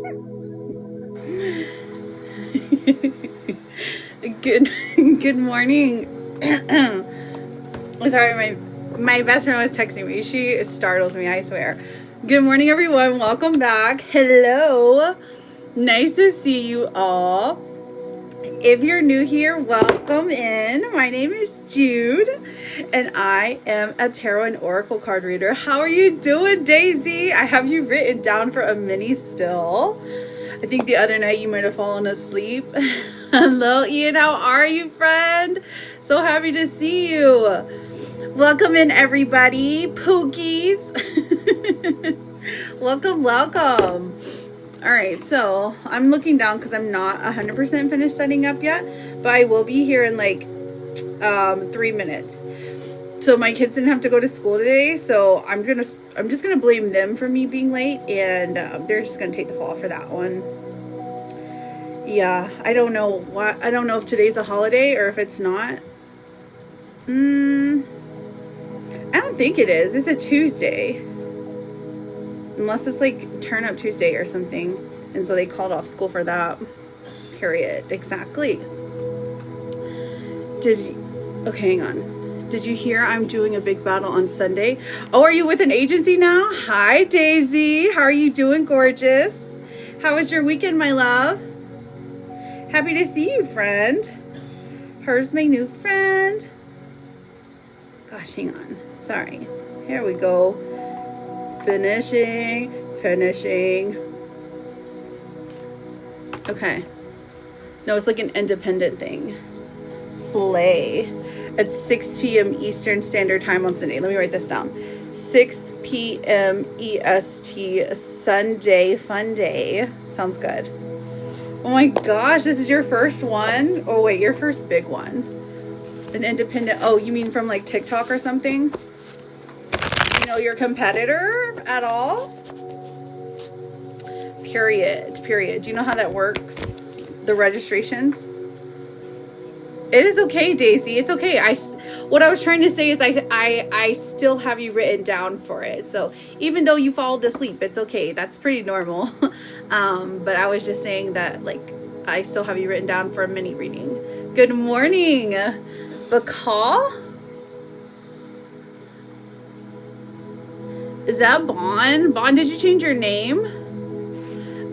Good morning. Sorry, my best friend was texting me. She startles me, I swear. Good morning, everyone. Welcome back. Hello. Nice to see you all. If you're new here, welcome in. My name is Jude, and I am a tarot and oracle card reader. How are you doing, Daisy? I have you written down for a mini still. I think the other night you might have fallen asleep. Hello, Ian. How are you, friend? So happy to see you. Welcome in, everybody. Pookies. Welcome, welcome. All right, so I'm looking down because I'm not 100% finished setting up yet, but I will be here in like 3 minutes. So my kids didn't have to go to school today, so I'm just gonna blame them for me being late, and they're just gonna take the fall for that one. Yeah, I don't know if today's a holiday or if it's not. I don't think it is. It's a Tuesday. Unless it's like Turn Up Tuesday or something. And so they called off school for that. Period. Exactly. Okay, hang on. Did you hear I'm doing a big battle on Sunday? Oh, are you with an agency now? Hi, Daisy. How are you doing, gorgeous? How was your weekend, my love? Happy to see you, friend. Her's my new friend. Gosh, hang on. Sorry. Here we go. Finishing. Okay. No, it's like an independent thing. Slay. At 6 p.m. Eastern Standard Time on Sunday. Let me write this down. 6 p.m. EST Sunday fun day. Sounds good. Oh my gosh, this is your first one? Oh wait, your first big one. An independent, oh, you mean from like TikTok or something? You know your competitor at all? Period. Do you know how that works? The registrations? It is okay, Daisy. It's okay. What I was trying to say is I still have you written down for it. So even though you fall asleep, it's okay. That's pretty normal. But I was just saying that like I still have you written down for a mini reading. Good morning, Bakal. Is that Bon? Bon, did you change your name?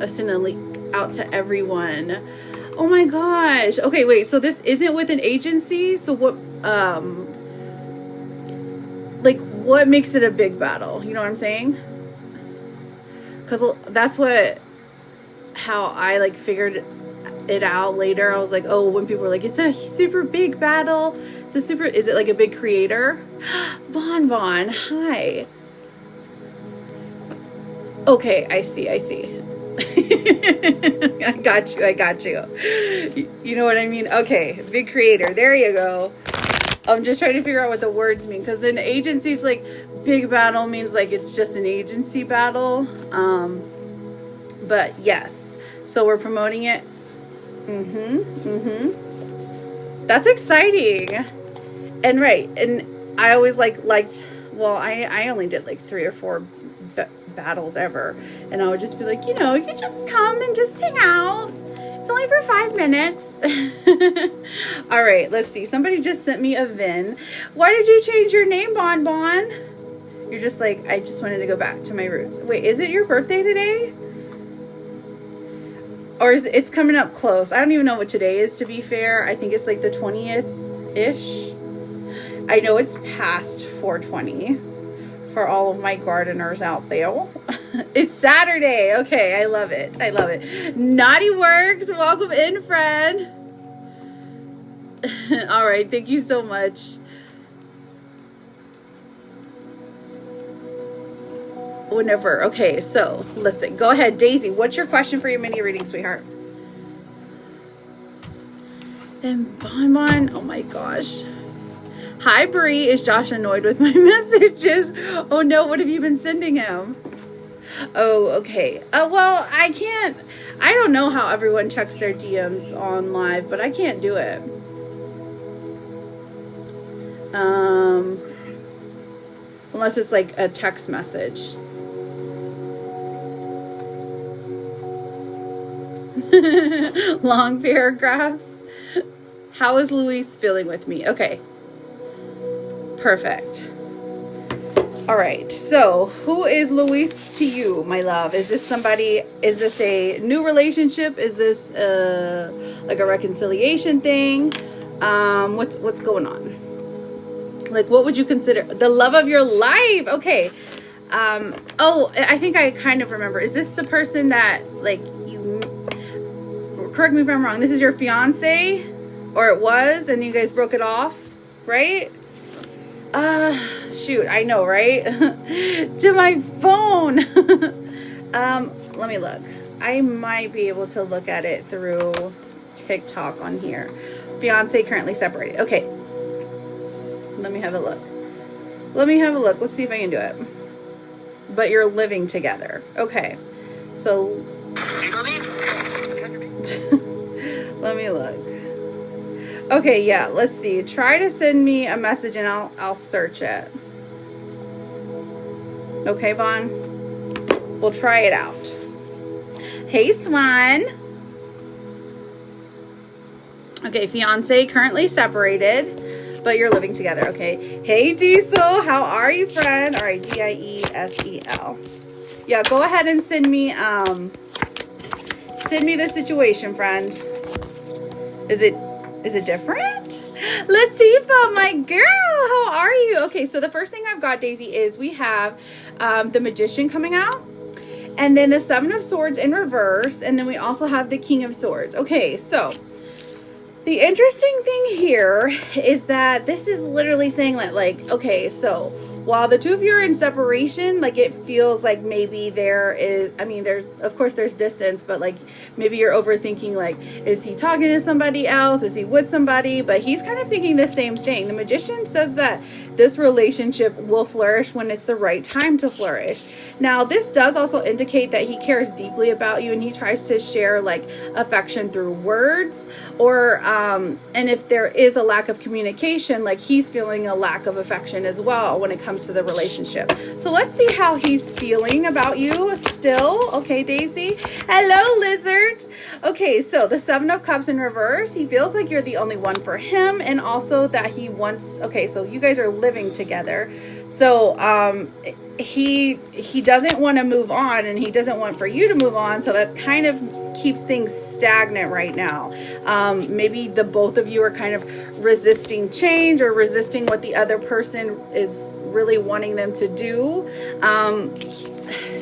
I'll send a link out to everyone. Oh my gosh. Okay, wait. So this isn't with an agency. So what? Like, what makes it a big battle? You know what I'm saying? Because that's how I like figured it out later. I was like, oh, when people were like, it's a super big battle. Is it like a big creator? Bon, hi. Okay, I see. I got you. You know what I mean? Okay, big creator. There you go. I'm just trying to figure out what the words mean, because in agencies, like, big battle means like it's just an agency battle. But yes, so we're promoting it. That's exciting. And right, and I always liked. Well, I only did like 3 or 4 battles ever, and I would just be like, you just come and just hang out. It's only for 5 minutes. All right, let's see. Somebody just sent me a VIN. Why did you change your name, Bon? You're just like, I just wanted to go back to my roots. Wait, is it your birthday today? Or it's coming up close? I don't even know what today is, to be fair. I think it's like the 20th-ish. I know it's past 420 for all of my gardeners out there. It's Saturday. Okay, I love it. Naughty Works, welcome in, friend. All right, thank you so much. Whenever. Okay, so listen. Go ahead, Daisy. What's your question for your mini reading, sweetheart? And Bon. Oh my gosh. Hi, Bree. Is Josh annoyed with my messages? Oh no, what have you been sending him? Oh, okay. Well, I don't know how everyone checks their DMs on live, but I can't do it. Unless it's like a text message. Long paragraphs. How is Luis feeling with me? Okay. Perfect. All right. So who is Luis to you, my love? Is this somebody, is this a new relationship? Is this like a reconciliation thing? What's going on? Like, what would you consider the love of your life? Okay. Oh, I think I kind of remember. Is this the person that, like, you, correct me if I'm wrong, this is your fiance, or it was, and you guys broke it off, right? Shoot, I know, right? To my phone. Let me look. I might be able to look at it through TikTok on here. Fiance currently separated. Okay. Let me have a look. Let's see if I can do it. But you're living together. Okay. So let me look. Okay, yeah, let's see. Try to send me a message and I'll search it. Okay, Vaughn? We'll try it out. Hey, Swan. Okay, fiance currently separated, but you're living together. Okay. Hey, Diesel. How are you, friend? All right, Diesel. Yeah, go ahead and send me the situation, friend. Is it different? Latifah, my girl, how are you? Okay, so the first thing I've got, Daisy, is we have the Magician coming out, and then the Seven of Swords in reverse, and then we also have the King of Swords. Okay, so the interesting thing here is that this is literally saying that, like, okay, so while the two of you are in separation, like, it feels like maybe there is, I mean, there's, of course there's distance, but like maybe you're overthinking, like, is he talking to somebody else? Is he with somebody? But he's kind of thinking the same thing. The Magician says that this relationship will flourish when it's the right time to flourish. Now, this does also indicate that he cares deeply about you and he tries to share, like, affection through words, or and if there is a lack of communication, like, he's feeling a lack of affection as well when it comes to the relationship. So let's see how he's feeling about you still. Okay, Daisy. Hello, Lizard. Okay, so the Seven of Cups in reverse, he feels like you're the only one for him, and also that he wants, okay, so you guys are living together, so he doesn't want to move on, and he doesn't want for you to move on, so that kind of keeps things stagnant right now. Maybe the both of you are kind of resisting change, or resisting what the other person is really wanting them to do.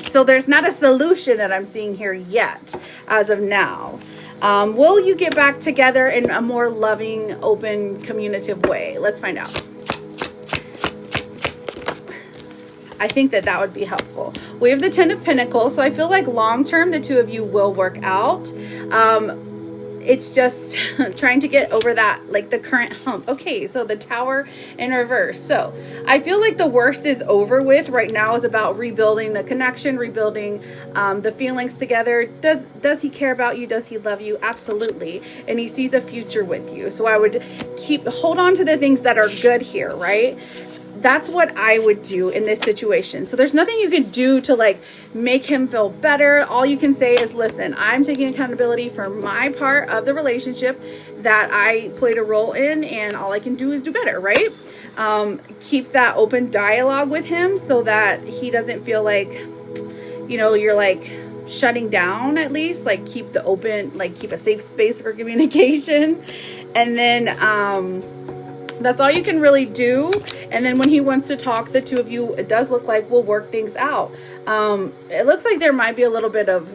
So there's not a solution that I'm seeing here yet as of now. Will you get back together in a more loving, open, communicative way? Let's find out. I think that would be helpful. We have the Ten of Pentacles, so I feel like long term the two of you will work out. It's just trying to get over that, like, the current hump. Okay, so the Tower in reverse. So I feel like the worst is over with. Right now is about rebuilding the connection, rebuilding the feelings together. Does he care about you? Does he love you? Absolutely. And he sees a future with you. So I would hold on to the things that are good here, right? That's what I would do in this situation. So there's nothing you can do to, like, make him feel better. All you can say is, listen, I'm taking accountability for my part of the relationship that I played a role in, and all I can do is do better, right? Keep that open dialogue with him so that he doesn't feel like, you know, you're like shutting down. At least, like, keep the open, like, keep a safe space for communication. And then that's all you can really do. And then when he wants to talk, the two of you, it does look like, will work things out. It looks like there might be a little bit of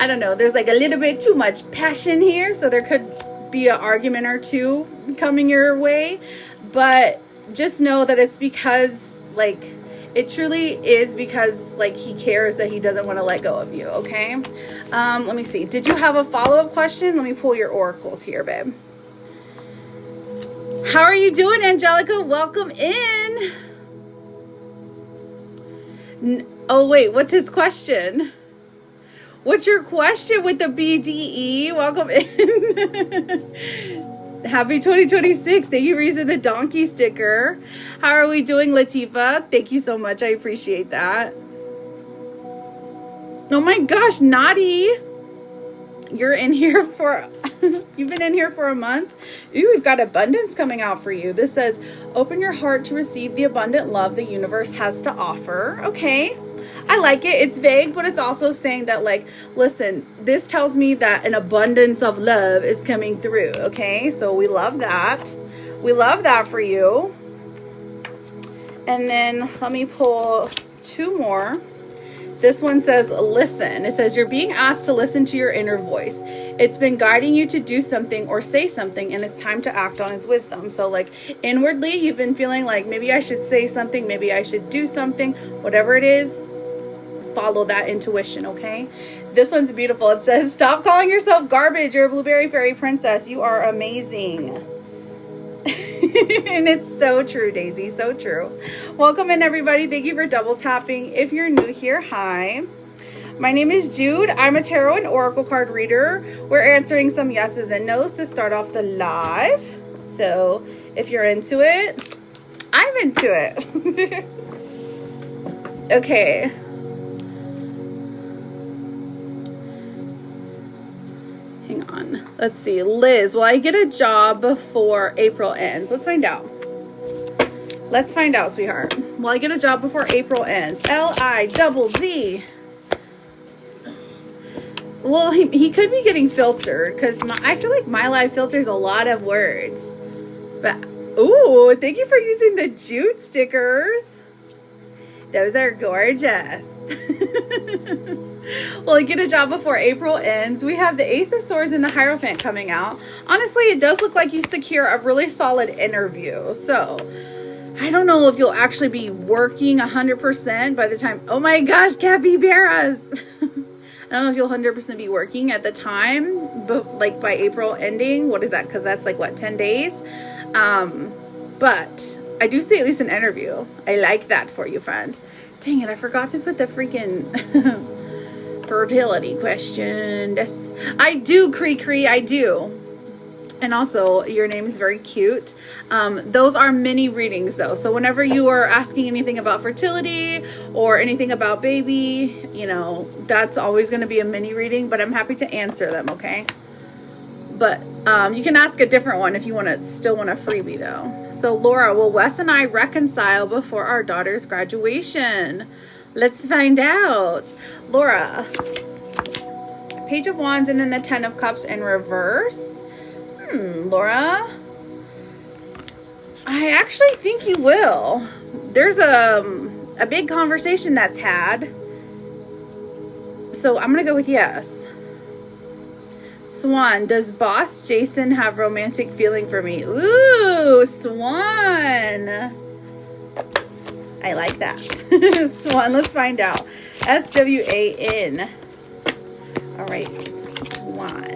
I don't know, there's like a little bit too much passion here, so there could be an argument or two coming your way. But just know that it's because, like, it truly is because, like, he cares, that he doesn't want to let go of you. Okay, let me see, did you have a follow-up question? Let me pull your oracles here, babe. How are you doing, Angelica? Welcome in. Oh, wait, what's his question? What's your question with the BDE? Welcome in. Happy 2026. Thank you for using the donkey sticker. How are we doing, Latifah? Thank you so much. I appreciate that. Oh my gosh, Naughty. you're in here for, you've been in here for a month. Ooh, we've got abundance coming out for you. This says, open your heart to receive the abundant love the universe has to offer. Okay. I like it. It's vague, but it's also saying that, like, listen, this tells me that an abundance of love is coming through. Okay. So we love that. We love that for you. And then let me pull two more. This one says, listen. It says, you're being asked to listen to your inner voice. It's been guiding you to do something or say something, and it's time to act on its wisdom. So, like, inwardly, you've been feeling like maybe I should say something, maybe I should do something. Whatever it is, follow that intuition, okay? This one's beautiful. It says, stop calling yourself garbage. You're a blueberry fairy princess. You are amazing. And it's so true, Daisy, so true. Welcome in, everybody. Thank you for double tapping. If you're new here, hi. My name is Jude. I'm a tarot and oracle card reader. We're answering some yeses and nos to start off the live. So if you're into it, I'm into it. Okay. Hang on. Let's see. Liz, will I get a job before April ends? Let's find out. Let's find out, sweetheart. Will I get a job before April ends? L-I-double-Z. Well, he could be getting filtered because I feel like my live filters a lot of words. But, ooh, thank you for using the jute stickers. Those are gorgeous. Will I get a job before April ends? We have the Ace of Swords and the Hierophant coming out. Honestly, it does look like you secure a really solid interview. So, I don't know if you'll actually be working 100% by the time... Oh my gosh, capybaras! I don't know if you'll 100% be working at the time, but like by April ending. What is that? Because that's like, what, 10 days? But I do see at least an interview. I like that for you, friend. Dang it, I forgot to put the freaking fertility question. I do, Cree, I do. And also, your name is very cute. Those are mini readings, though. So whenever you are asking anything about fertility or anything about baby, you know, that's always going to be a mini reading. But I'm happy to answer them, okay? But you can ask a different one if you still want a freebie, though. So, Laura, will Wes and I reconcile before our daughter's graduation? Let's find out. Laura, Page of Wands and then the Ten of Cups in reverse. Laura, I actually think you will. There's a big conversation that's had. So I'm going to go with yes. Swan, does boss Jason have romantic feeling for me? Ooh, Swan. I like that. Swan, let's find out. S-W-A-N. All right, Swan.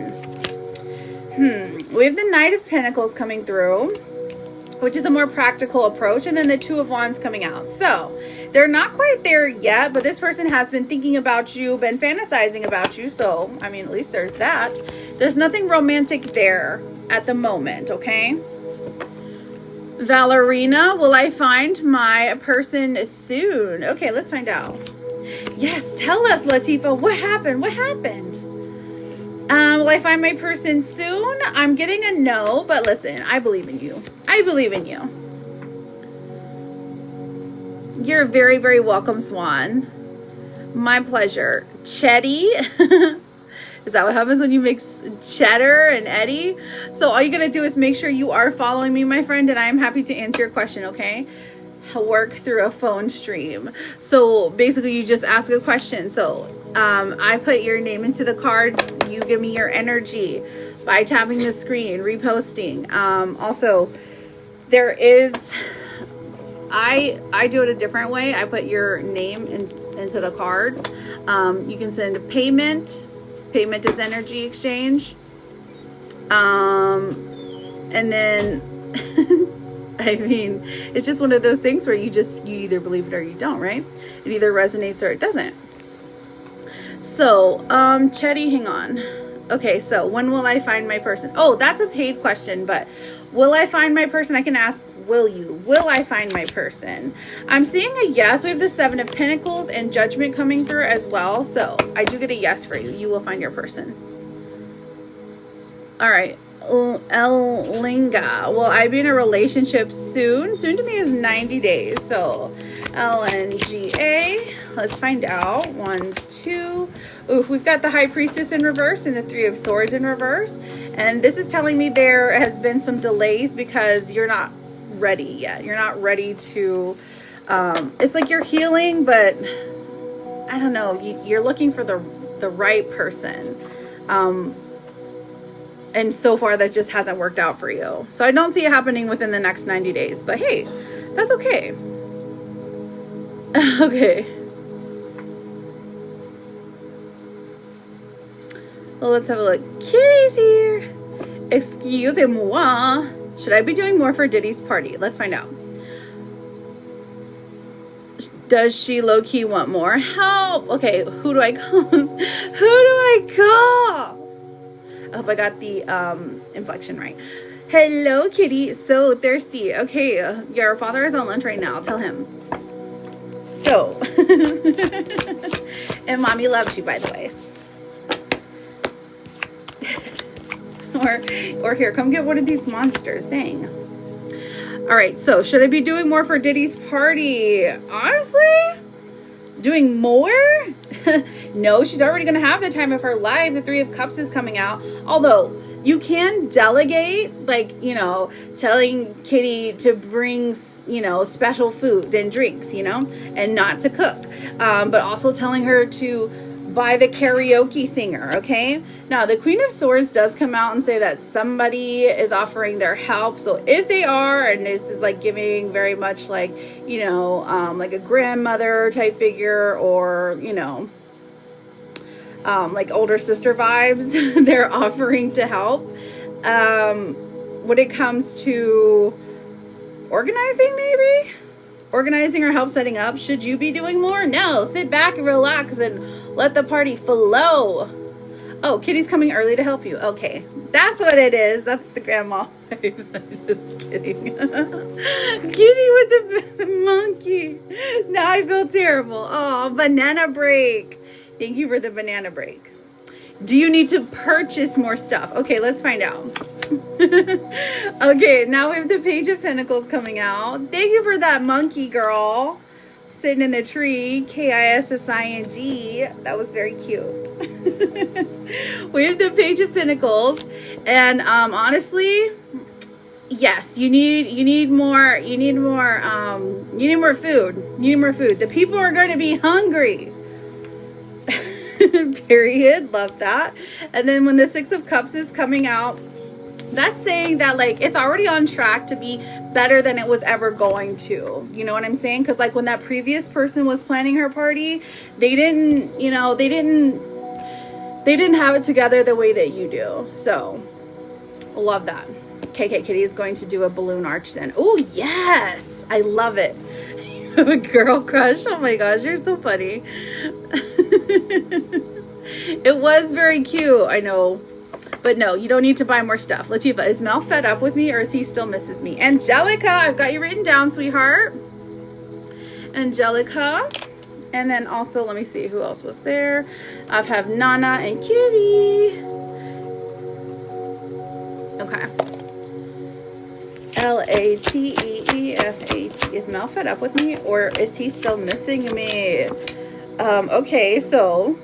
We have the Knight of Pentacles coming through, which is a more practical approach, and then the Two of Wands coming out. So they're not quite there yet, but this person has been thinking about you, been fantasizing about you. So, I mean, at least there's that. There's nothing romantic there at the moment, okay? Valerina, will I find my person soon? Okay, let's find out. Yes, tell us, Latifa, what happened? What happened? Will I find my person soon? I'm getting a no, but listen, I believe in you. I believe in you. You're very, very welcome, Swan. My pleasure. Chetty. Is that what happens when you mix Cheddar and Eddie? So all you gotta do is make sure you are following me, my friend, and I'm happy to answer your question, okay? Work through a phone stream. So basically you just ask a question. So I put your name into the cards, you give me your energy by tapping the screen, reposting. Also, there is, I do it a different way. I put your name into the cards. You can send a payment. Payment is energy exchange. And then I mean, it's just one of those things where you either believe it or you don't, right? It either resonates or it doesn't. So, Chetty, hang on. Okay, so when will I find my person? Oh, that's a paid question, but will I find my person? I can ask, will you? Will I find my person? I'm seeing a yes. We have the Seven of Pentacles and Judgment coming through as well. So I do get a yes for you. You will find your person. All right. Elinga. Will I be in a relationship soon? Soon to me is 90 days. So LNGA. Let's find out. 1, 2. Ooh, we've got the High Priestess in reverse and the Three of Swords in reverse. And this is telling me there has been some delays because you're not ready yet. You're not ready to, it's like you're healing, but I don't know. You're looking for the right person. And so far that just hasn't worked out for you. So I don't see it happening within the next 90 days, but hey, that's okay. Okay. Well, let's have a look. Kitty's here. Excusez-moi. Should I be doing more for Diddy's party? Let's find out. Does she low-key want more help? Okay, who do I call? Who do I call? I hope I got the inflection right. Hello, kitty. So thirsty. Okay, your father is on lunch right now. Tell him. So, and mommy loves you, by the way. or here, come get one of these monsters. Dang. All right. So, should I be doing more for Diddy's party? Honestly, doing more? No, she's already going to have the time of her life. The Three of Cups is coming out. Although you can delegate, like, you know, telling Kitty to bring, you know, special food and drinks, you know, and not to cook. But also telling her to buy the karaoke singer, okay? Now, the Queen of Swords does come out and say that somebody is offering their help. So if they are, and this is like giving very much like, you know, like a grandmother type figure, or, you know, like older sister vibes, they're offering to help. When it comes to organizing, maybe? Organizing or help setting up, should you be doing more? No, sit back and relax and let the party flow. Oh, Kitty's coming early to help you. Okay, that's what it is. That's the grandma vibes. I'm just kidding. Kitty with the monkey. Now I feel terrible. Oh, banana break. Thank you for the banana break. Do you need to purchase more stuff? Okay, let's find out. Okay, now we have the Page of Pentacles coming out. Thank you for that monkey, girl. Sitting in the tree. Kissing. That was very cute. We have the Page of Pentacles. And honestly, yes, you need more food. You need more food. The people are going to be hungry. Period. Love that. And then when the Six of Cups is coming out, that's saying that like it's already on track to be better than it was ever going to. You know what I'm saying? Because like when that previous person was planning her party, they didn't, you know, they didn't have it together the way that you do. So love that. KK Kitty is going to do a balloon arch then. Oh yes, I love it. You have a girl crush. Oh my gosh, you're so funny. It was very cute, I know. But no, you don't need to buy more stuff. Latifa, is Mel fed up with me or is he still misses me? Angelica, I've got you written down, sweetheart. Angelica. And then also, let me see who else was there. I have Nana and Kitty. Okay. Lateefat. Is Mel fed up with me or is he still missing me? Okay, so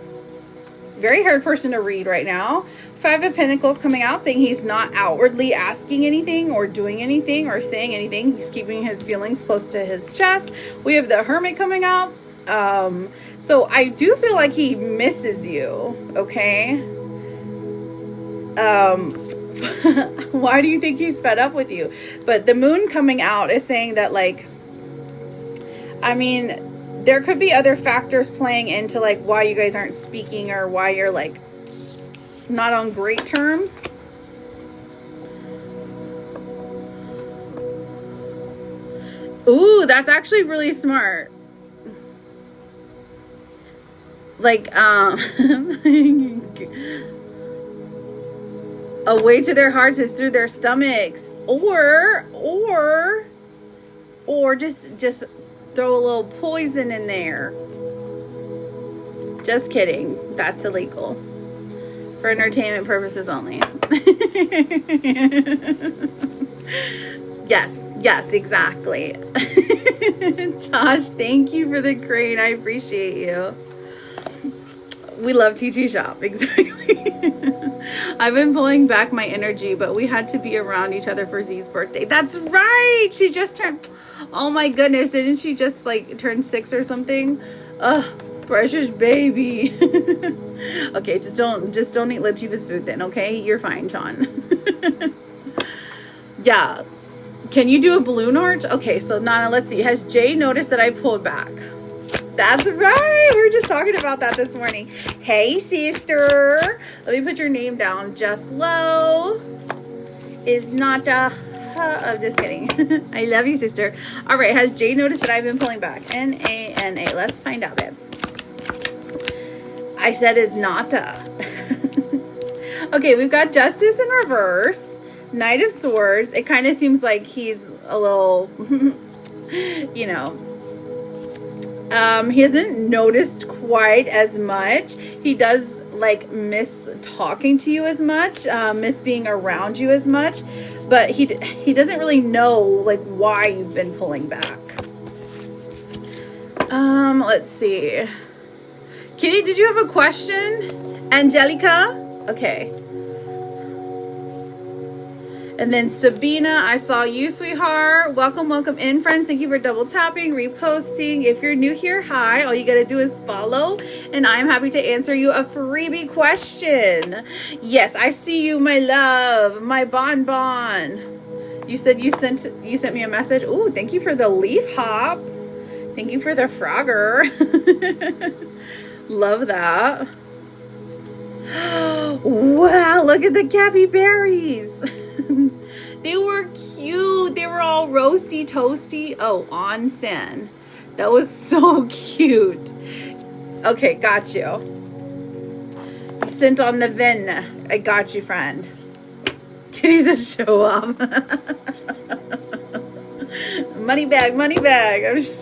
very hard person to read right now. Five of Pentacles coming out saying he's not outwardly asking anything or doing anything or saying anything. He's keeping his feelings close to his chest. We have the Hermit coming out. So I do feel like he misses you, okay? Why do you think he's fed up with you? But the Moon coming out is saying that, like, I mean, there could be other factors playing into like why you guys aren't speaking or why you're like not on great terms. Ooh, that's actually really smart. Like, a way to their hearts is through their stomachs, or just throw a little poison in there. Just kidding. That's illegal. For entertainment purposes only. Yes, exactly. Tosh, thank you for the crane. I appreciate you. We love TT Shop, exactly. I've been pulling back my energy, but we had to be around each other for Z's birthday. That's right. She just turned, oh my goodness, didn't she just like turn 6 or something? Ugh, precious baby. Okay, just don't eat Latifah's food then, okay? You're fine, Sean. Yeah. Can you do a balloon art? Okay, so Nana, let's see. Has Jay noticed that I pulled back? That's right. We were just talking about that this morning. Hey, sister. Let me put your name down. Just Low is not a... I'm just kidding. I love you, sister. All right. Has Jay noticed that I've been pulling back? N-A-N-A. Let's find out, babes. I said is not a... Okay, we've got Justice in reverse. Knight of Swords. It kind of seems like he's a little, you know... he hasn't noticed quite as much. He does like miss talking to you as much, miss being around you as much, but he doesn't really know like why you've been pulling back. Let's see. Kitty, did you have a question? Angelica? Okay. And then Sabina, I saw you, sweetheart. Welcome in, friends. Thank you for double tapping, reposting. If you're new here, hi. All you gotta do is follow, and I'm happy to answer you a freebie question. Yes, I see you, my love, my bonbon. You said you sent me a message. Ooh, thank you for the leaf hop. Thank you for the Frogger. Love that. Wow, look at the capyberries. They were cute. They were all roasty toasty. Oh, onsen. That was so cute. Okay, got you. You sent on the VIN. I got you, friend. Kitty's a show off. Money bag, money bag. I'm just...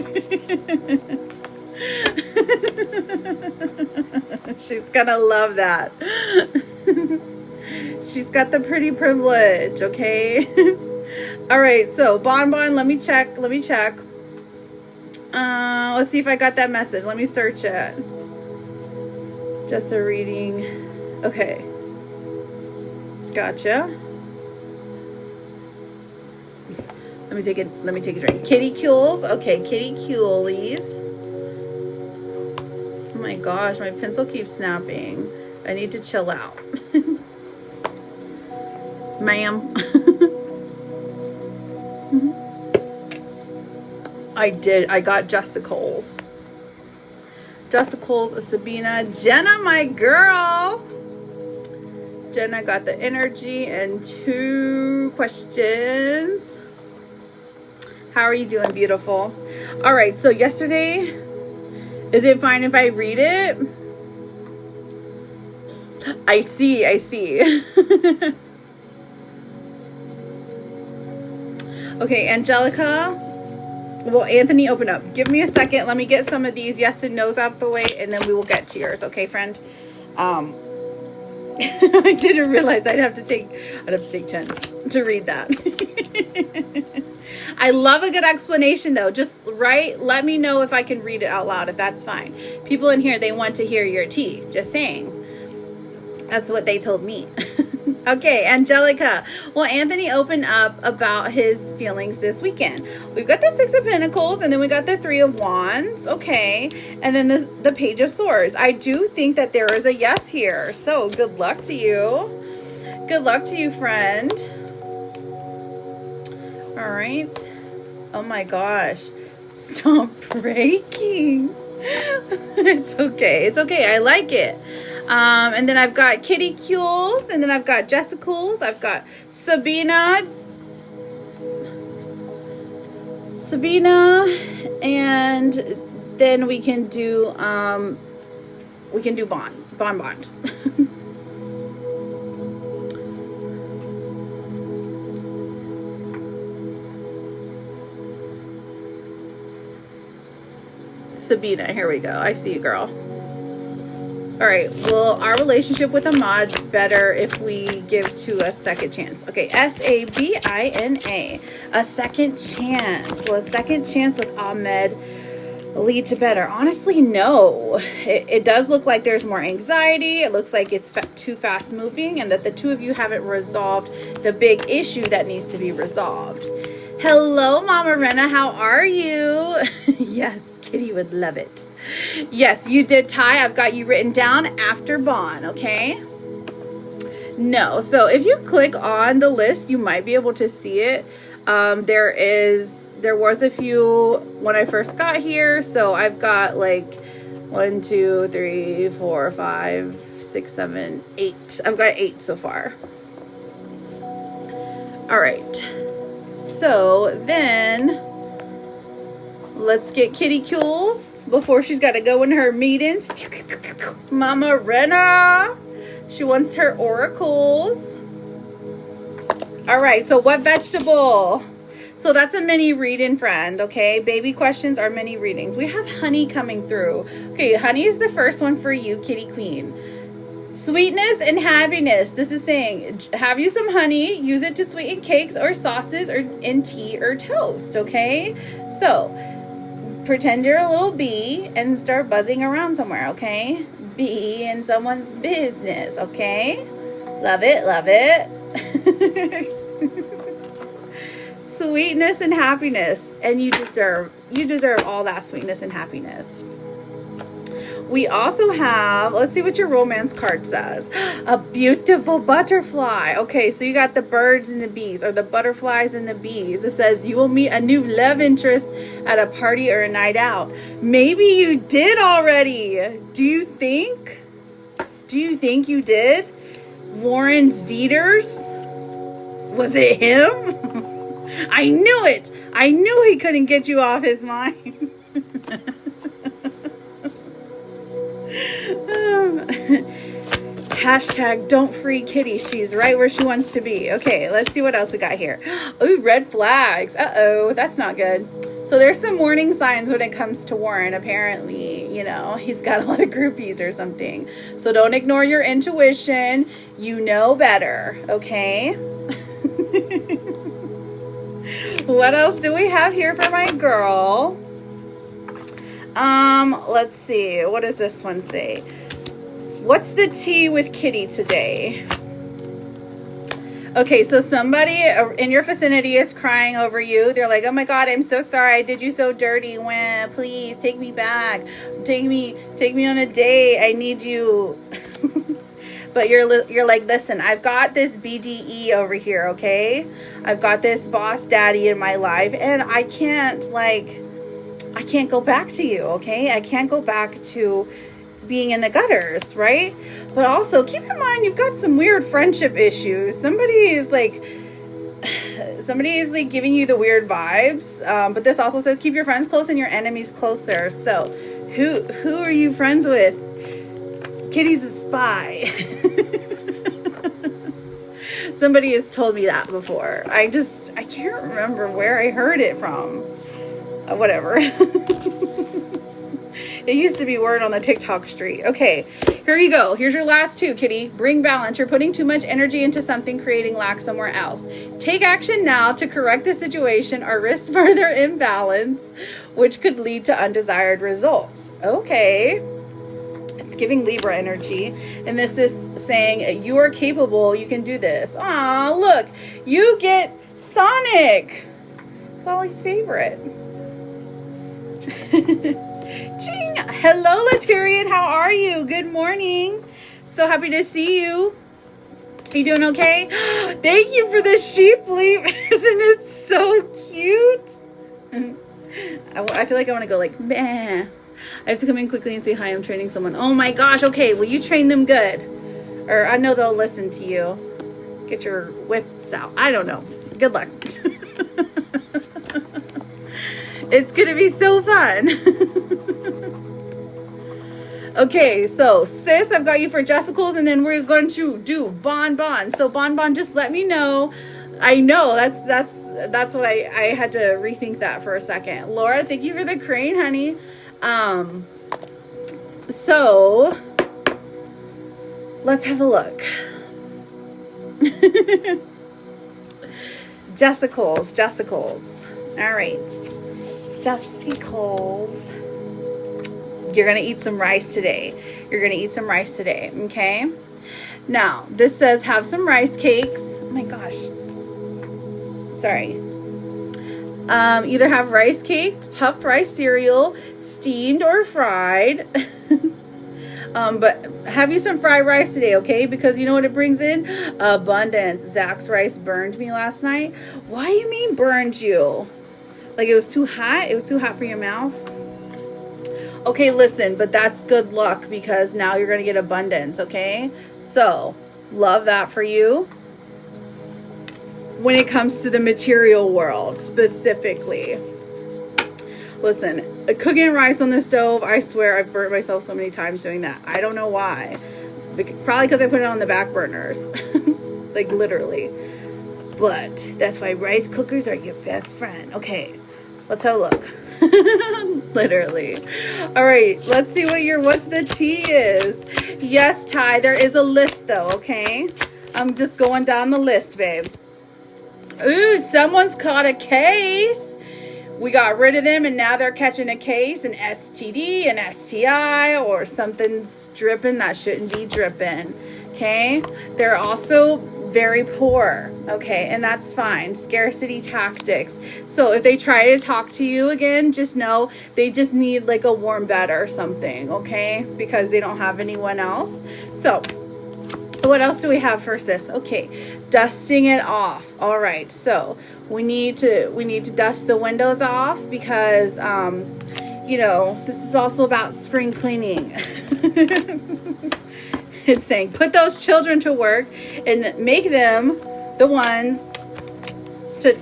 She's gonna love that. She's got the pretty privilege, okay? All right, so bonbon, let me check. Let's see if I got that message. Let me search it. Just a reading. Okay. Gotcha. Let me take a drink. Kitty Cules. Okay, Kitty Culies. Oh my gosh, my pencil keeps snapping. I need to chill out. Ma'am. I got Jessicals. Sabina. Jenna, my girl. Jenna got the energy and 2 questions. How are you doing, beautiful? All right, so yesterday, is it fine if I read it? I see. Okay, Angelica. Well, Anthony, open up. Give me a second. Let me get some of these yes and no's out of the way, and then we will get to yours. Okay, friend? I didn't realize I'd have to take 10 to read that. I love a good explanation, though. Just let me know if I can read it out loud, if that's fine. People in here, they want to hear your tea. Just saying. That's what they told me. Okay, Angelica. Well, Anthony opened up about his feelings this weekend. We've got the 6 of Pentacles, and then we got the 3 of Wands. Okay, and then the Page of Swords. I do think that there is a yes here. So good luck to you. Good luck to you, friend. All right. Oh my gosh. Stop breaking. It's okay. It's okay. I like it. And then I've got Kitty Cules, and then I've got Jessicals, I've got Sabina, and then we can do bonbons. Sabina, here we go. I see you, girl. All right, will our relationship with Ahmad better if we give to a second chance? Okay, Sabina, a second chance. Will a second chance with Ahmed lead to better? Honestly, no. It does look like there's more anxiety. It looks like it's too fast moving, and that the two of you haven't resolved the big issue that needs to be resolved. Hello, Mama Rena, how are you? Yes, Kitty would love it. Yes, you did, Ty. I've got you written down after Bon, okay? No. So if you click on the list, you might be able to see it. There was a few when I first got here. So I've got like 1, 2, 3, 4, 5, 6, 7, 8. I've got 8 so far. All right. So then let's get Kitty Cules before she's got to go in her meetings. Mama Rena, she wants her oracles. All right, so what vegetable? So that's a mini reading, friend, okay? Baby questions are mini readings. We have honey coming through. Okay, honey is the first one for you, Kitty Queen. Sweetness and happiness. This is saying, have you some honey, use it to sweeten cakes or sauces or in tea or toast, okay? So pretend you're a little bee and start buzzing around somewhere, okay? Bee in someone's business, okay? Love it, love it. Sweetness and happiness, and you deserve all that sweetness and happiness. We also have, let's see what your romance card says. A beautiful butterfly. Okay, so you got the birds and the bees, or the butterflies and the bees. It says you will meet a new love interest at a party or a night out. Maybe you did already. Do you think you did? Warren Zeters? Was it him? I knew it. I knew he couldn't get you off his mind. Hashtag don't free Kitty. She's right where she wants to be. Okay, let's see what else we got here. Ooh, red flags. Uh-oh, that's not good. So there's some warning signs when it comes to Warren. Apparently, you know, he's got a lot of groupies or something. So don't ignore your intuition. You know better, okay? What else do we have here for my girl? Let's see. What does this one say? What's the tea with Kitty today? Okay, so somebody in your vicinity is crying over you. They're like, oh my God, I'm so sorry. I did you so dirty. When please take me back. Take me on a date. I need you. But you're like, listen, I've got this BDE over here, okay? I've got this boss daddy in my life, and I can't go back to you, okay? I can't go back to being in the gutters, right? But also keep in mind, you've got some weird friendship issues. Somebody is like giving you the weird vibes. But this also says keep your friends close and your enemies closer. So who are you friends with? Kitty's a spy. Somebody has told me that before. I can't remember where I heard it from. Whatever. It used to be word on the TikTok street. Okay, here you go. Here's your last two, Kitty. Bring balance. You're putting too much energy into something, creating lack somewhere else. Take action now to correct the situation or risk further imbalance, which could lead to undesired results. Okay. It's giving Libra energy. And this is saying, you are capable. You can do this. Aw, look. You get Sonic. It's Ollie's favorite. Ching! Hello, Latarian. How are you? Good morning. So happy to see you. Are you doing okay? Thank you for the sheep leaf. Isn't it so cute? I feel like I want to go like, meh. I have to come in quickly and say hi. I'm training someone. Oh my gosh. Okay. Well, you train them good. Or I know they'll listen to you. Get your whips out. I don't know. Good luck. It's going to be so fun. Okay, so sis, I've got you for Jessicals, and then we're going to do Bon Bon. So Bon Bon, just let me know. I know that's what I had to rethink that for a second. Laura, thank you for the crane, honey. So let's have a look. Jessicles. All right. Justicles. You're going to eat some rice today. Okay? Now, this says have some rice cakes. Oh my gosh. Sorry. Either have rice cakes, puffed rice cereal, steamed or fried. But have you some fried rice today, okay? Because you know what it brings in? Abundance. Zach's rice burned me last night. Why do you mean burned you? Like it was too hot? It was too hot for your mouth? Okay, listen, but that's good luck because now you're going to get abundance, okay? So, love that for you. When it comes to the material world, specifically. Listen, cooking rice on the stove, I swear I've burnt myself so many times doing that. I don't know why. Probably because I put it on the back burners. Like, literally. But that's why rice cookers are your best friend. Okay, let's have a look. Literally. All right, let's see what's the tea is. Yes, Ty, there is a list though, okay? I'm just going down the list, babe. Ooh, someone's caught a case. We got rid of them and now they're catching a case, an STD, an STI, or something's dripping that shouldn't be dripping. Okay? They're also very poor. Okay, and that's fine. Scarcity tactics. So if they try to talk to you again, just know they just need like a warm bed or something, okay? Because they don't have anyone else. So what else do we have for sis? Okay, dusting it off. All right, so we need to dust the windows off because you know, this is also about spring cleaning. It's saying put those children to work and make them the ones to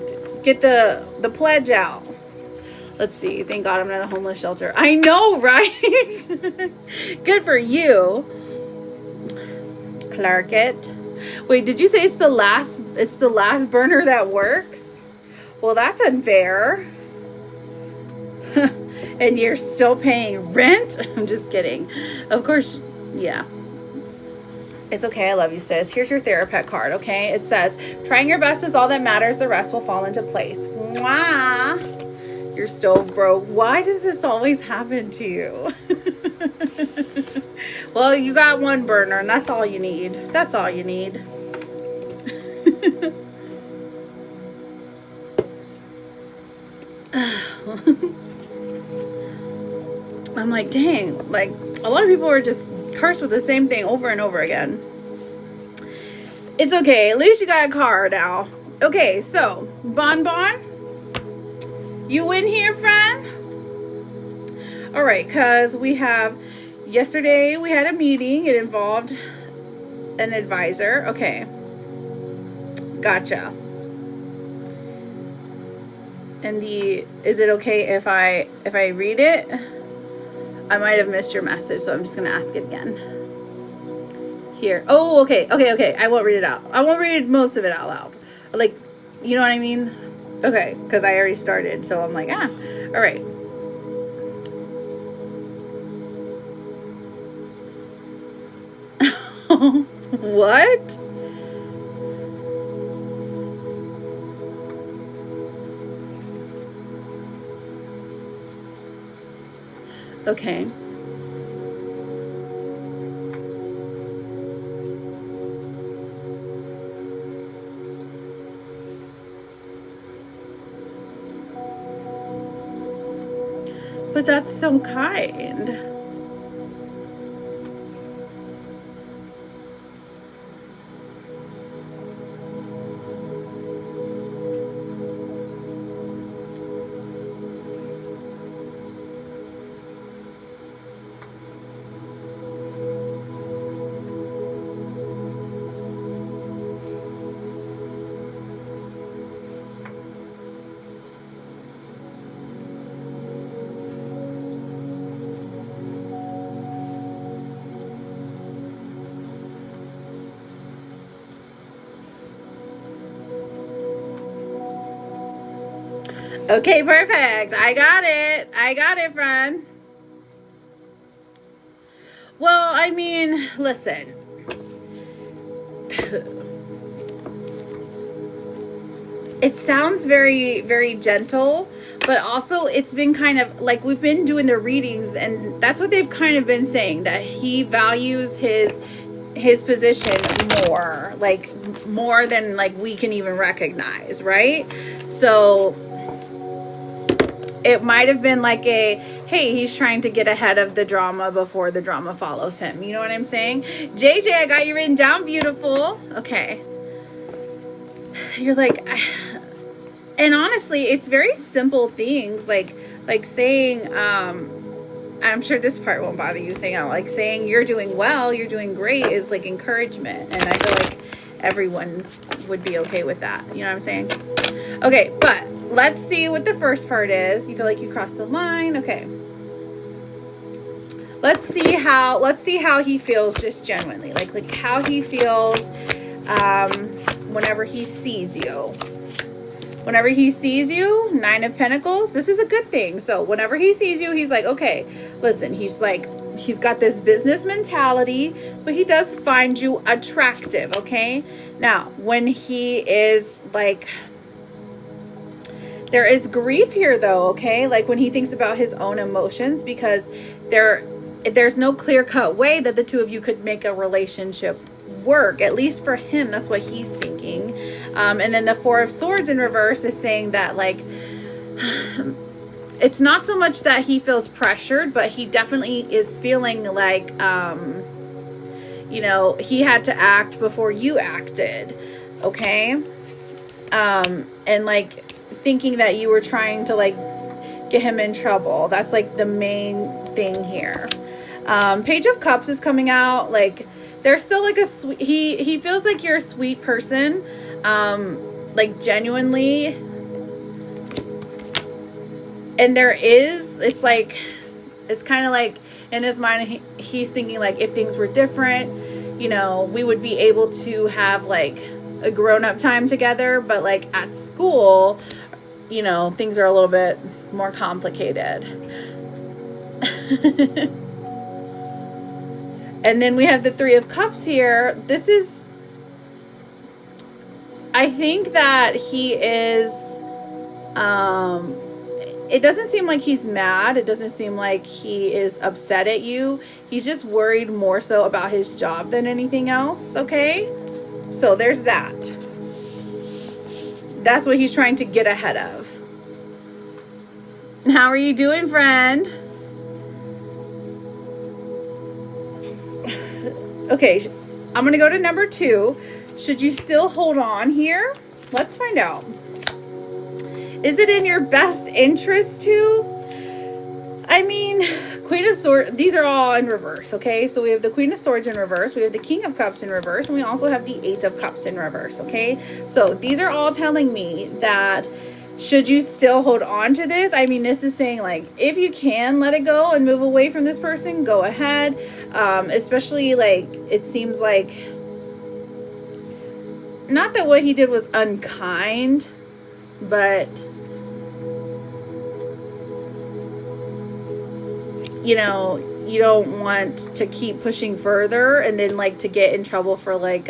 get the pledge out. Let's see. Thank God I'm not a homeless shelter. I know, right? Good for you. Clark it. Wait, did you say it's the last burner that works? Well, that's unfair. And you're still paying rent? I'm just kidding. Of course, yeah. It's okay. I love you, sis. Here's your Therapet card, okay? It says, trying your best is all that matters. The rest will fall into place. Mwah! Your stove broke. Why does this always happen to you? Well, you got one burner, and that's all you need. That's all you need. I'm like, dang. Like, a lot of people are just cursed with the same thing over and over again. It's okay. At least you got a car now. Okay, so, Bonbon, you in here, friend? All right, because yesterday we had a meeting. It involved an advisor. Okay. Gotcha. And is it okay if I read it? I might have missed your message, so I'm just going to ask it again. Here. Oh, okay. I won't read it out. I won't read most of it out loud. Like, you know what I mean? Okay, because I already started, so I'm like, all right. What? Okay. But that's so kind. Okay, perfect. I got it, friend. Well, I mean, listen. it sounds very, very gentle, but also it's been kind of like we've been doing the readings, and that's what they've kind of been saying, that he values his position more, like more than like we can even recognize, right? So it might have been like a, hey, he's trying to get ahead of the drama before the drama follows him. You know what I'm saying? JJ, I got you written down, beautiful. Okay. You're like, and honestly, it's very simple things, like saying, I'm sure this part won't bother you saying out, like saying you're doing well, you're doing great is like encouragement. And I feel like everyone would be okay with that. You know what I'm saying? Okay, but let's see what the first part is. You feel like you crossed the line. Okay. Let's see how he feels just genuinely. Like how he feels whenever he sees you. Whenever he sees you, 9 of Pentacles, this is a good thing. So whenever he sees you, he's like, okay, listen, he's got this business mentality, but he does find you attractive, okay? Now, when he is like, there is grief here though, okay? Like when he thinks about his own emotions, because there's no clear-cut way that the two of you could make a relationship work. At least for him, that's what he's thinking. And then the 4 of Swords in reverse is saying that like it's not so much that he feels pressured, but he definitely is feeling like you know, he had to act before you acted, okay? And like thinking that you were trying to like get him in trouble. That's like the main thing here. Page of Cups is coming out. Like there's still like a sweet, he feels like you're a sweet person, like genuinely. And there is, it's like, it's kind of like in his mind, he's thinking like if things were different, you know, we would be able to have like a grown-up time together. But like at school, you know, things are a little bit more complicated. And then we have the 3 of Cups here. This is, I think that he is, it doesn't seem like he's mad. It doesn't seem like he is upset at you. He's just worried more so about his job than anything else, okay? So there's that. That's what he's trying to get ahead of. How are you doing, friend? Okay, I'm going to go to number 2. Should you still hold on here? Let's find out. Is it in your best interest to? I mean, Queen of Swords, these are all in reverse, okay? So we have the Queen of Swords in reverse, we have the King of Cups in reverse, and we also have the 8 of Cups in reverse, okay? So these are all telling me that should you still hold on to this? I mean, this is saying like, if you can let it go and move away from this person, go ahead. Especially like, it seems like, not that what he did was unkind, but you know, you don't want to keep pushing further and then like to get in trouble for like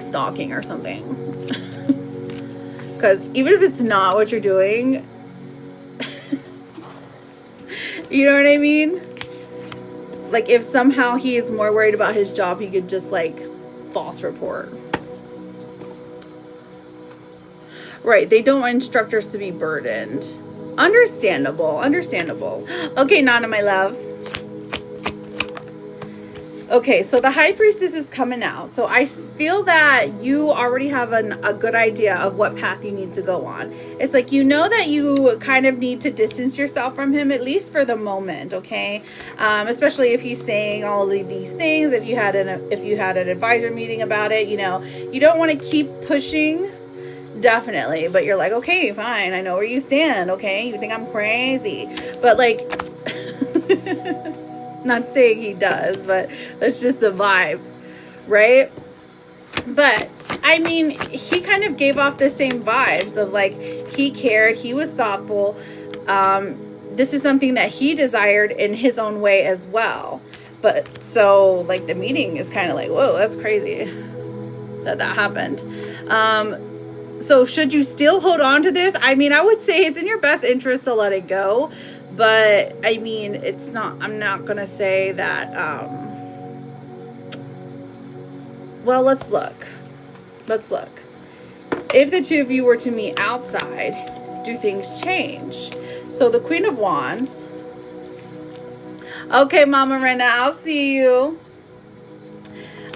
stalking or something. Because even if it's not what you're doing, you know what I mean? Like if somehow he is more worried about his job, he could just like false report. Right, they don't want instructors to be burdened. Understandable, understandable. Okay, Nana, my love. Okay, so the High Priestess is coming out. So I feel that you already have a good idea of what path you need to go on. It's like, you know that you kind of need to distance yourself from him, at least for the moment, okay? Especially if he's saying all of these things, if you had an advisor meeting about it, you know, you don't want to keep pushing, definitely. But you're like, okay, fine, I know where you stand, okay? You think I'm crazy. But like... Not saying he does, but that's just the vibe, right? But I mean, he kind of gave off the same vibes of like, he cared, he was thoughtful. This is something that he desired in his own way as well. But so like the meeting is kind of like, whoa, that's crazy that happened. So should you still hold on to this? I mean, I would say it's in your best interest to let it go. But I mean, it's not, I'm not going to say that, well, let's look. Let's look. If the two of you were to meet outside, do things change? So the Queen of Wands. Okay, Mama Rena, I'll see you.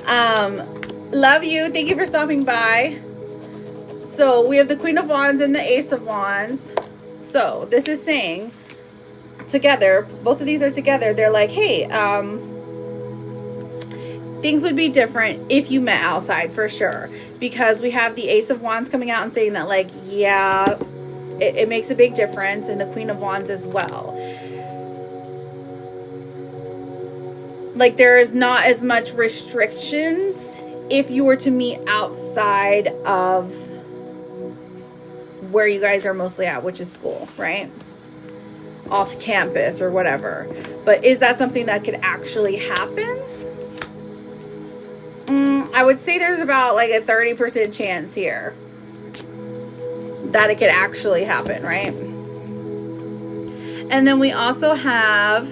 Love you. Thank you for stopping by. So we have the Queen of Wands and the Ace of Wands. So this is saying together, both of these are together. They're like, hey, things would be different if you met outside for sure. Because we have the Ace of Wands coming out and saying that like, yeah, it makes a big difference. And the Queen of Wands as well. Like there is not as much restrictions if you were to meet outside of where you guys are mostly at, which is school, right? Off campus or whatever. But is that something that could actually happen? I would say there's about like a 30% chance here that it could actually happen, right? And then we also have,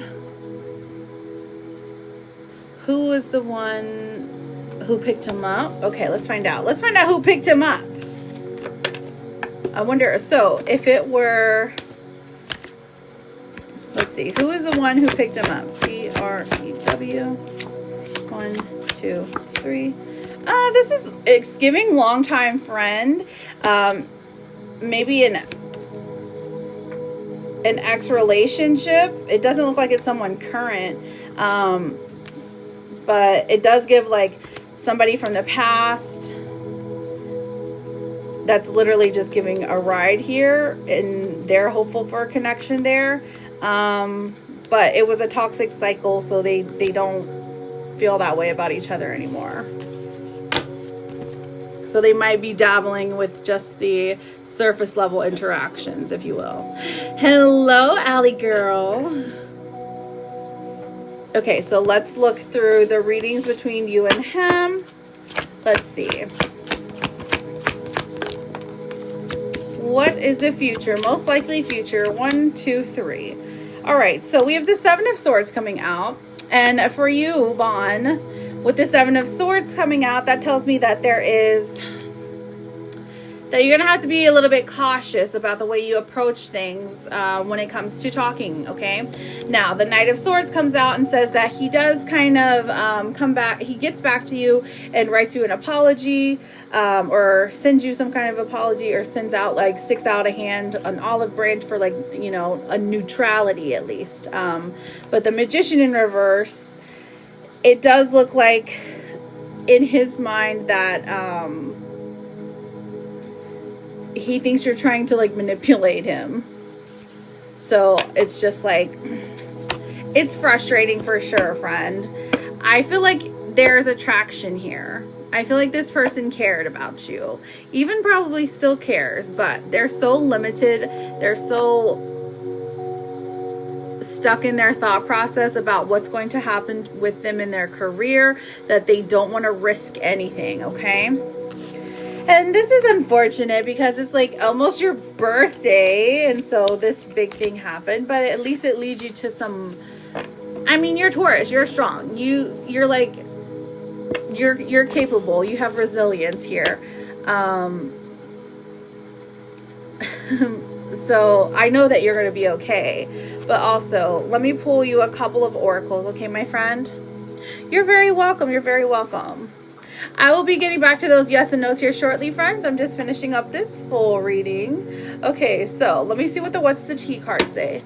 who was the one who picked him up? Okay, let's find out. Let's find out who picked him up. I wonder, so if it were, let's see, who is the one who picked him up? B-R-E-W. 1, 2, 3. This is, it's giving longtime friend. Maybe an ex-relationship. It doesn't look like it's someone current. But it does give like somebody from the past that's literally just giving a ride here, and they're hopeful for a connection there. But it was a toxic cycle, so they don't feel that way about each other anymore. So they might be dabbling with just the surface level interactions, if you will. Hello, Allie girl. Okay, so let's look through the readings between you and him. Let's see. What is the future? Most likely future. 1, 2, 3. All right, so we have the Seven of Swords coming out. And for you, Vaughn, with the Seven of Swords coming out, that tells me that there is, that you're going to have to be a little bit cautious about the way you approach things when it comes to talking, okay? Now, the Knight of Swords comes out and says that he does kind of come back, he gets back to you and writes you an apology, or sends you some kind of apology, or sends out, like, sticks out a hand, an olive branch for, like, you know, a neutrality at least. But the Magician in reverse, it does look like in his mind that he thinks you're trying to like manipulate him. So it's just like, it's frustrating for sure, friend. I feel like there's attraction here. I feel like this person cared about you, even probably still cares, but they're so limited. They're so stuck in their thought process about what's going to happen with them in their career that they don't want to risk anything, okay? And this is unfortunate because it's like almost your birthday, and so this big thing happened, but at least it leads you to some, I mean, you're Taurus, you're strong. You're like, you're capable. You have resilience here. So I know that you're going to be okay, but also let me pull you a couple of oracles. Okay, my friend, you're very welcome. You're very welcome. I will be getting back to those yes and no's here shortly, friends. I'm just finishing up this full reading. Okay, so let me see what the what's the tea cards say.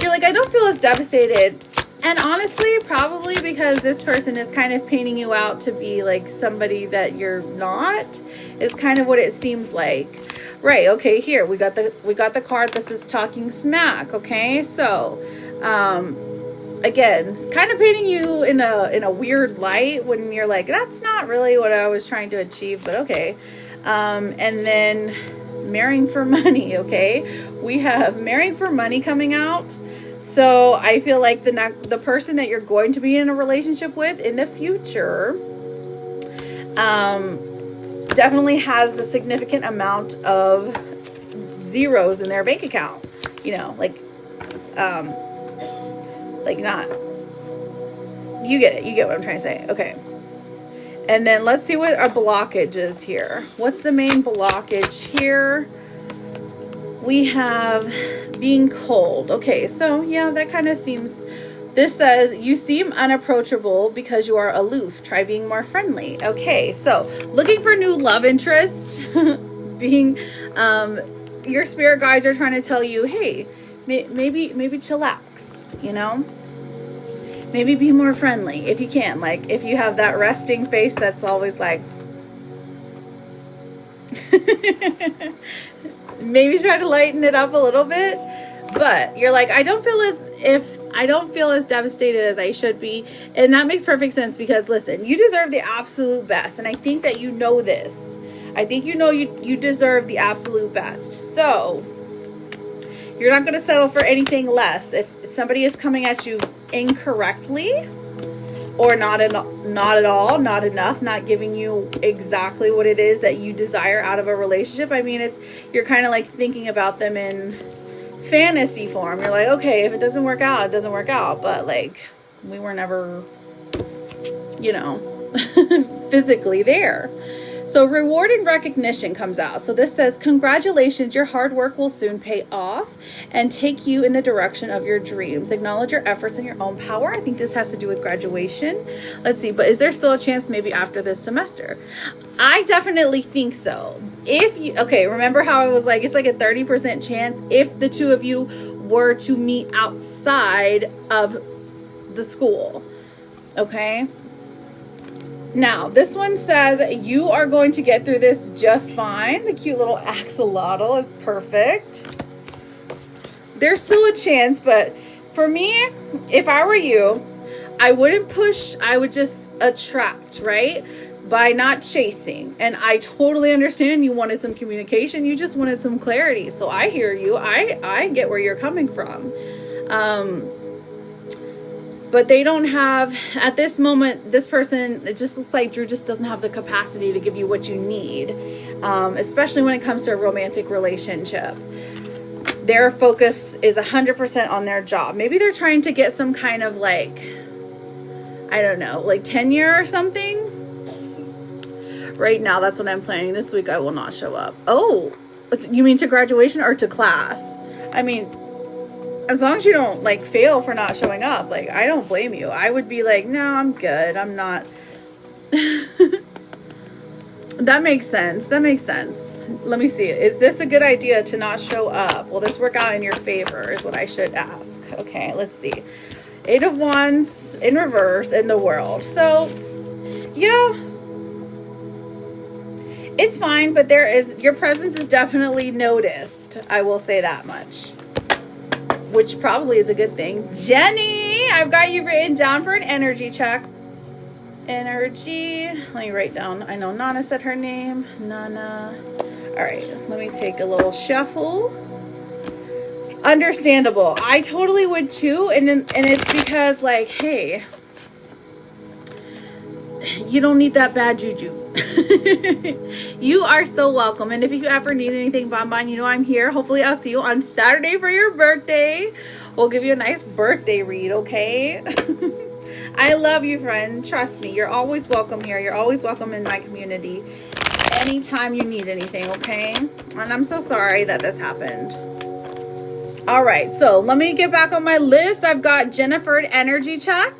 You're like, I don't feel as devastated. And honestly, probably because this person is kind of painting you out to be like somebody that you're not, is kind of what it seems like. Right, okay, here we got the card that says talking smack, okay? So, again, kind of painting you in a weird light when you're like, that's not really what I was trying to achieve, but okay. And then marrying for money, okay? We have marrying for money coming out. So I feel like the person that you're going to be in a relationship with in the future definitely has a significant amount of zeros in their bank account. You know, like not, you get it. You get what I'm trying to say. Okay. And then let's see what our blockage is here. What's the main blockage here? We have being cold. Okay, so yeah, that kind of seems, this says you seem unapproachable because you are aloof. Try being more friendly. Okay, so looking for new love interest. Being, your spirit guides are trying to tell you, hey, maybe chillax, you know? Maybe be more friendly if you can. Like, if you have that resting face that's always like, maybe try to lighten it up a little bit. But you're like, I don't feel as devastated as I should be. And that makes perfect sense, because listen, you deserve the absolute best. And I think that you know this. I think you know you deserve the absolute best. So you're not going to settle for anything less. If somebody is coming at you incorrectly, or not at all, not enough, not giving you exactly what it is that you desire out of a relationship, I mean, you're kind of like thinking about them in fantasy form. You're like, okay, if it doesn't work out, it doesn't work out. But like, we were never, you know, physically there. So reward and recognition comes out. So this says, congratulations, your hard work will soon pay off and take you in the direction of your dreams. Acknowledge your efforts and your own power. I think this has to do with graduation. Let's see, but is there still a chance maybe after this semester? I definitely think so. If you, okay, remember how I was like, it's like a 30% chance if the two of you were to meet outside of the school. Okay. Now, this one says you are going to get through this just fine. The cute little axolotl is perfect. There's still a chance, but for me, if I were you, I wouldn't push. I would just attract, right? By not chasing. And I totally understand you wanted some communication. You just wanted some clarity. So I hear you. I get where you're coming from. But they don't have, at this moment, this person, it just looks like Drew just doesn't have the capacity to give you what you need, especially when it comes to a romantic relationship. Their focus is 100% on their job. Maybe they're trying to get some kind of like, I don't know, like tenure or something. Right now, that's what I'm planning. This week, I will not show up. Oh, you mean to graduation or to class? I mean, as long as you don't like fail for not showing up, like, I don't blame you. I would be like, no, I'm good. I'm not. That makes sense. That makes sense. Let me see. Is this a good idea to not show up? Will this work out in your favor is what I should ask. Okay, let's see. 8 of Wands in reverse in the World. So, yeah. It's fine, but your presence is definitely noticed. I will say that much. Which probably is a good thing. Jenny, I've got you written down for an energy check. Energy. Let me write down. I know Nana said her name. Nana. All right. Let me take a little shuffle. Understandable. I totally would too. And it's because, like, hey, you don't need that bad juju. You are so welcome. And if you ever need anything, Bonbon, you know I'm here. Hopefully I'll see you on Saturday for your birthday. We'll give you a nice birthday read, okay? I love you, friend. Trust me. You're always welcome here. You're always welcome in my community. Anytime you need anything, okay? And I'm so sorry that this happened. All right. So let me get back on my list. I've got Jennifer energy check.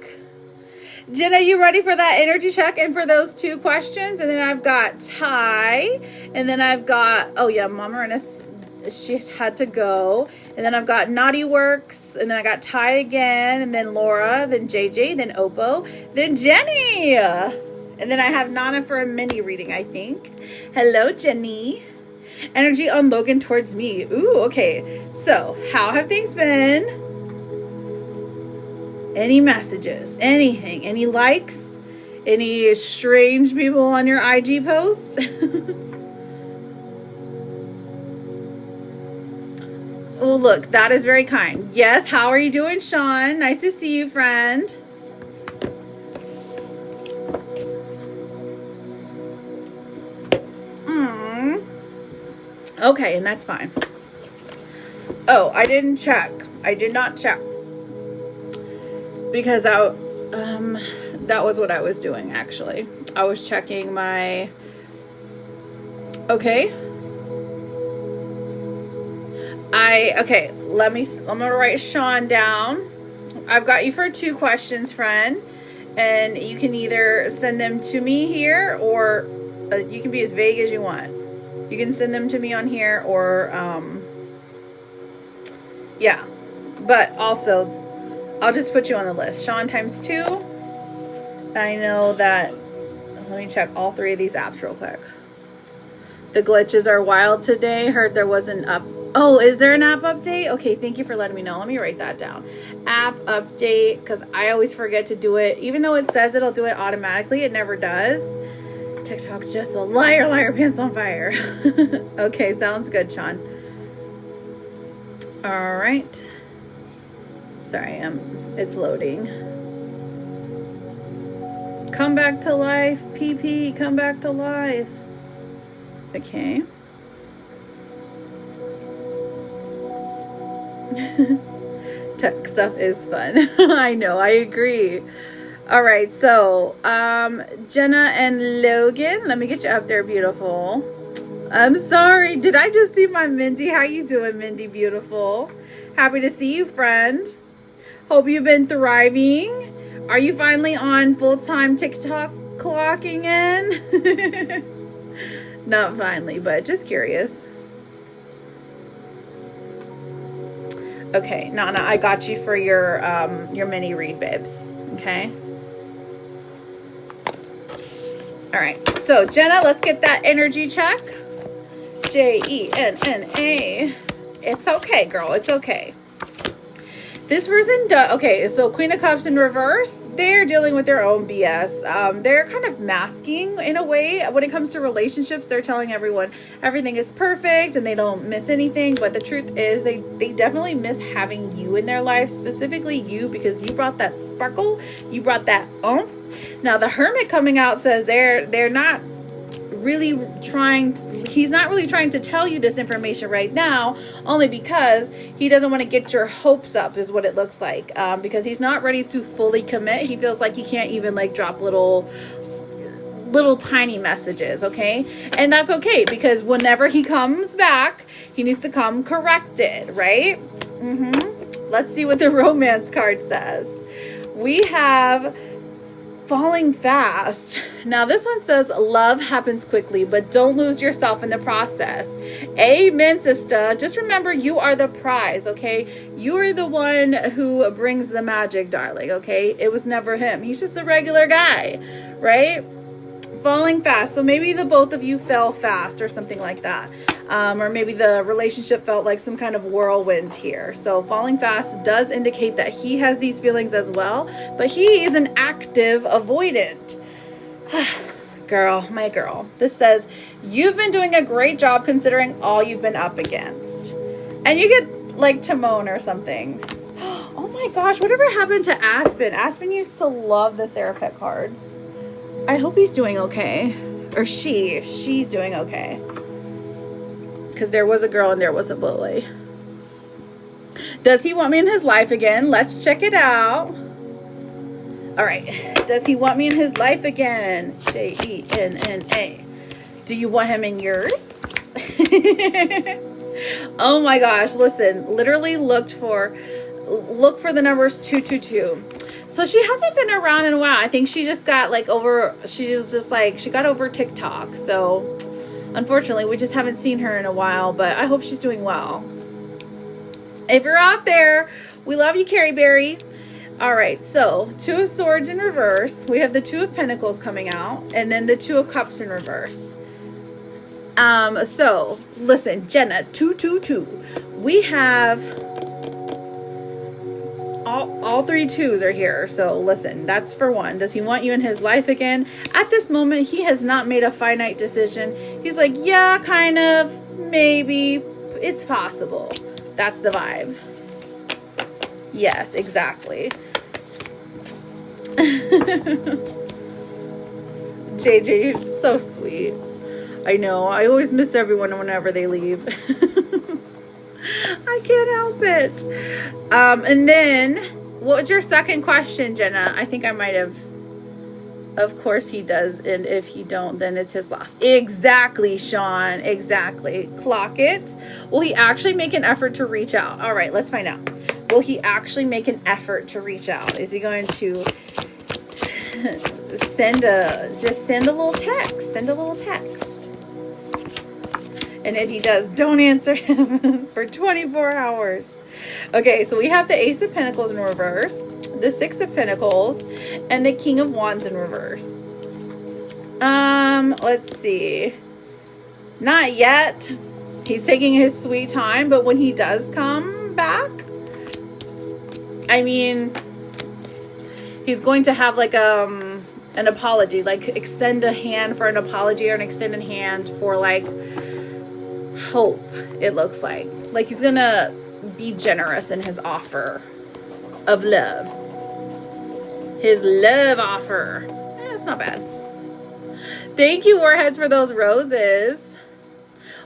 Jenna, you ready for that energy check and for those 2 questions? And then I've got Ty. And then I've got, oh yeah, Mama Ernest, she had to go. And then I've got Naughty Works. And then I got Ty again. And then Laura. Then JJ. Then Oppo. Then Jenny. And then I have Nana for a mini reading, I think. Hello, Jenny. Energy on Logan towards me. Ooh, okay. So, how have things been? Any messages, anything, any likes, any strange people on your IG posts? Well, look, that is very kind. Yes, how are you doing, Sean? Nice to see you, friend. Okay, and that's fine. Oh, I didn't check. I did not check. Because that was what I was doing, actually. I was checking my... Okay. I'm gonna write Sean down. I've got you for 2 questions, friend. And you can either send them to me here, or you can be as vague as you want. You can send them to me on here, or yeah. But also, I'll just put you on the list. Sean times 2. I know that. Let me check all 3 of these apps real quick. The glitches are wild today. Heard there was an up. Oh, is there an app update? Okay, thank you for letting me know. Let me write that down. App update, because I always forget to do it. Even though it says it'll do it automatically, it never does. TikTok's just a liar, liar, pants on fire. Okay, sounds good, Sean. All right. Sorry, it's loading. Come back to life, PP, come back to life. Okay. Tech stuff is fun. I know, I agree. All right, so Jenna and Logan, let me get you up there, beautiful. I'm sorry, did I just see my Mindy? How you doing, Mindy, beautiful? Happy to see you, friend. Hope you've been thriving. Are you finally on full-time TikTok clocking in? Not finally, but just curious. Okay, Nana, I got you for your mini read, babes. Okay. All right. So Jenna, let's get that energy check. Jenna. It's okay, girl. It's okay. This person does. Okay, so Queen of Cups in reverse. They're dealing with their own BS. They're kind of masking in a way when it comes to relationships. They're telling everyone everything is perfect and they don't miss anything. But the truth is they definitely miss having you in their life, specifically you, because you brought that sparkle. You brought that oomph. Now the Hermit coming out says they're not really trying he's not really trying to tell you this information right now, only because he doesn't want to get your hopes up, is what it looks like, because he's not ready to fully commit. He feels like he can't even like drop little tiny messages. Okay, and that's okay, because whenever he comes back, he needs to come corrected, right? Let's see what the romance card says. We have falling fast. Now this one says love happens quickly, but don't lose yourself in the process. Amen, sister. Just remember, you are the prize, okay? You are the one who brings the magic, darling, okay? It was never him. He's just a regular guy, right? Falling fast. So maybe the both of you fell fast or something like that. Or maybe the relationship felt like some kind of whirlwind here. So falling fast does indicate that he has these feelings as well, but he is an active avoidant. Girl, my girl. This says, you've been doing a great job considering all you've been up against. And you get like Timon or something. Oh my gosh, whatever happened to Aspen? Aspen used to love the therapist cards. I hope he's doing okay. Or she's doing okay. Because there was a girl and there was a boy. Does he want me in his life again? Let's check it out. All right. Does he want me in his life again? Jenna. Do you want him in yours? Oh my gosh. Listen, literally look for the numbers 222. So she hasn't been around in a while. I think she just got like she got over TikTok. So unfortunately, we just haven't seen her in a while, but I hope she's doing well. If you're out there, we love you, Carrie Berry. All right, so 2 of Swords in reverse. We have the 2 of Pentacles coming out, and then the 2 of Cups in reverse. So listen, Jenna, 222. We have all 3 twos are here. So listen, that's for one. Does he want you in his life again? At this moment, he has not made a finite decision. He's like, yeah, kind of, maybe, it's possible. That's the vibe. Yes, exactly. JJ, you're so sweet. I know. I always miss everyone whenever they leave. I can't help it. And then, what was your second question, Jenna? I think I might have. Of course he does, and if he don't, then it's his loss. Exactly, Sean. Exactly. Clock it. Will he actually make an effort to reach out? All right, let's find out. Will he actually make an effort to reach out? Is he going to send a little text? Send a little text. And if he does, don't answer him for 24 hours. Okay, so we have the Ace of Pentacles in reverse, the Six of Pentacles, and the King of Wands in reverse. Let's see. Not yet. He's taking his sweet time, but when he does come back, I mean, he's going to have like an apology, like extend a hand for an apology or an extended hand for like hope, it looks like. Like he's gonna be generous in his offer of love. His love offer. It's not bad. Thank you, Warheads, for those roses.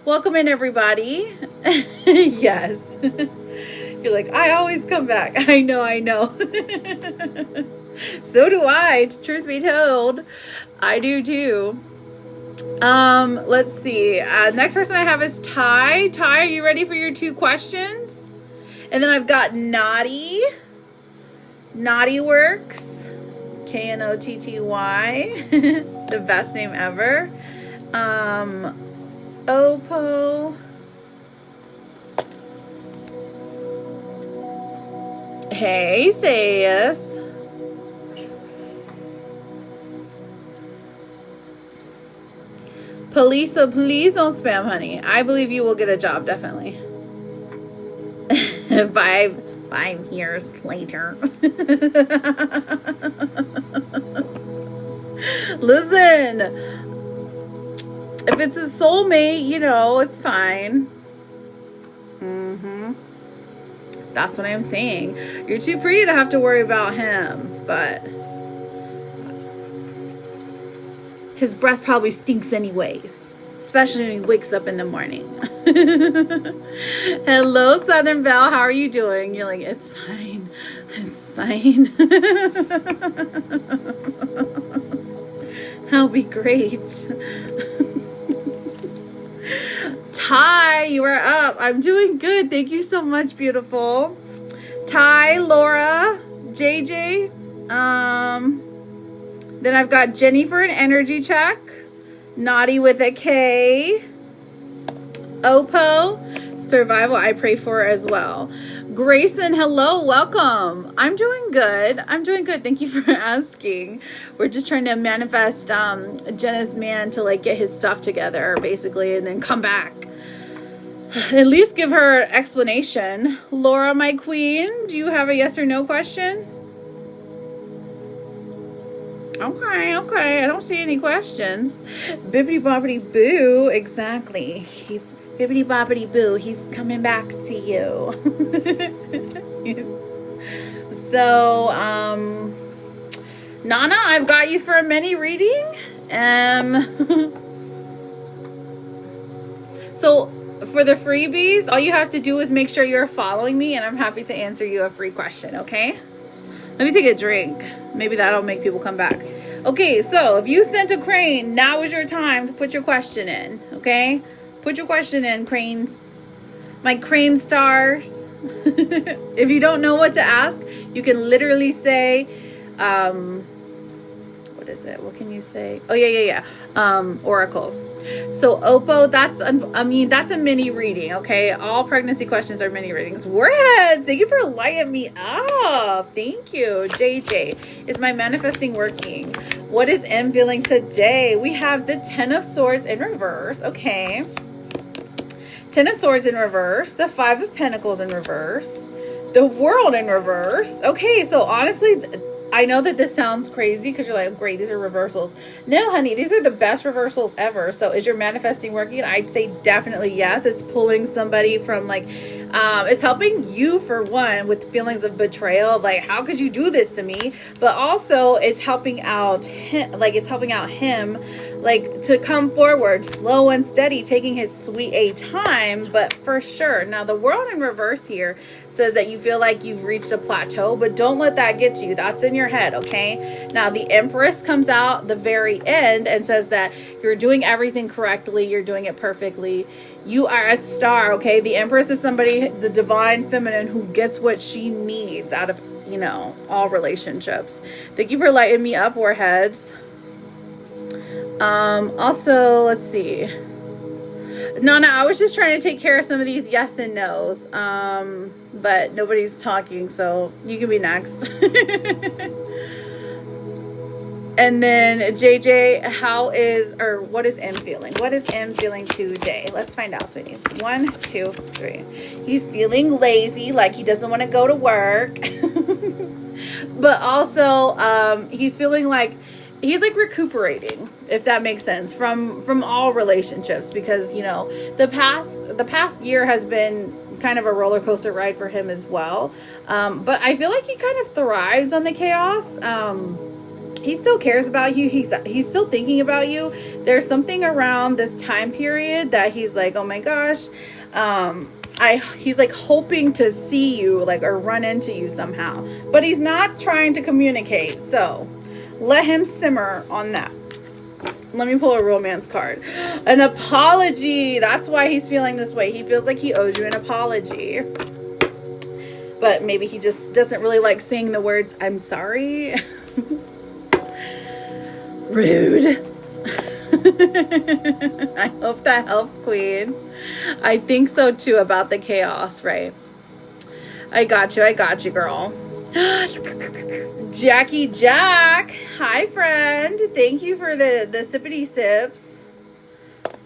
Welcome in, everybody. Yes. You're like, I always come back. I know. So do I, truth be told. I do too. Let's see. Next person I have is Ty. Ty, are you ready for your 2 questions? And then I've got Naughty. Naughty Works. Knotty. The best name ever. Oppo. Hey, Sayus. Palisa, please don't spam, honey. I believe you will get a job, definitely. 5 years later. Listen, if it's a soulmate, you know, it's fine. That's what I'm saying. You're too pretty to have to worry about him, but his breath probably stinks anyways, especially when he wakes up in the morning. Hello, Southern Belle. How are you doing? You're like, it's fine. It's fine. I'll be great. Ty, you are up. I'm doing good. Thank you so much, beautiful. Ty, Laura, JJ. Then I've got Jenny for an energy check. Naughty with a K. Oppo. Survival, I pray for as well. Grayson, hello, welcome. I'm doing good. Thank you for asking. We're just trying to manifest Jenna's man to like get his stuff together, basically, and then come back. At least give her an explanation. Laura, my queen, do you have a yes or no question? Okay. I don't see any questions. Bibbidi bobbidi boo. Exactly. He's bibbidi bobbidi boo. He's coming back to you. So, Nana, I've got you for a mini reading. So, for the freebies, all you have to do is make sure you're following me, and I'm happy to answer you a free question, okay? Let me take a drink. Maybe that'll make people come back. Okay, so if you sent a crane, now is your time to put your question in, okay? Put your question in, cranes. My crane stars. If you don't know what to ask, you can literally say, what is it? What can you say? Oh, yeah. Oracle. So Oppo, that's a mini reading, okay? All pregnancy questions are mini readings. Warheads, thank you for lighting me up. Thank you. JJ, is my manifesting working? What is M feeling today? We have the 10 of Swords in reverse, okay? 10 of Swords in reverse, the 5 of Pentacles in reverse, the World in reverse. Okay, so honestly, I know that this sounds crazy because you're like, great, these are reversals. No, honey, these are the best reversals ever. So is your manifesting working? I'd say definitely yes. It's pulling somebody from like It's helping you, for one, with feelings of betrayal, of like, how could you do this to me? But also it's helping out him, like to come forward slow and steady, taking his sweet a time, but for sure. Now the world in reverse here says that you feel like you've reached a plateau, but don't let that get to you. That's in your head, okay? Now the Empress comes out the very end and says that you're doing everything correctly, you're doing it perfectly, you are a star, okay? The Empress is somebody, the divine feminine, who gets what she needs out of, you know, all relationships. Thank you for lighting me up, Warheads. Also, let's see. No, I was just trying to take care of some of these yes and no's. But nobody's talking, so you can be next. And then JJ, what is M feeling? What is M feeling today? Let's find out, sweetie. 1, 2, 3. He's feeling lazy, like he doesn't want to go to work. But also, he's feeling like he's like recuperating, if that makes sense, from all relationships, because, you know, the past year has been kind of a roller coaster ride for him as well. But I feel like he kind of thrives on the chaos. He still cares about you. He's still thinking about you. There's something around this time period that he's like, oh my gosh, he's like hoping to see you, like, or run into you somehow, but he's not trying to communicate. So let him simmer on that. Let me pull a romance card. An apology. That's why he's feeling this way. He feels like he owes you an apology. But maybe he just doesn't really like saying the words, I'm sorry. Rude. I hope that helps, Queen. I think so too, about the chaos, right? I got you, girl. Jackie Jack, hi friend, thank you for the sippity sips.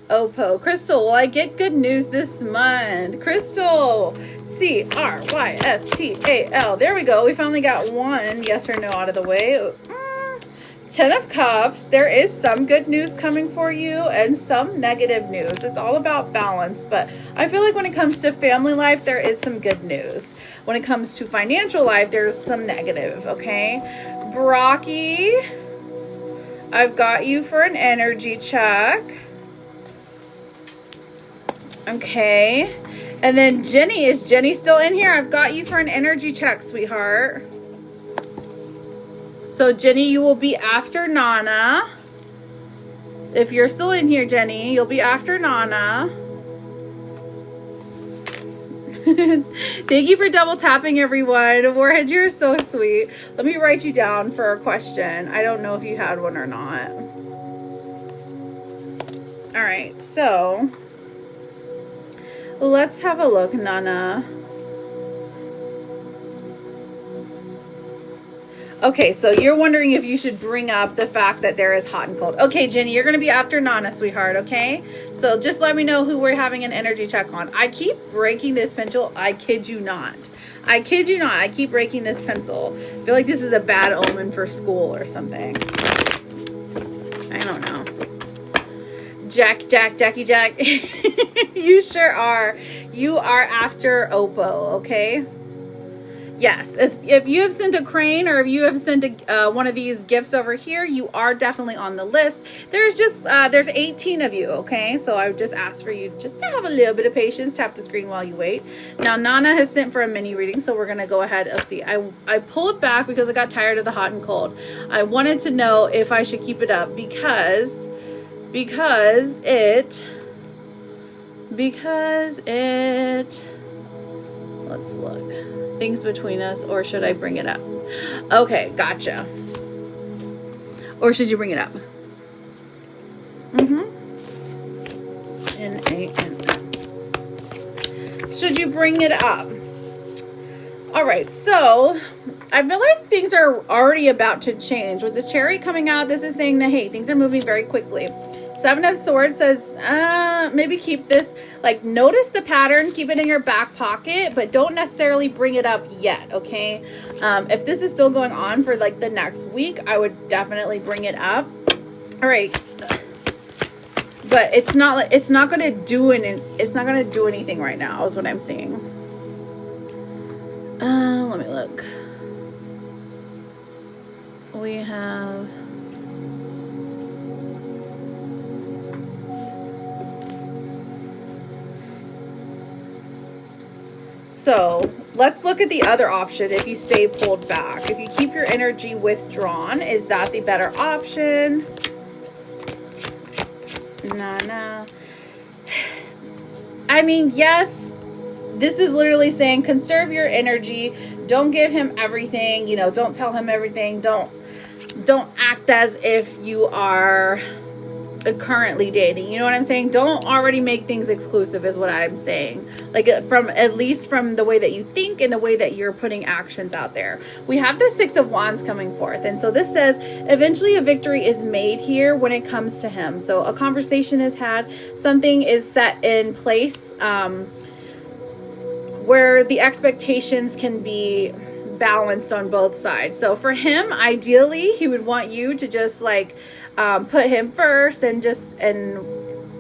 Oppo, Crystal, will I get good news this month? Crystal, Crystal, there we go. We finally got one yes or no out of the way. 10 of Cups, there is some good news coming for you and some negative news. It's all about balance, but I feel like when it comes to family life, there is some good news. When it comes to financial life, there's some negative, okay? Brocky, I've got you for an energy check. Okay. And then Jenny, is Jenny still in here? I've got you for an energy check, sweetheart. So Jenny, you will be after Nana. If you're still in here, Jenny, you'll be after Nana. Thank you for double tapping, everyone. Warhead, you're so sweet. Let me write you down for a question. I don't know if you had one or not. All right, so let's have a look, Nana. Okay, so you're wondering if you should bring up the fact that there is hot and cold. Okay, Jenny, you're going to be after Nana, sweetheart, okay? So just let me know who we're having an energy check on. I keep breaking this pencil. I kid you not. I kid you not. I keep breaking this pencil. I feel like this is a bad omen for school or something. I don't know. Jackie Jack. You sure are. You are after Oppo, okay? Yes, if you have sent a crane or if you have sent one of these gifts over here, you are definitely on the list. There's 18 of you, okay? So I would just ask for you just to have a little bit of patience. Tap the screen while you wait. Now, Nana has sent for a mini reading, so we're going to go ahead. Let's see. I pull it back because I got tired of the hot and cold. I wanted to know if I should keep it up because it, let's look. Things between us, or should I bring it up? Okay, gotcha. Or should you bring it up? N-A-N. Should you bring it up? All right, so I feel like things are already about to change. With the Chariot coming out, this is saying that, hey, things are moving very quickly. 7 of Swords says, maybe keep this, like, notice the pattern, keep it in your back pocket, but don't necessarily bring it up yet, okay? If this is still going on for, like, the next week, I would definitely bring it up. All right. But it's not going to do anything right now, is what I'm saying. let me look. We have... So let's look at the other option. If you stay pulled back, if you keep your energy withdrawn, is that the better option? Nah. I mean, yes, this is literally saying conserve your energy. Don't give him everything, you know, don't tell him everything. Don't act as if you are currently dating. You know what I'm saying? Don't already make things exclusive is what I'm saying. Like, from at least from the way that you think and the way that you're putting actions out there. We have the Six of Wands coming forth. And so this says eventually a victory is made here when it comes to him. So a conversation is had, something is set in place where the expectations can be balanced on both sides. So for him, ideally, he would want you to just like put him first and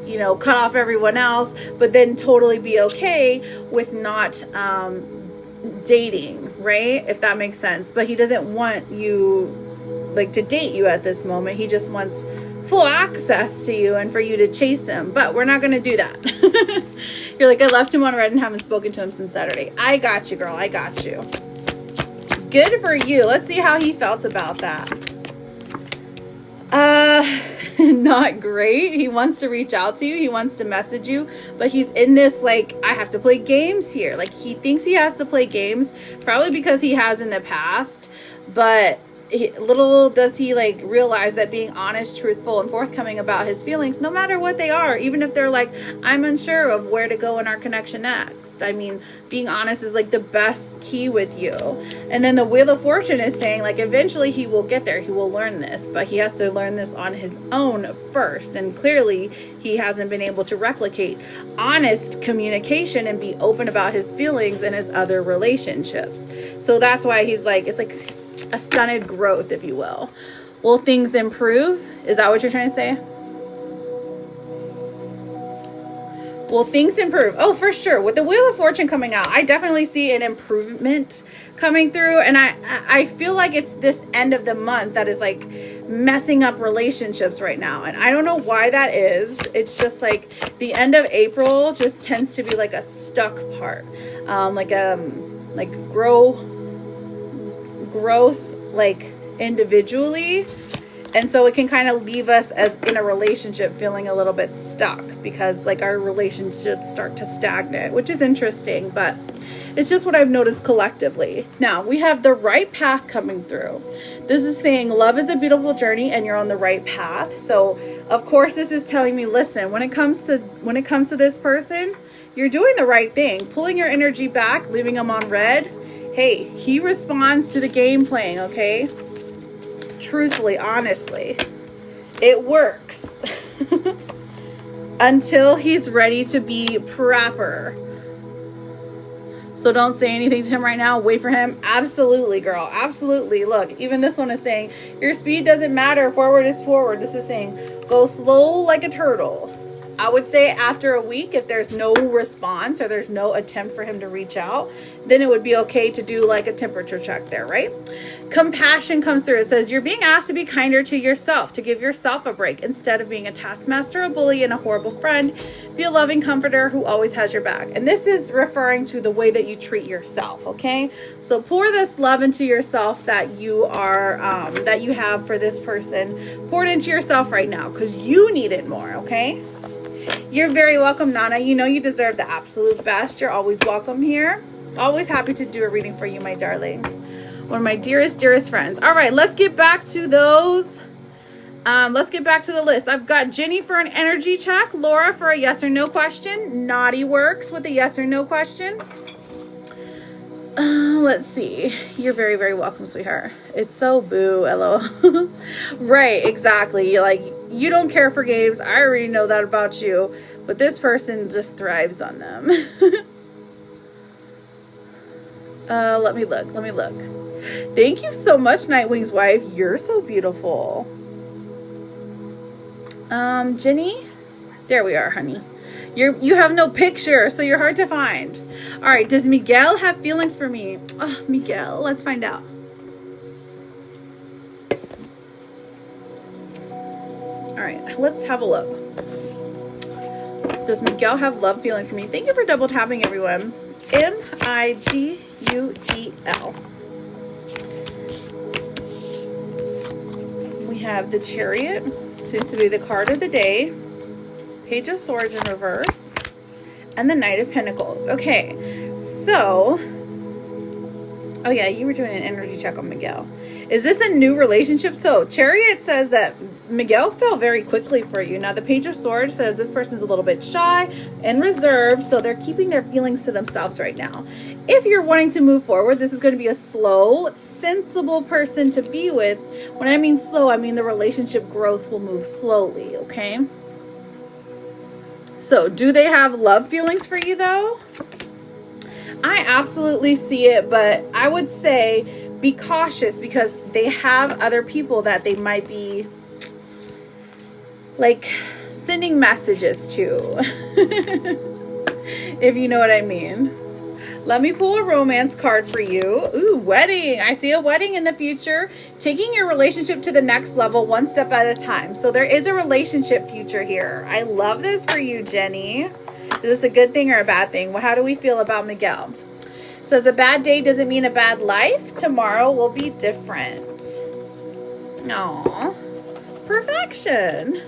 you know, cut off everyone else, but then totally be okay with not dating, right? If that makes sense. But he doesn't want you like to date you at this moment. He just wants full access to you and for you to chase him. But we're not going to do that. You're like, I left him on red and haven't spoken to him since Saturday. I got you, girl. I got you. Good for you. Let's see how he felt about that. Not great. He wants to reach out to you. He wants to message you, but he's in this, like, I have to play games here. Like, he thinks he has to play games, probably because he has in the past, but little does he like realize that being honest, truthful, and forthcoming about his feelings, no matter what they are, even if they're like, I'm unsure of where to go in our connection next. I mean, being honest is like the best key with you. And then the Wheel of Fortune is saying like eventually he will get there. He will learn this, but he has to learn this on his own first. And clearly he hasn't been able to replicate honest communication and be open about his feelings in his other relationships. So that's why he's like, it's like a stunted growth, if you will. Will things improve? Is that what you're trying to say? Will things improve? Oh, for sure. With the Wheel of Fortune coming out, I definitely see an improvement coming through. And I feel like it's this end of the month that is like messing up relationships right now. And I don't know why that is. It's just like the end of April just tends to be like a stuck part. Like growth like individually, and so it can kind of leave us as in a relationship feeling a little bit stuck because like our relationships start to stagnate, which is interesting, but it's just what I've noticed collectively. Now we have the right path coming through. This is saying love is a beautiful journey and you're on the right path. So of course this is telling me, listen, when it comes to this person, you're doing the right thing, pulling your energy back, leaving them on red. Hey, he responds to the game playing, okay? Truthfully, honestly, it works. Until he's ready to be proper. So don't say anything to him right now. Wait for him. Absolutely, girl. Absolutely. Look, even this one is saying, your speed doesn't matter. Forward is forward. This is saying, go slow like a turtle. I would say after a week, if there's no response or there's no attempt for him to reach out, then it would be okay to do like a temperature check there, right? Compassion comes through. It says you're being asked to be kinder to yourself, to give yourself a break instead of being a taskmaster, a bully, and a horrible friend. Be a loving comforter who always has your back. And this is referring to the way that you treat yourself, okay? So pour this love into yourself that you are, that you have for this person. Pour it into yourself right now because you need it more, okay? You're very welcome, Nana. You know you deserve the absolute best. You're always welcome here. Always happy to do a reading for you, my darling. One of my dearest, dearest friends. All right, let's get back to those. Let's get back to the list. I've got Jenny for an energy check. Laura for a yes or no question. Naughty Works with a yes or no question. Let's see. You're very, very welcome, sweetheart. It's so boo, LOL. Right, exactly. You're like, you don't care for games. I already know that about you. But this person just thrives on them. Let me look. Thank you so much, Nightwing's wife. You're so beautiful. Jenny? There we are, honey. You have no picture, so you're hard to find. All right, does Miguel have feelings for me? Oh, Miguel, let's find out. All right, let's have a look. Does Miguel have love feelings for me? Thank you for double tapping, everyone. M-I-G-U-E-L. We have the Chariot. Seems to be the card of the day. Page of Swords in reverse. And the Knight of Pentacles. Okay, so... Oh yeah, you were doing an energy check on Miguel. Is this a new relationship? So, Chariot says that Miguel fell very quickly for you. Now, the Page of Swords says this person's a little bit shy and reserved, so they're keeping their feelings to themselves right now. If you're wanting to move forward, this is going to be a slow, sensible person to be with. When I mean slow, I mean the relationship growth will move slowly, okay? So, do they have love feelings for you, though? I absolutely see it, but I would say be cautious because they have other people that they might be like sending messages to. If you know what I mean. Let me pull a romance card for you. Ooh, wedding. I see a wedding in the future. Taking your relationship to the next level one step at a time. So there is a relationship future here. I love this for you, Jenny. Is this a good thing or a bad thing? Well, how do we feel about Miguel? It says a bad day doesn't mean a bad life. Tomorrow will be different. Aww. Perfection.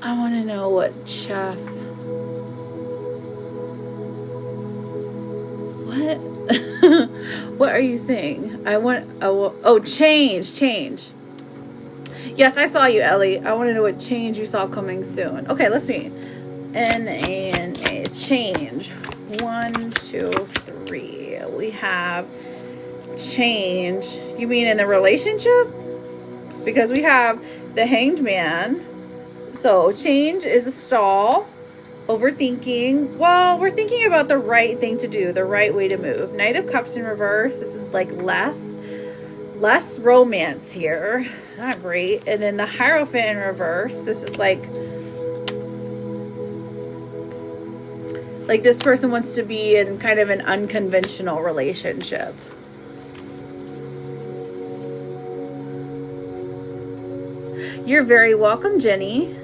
I want to know what Chef. What? What are you saying? Oh, change. Yes, I saw you, Ellie. I want to know what change you saw coming soon. Okay, let's see. N-A-N-A, change. 1, 2, 3. We have change. You mean in the relationship? Because we have the Hanged Man. So change is a stall. Overthinking. Well, we're thinking about the right thing to do, the right way to move. Knight of Cups in reverse. This is like less romance here. Not great. And then the Hierophant in reverse. This is like this person wants to be in kind of an unconventional relationship. You're very welcome, Jenny.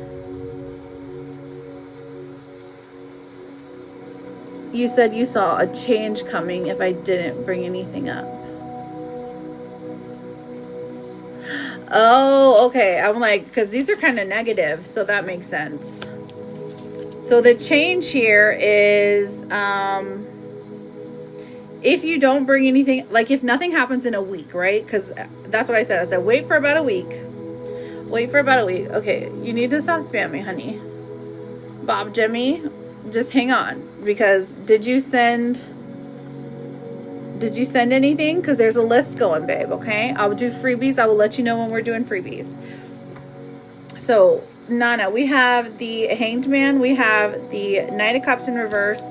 You said you saw a change coming if I didn't bring anything up. Oh, okay. I'm like, because these are kind of negative, so that makes sense. So the change here is, if you don't bring anything, like if nothing happens in a week, right? Because that's what I said. I said, wait for about a week. Wait for about a week. Okay, you need to stop spamming, honey. Bob Jimmy, just hang on. Because did you send anything? Because there's a list going, babe, okay? I'll do freebies. I will let you know when we're doing freebies. So, Nana, we have the Hanged Man. We have the Knight of Cups in reverse.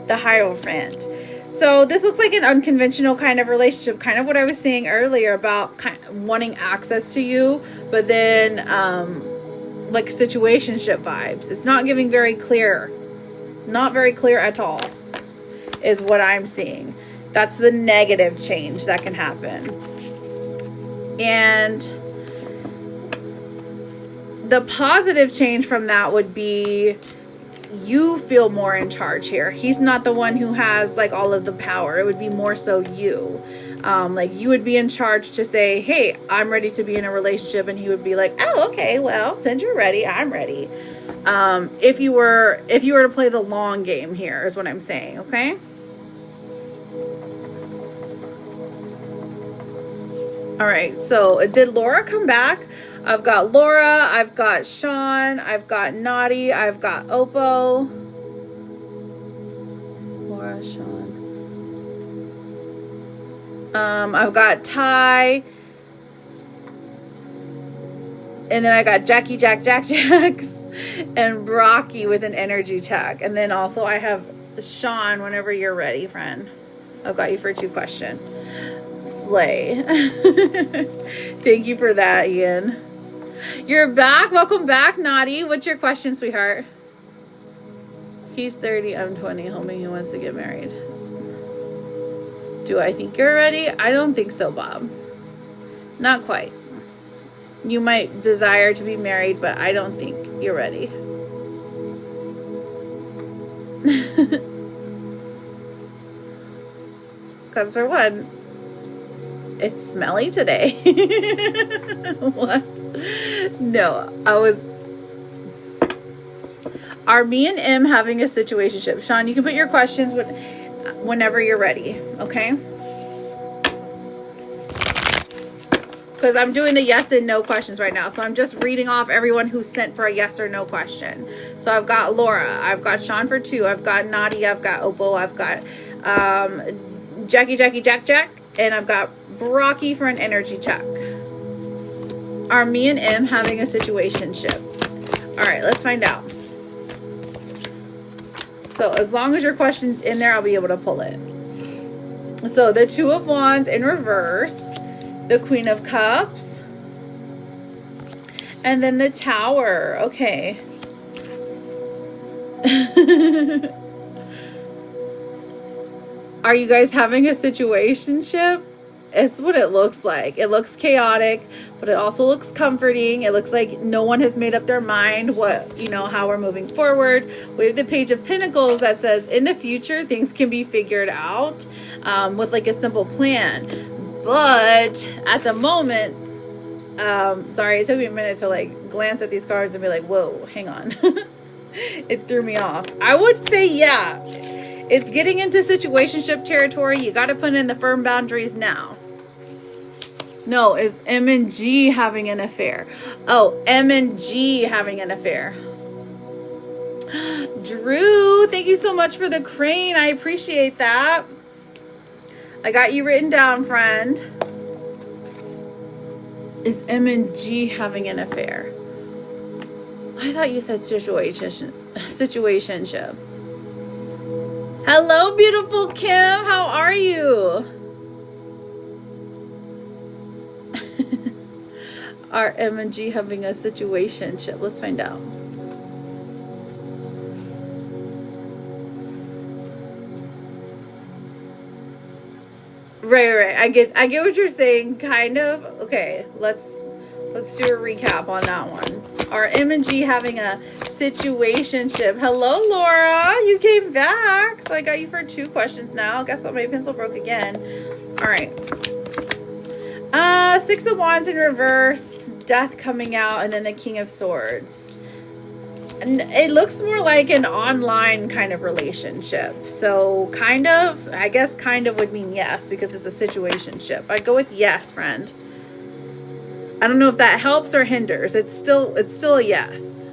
The Hierophant. So, this looks like an unconventional kind of relationship. Kind of what I was saying earlier about wanting access to you. But then, like situationship vibes. It's not giving very clear. Not very clear at all is what I'm seeing. That's the negative change that can happen. And the positive change from that would be you feel more in charge here. He's not the one who has like all of the power. It would be more so you. Like you would be in charge to say, hey, I'm ready to be in a relationship. And he would be like, oh, okay, well, since you're ready, I'm ready. If you were to play the long game here is what I'm saying, okay? All right, so did Laura come back? I've got Laura, I've got Sean, I've got Naughty, I've got Oppo. Laura, Sean. I've got Ty. And then I got Jackie, Jacks. And Brocky with an energy check. And then also I have Sean whenever you're ready, friend. I've got you for 2 questions. slay. Thank you for that, Ian. You're back. Welcome back, Naughty. What's your question, sweetheart? He's 30, I'm 20, hoping he wants to get married. Do I think you're ready? I don't think so, Bob. Not quite. You might desire to be married, but I don't think you're ready. Because for one, it's smelly today. What? No, Are me and M having a situationship? Sean, you can put your questions whenever you're ready, okay? Because I'm doing the yes and no questions right now. So I'm just reading off everyone who sent for a yes or no question. So I've got Laura. I've got Sean for 2. I've got Naughty. I've got Opal. I've got Jack, and I've got Brocky for an energy check. Are me and M having a situationship? All right, let's find out. So as long as your question's in there, I'll be able to pull it. So the 2 of Wands in reverse, the Queen of Cups, and then the Tower. Okay. Are you guys having a situationship? It's what it looks like. It looks chaotic, but it also looks comforting. It looks like no one has made up their mind how we're moving forward. We have the Page of Pentacles that says in the future things can be figured out with like a simple plan. But at the moment, sorry, it took me a minute to like glance at these cards and be like, whoa, hang on. It threw me off. I would say, yeah, it's getting into situationship territory. You got to put in the firm boundaries now. No, is M and G having an affair? Oh, M and G having an affair. Drew, thank you so much for the crane. I appreciate that. I got you written down, friend. Is M and G having an affair? I thought you said situationship. Hello, beautiful Kim. How are you? Are M and G having a situationship? Let's find out. Right. I get what you're saying, kind of. Okay, let's do a recap on that one. Are M and G having a situationship? Hello, Laura. You came back. So I got you for 2 questions now. Guess what? My pencil broke again. All right. 6 of Wands in reverse, Death coming out, and then the King of Swords. And it looks more like an online kind of relationship. So kind of, I guess kind of would mean yes, because it's a situationship. I'd go with yes, friend. I don't know if that helps or hinders. It's still a yes.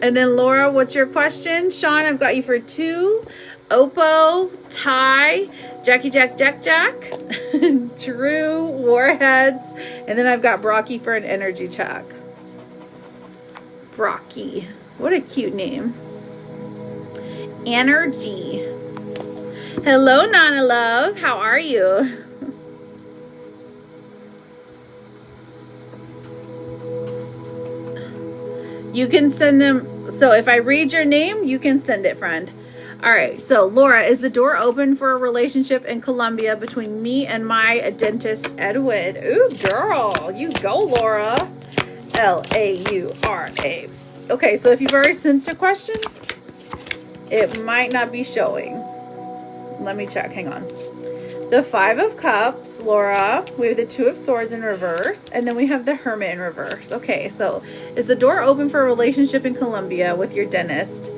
And then Laura, what's your question? Sean, I've got you for 2. Oppo, Ty, Jackie Jack, Drew, Warheads, and then I've got Brocky for an energy check. Brocky. What a cute name. Energy. Hello, Nana Love. How are you? You can send them. So if I read your name, you can send it, friend. All right. So Laura, is the door open for a relationship in Colombia between me and my dentist, Edwin? Ooh, girl. You go, Laura. Laura. Okay. So if you've already sent a question, it might not be showing. Let me check. Hang on. The 5 of Cups, Laura. We have the 2 of Swords in reverse. And then we have the Hermit in reverse. Okay, so is the door open for a relationship in Colombia with your dentist?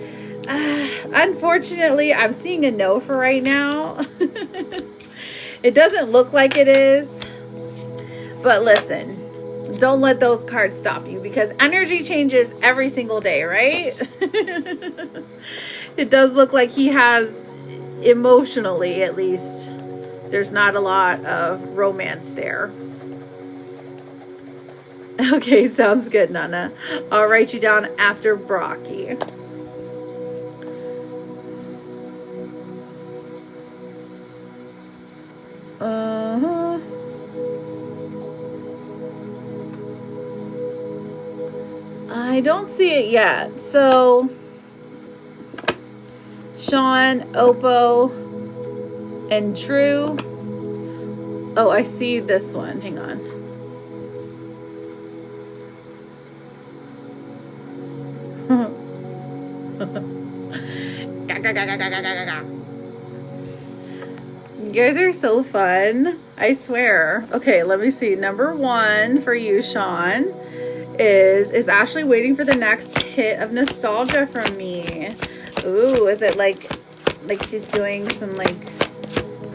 Unfortunately, I'm seeing a no for right now. It doesn't look like it is. But listen, don't let those cards stop you, because energy changes every single day, right? It does look like he has, emotionally at least, there's not a lot of romance there. Okay, sounds good, Nana. I'll write you down after Brocky. I don't see it yet. So, Sean, Oppo, and Drew. Oh, I see this one. Hang on. You guys are so fun. I swear. Okay, let me see. Number 1 for you, Sean, is Ashley waiting for the next hit of nostalgia from me? Ooh, is it like she's doing some like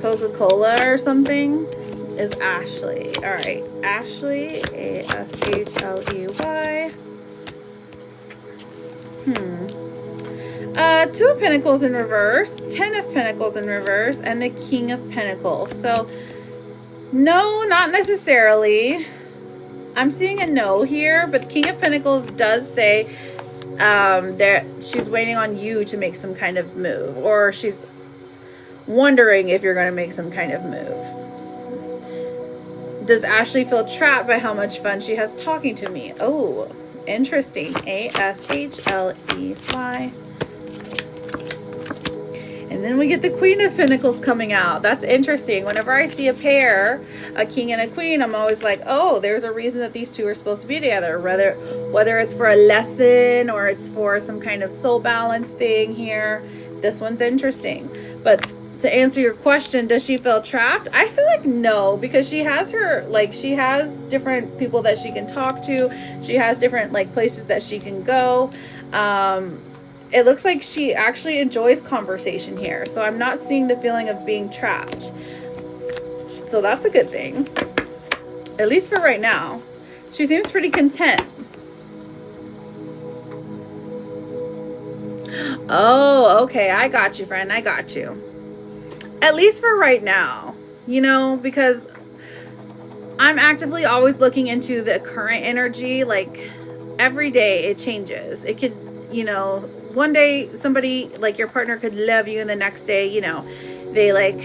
Coca-Cola or something? Is Ashley. All right, Ashley, Ashley. Two of Pentacles in reverse, 10 of Pentacles in reverse, and the King of Pentacles. So, no, not necessarily. I'm seeing a no here, but the King of Pentacles does say that she's waiting on you to make some kind of move, or she's wondering if you're going to make some kind of move. Does Ashley feel trapped by how much fun she has talking to me? Oh, interesting. Ashley. And then we get the Queen of Pentacles coming out. That's interesting. Whenever I see a pair, a king and a queen, I'm always like, oh, there's a reason that these two are supposed to be together. Whether it's for a lesson or it's for some kind of soul balance thing here. This one's interesting. But to answer your question, does she feel trapped? I feel like no, because she has different people that she can talk to. She has different like places that she can go. It looks like she actually enjoys conversation here. So I'm not seeing the feeling of being trapped. So that's a good thing. At least for right now. She seems pretty content. Oh, okay. I got you, friend. I got you. At least for right now. You know, because I'm actively always looking into the current energy. Like, every day it changes. It could, you know, one day somebody, like your partner, could love you, and the next day, you know, they like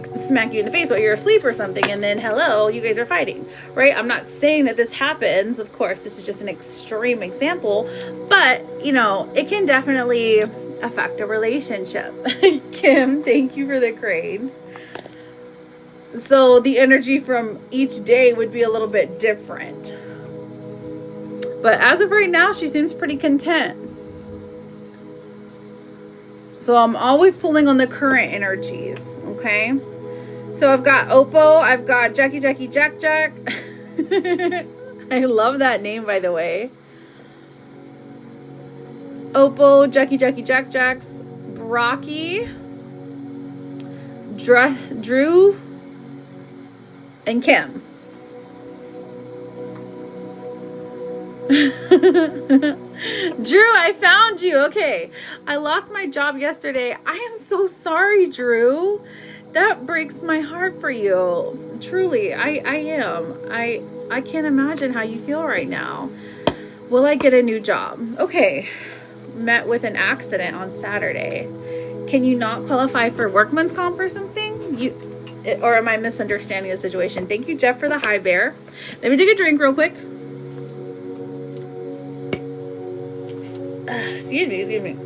smack you in the face while you're asleep or something, and then hello, you guys are fighting, right? I'm not saying that this happens. Of course, this is just an extreme example, but, you know, it can definitely affect a relationship. Kim, thank you for the crane. So the energy from each day would be a little bit different. But as of right now, she seems pretty content. So I'm always pulling on the current energies, okay? So I've got Oppo, I've got Jack. I love that name, by the way. Oppo, Jack, Brocky, Drew, and Kim. Drew, I found you. Okay. I lost my job yesterday. I am so sorry, Drew. That breaks my heart for you. Truly, I am. I can't imagine how you feel right now. Will I get a new job? Okay. Met with an accident on Saturday. Can you not qualify for workman's comp or something? Or am I misunderstanding the situation? Thank you, Jeff, for the hi bear. Let me take a drink real quick. Excuse me.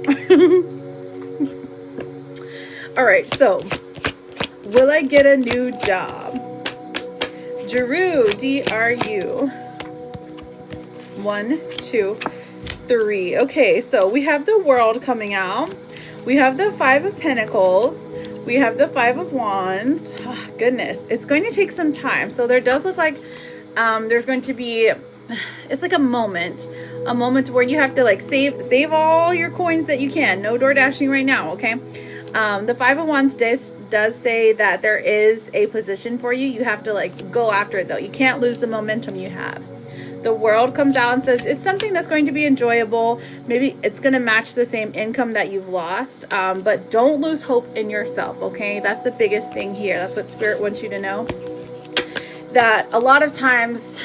All right, so will I get a new job? Drew, D-R-U. 1, 2, 3. Okay, so we have the World coming out. We have the 5 of Pentacles. We have the 5 of Wands. Oh, goodness, it's going to take some time. So there does look like there's going to be, it's like a moment where you have to like save all your coins that you can. No door dashing right now, okay? The 5 of Wands does say that there is a position for you. You have to like go after it though. You can't lose the momentum you have. The World comes out and says it's something that's going to be enjoyable. Maybe it's going to match the same income that you've lost, but don't lose hope in yourself, okay? That's the biggest thing here. That's what Spirit wants you to know. That a lot of times,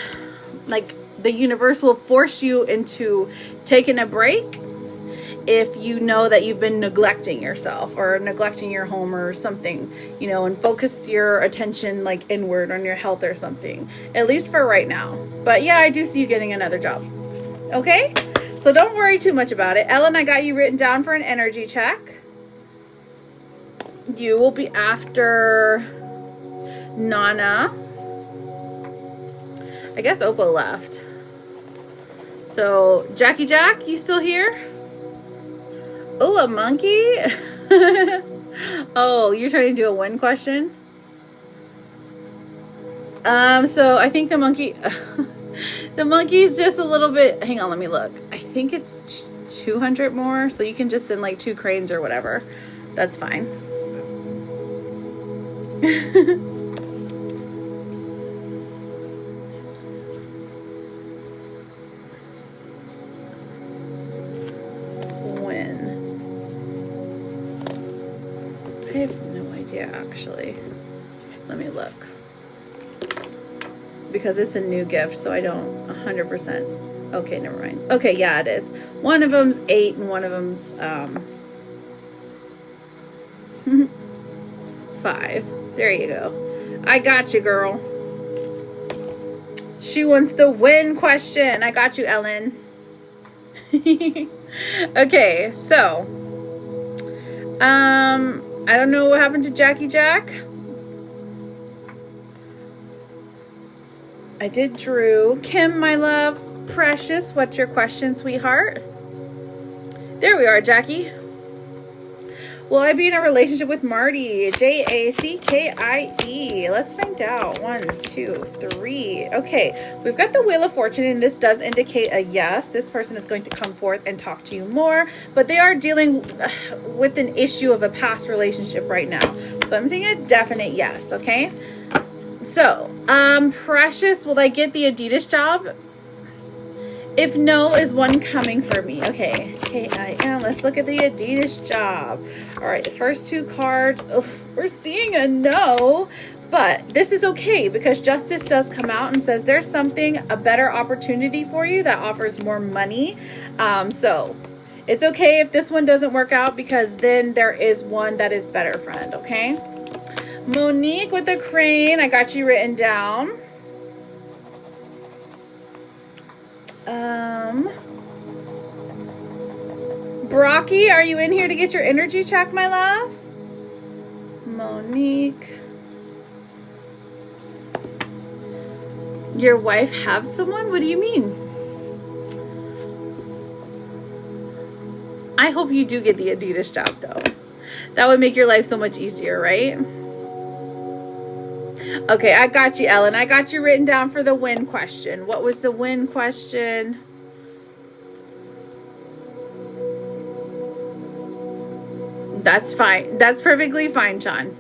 like, the universe will force you into taking a break, if you know that you've been neglecting yourself or neglecting your home or something, you know, and focus your attention like inward on your health or something, at least for right now. But yeah, I do see you getting another job. Okay, so don't worry too much about it. Ellen, I got you written down for an energy check. You will be after Nana. I guess Oppo left. So Jackie Jack, you still here? Oh, a monkey? Oh, you're trying to do a win question? So I think the monkey, the monkey's just a little bit, hang on, let me look. I think it's 200 more, so you can just send like 2 cranes or whatever. That's fine. I have no idea, actually. Let me look. Because it's a new gift, so I don't 100%. Okay, never mind. Okay, yeah, it is. One of them's 8 and one of them's 5. There you go. I got you, girl. She wants the win question. I got you, Ellen. Okay, so I don't know what happened to Jackie Jack. I did Drew. Kim, my love, precious, what's your question, sweetheart? There we are, Jackie. Will I be in a relationship with Marty? Jackie. Let's find out. 1, 2, 3. Okay, we've got the Wheel of Fortune, and this does indicate a yes. This person is going to come forth and talk to you more, but they are dealing with an issue of a past relationship right now. So I'm seeing a definite yes, okay? So, precious, will I get the Adidas job? If no, is one coming for me? Okay, K-I-M. Let's look at the Adidas job. All right, the first 2 cards. Oof, we're seeing a no, but this is okay because justice does come out and says there's something, a better opportunity for you that offers more money. So it's okay if this one doesn't work out because then there is one that is better, friend, okay? Monique with the crane. I got you written down. Brocky, are you in here to get your energy check, my love? Monique. Your wife have someone? What do you mean? I hope you do get the Adidas job, though. That would make your life so much easier, right? Okay, I got you, Ellen. I got you written down for the win question. What was the win question? That's fine. That's perfectly fine, Sean.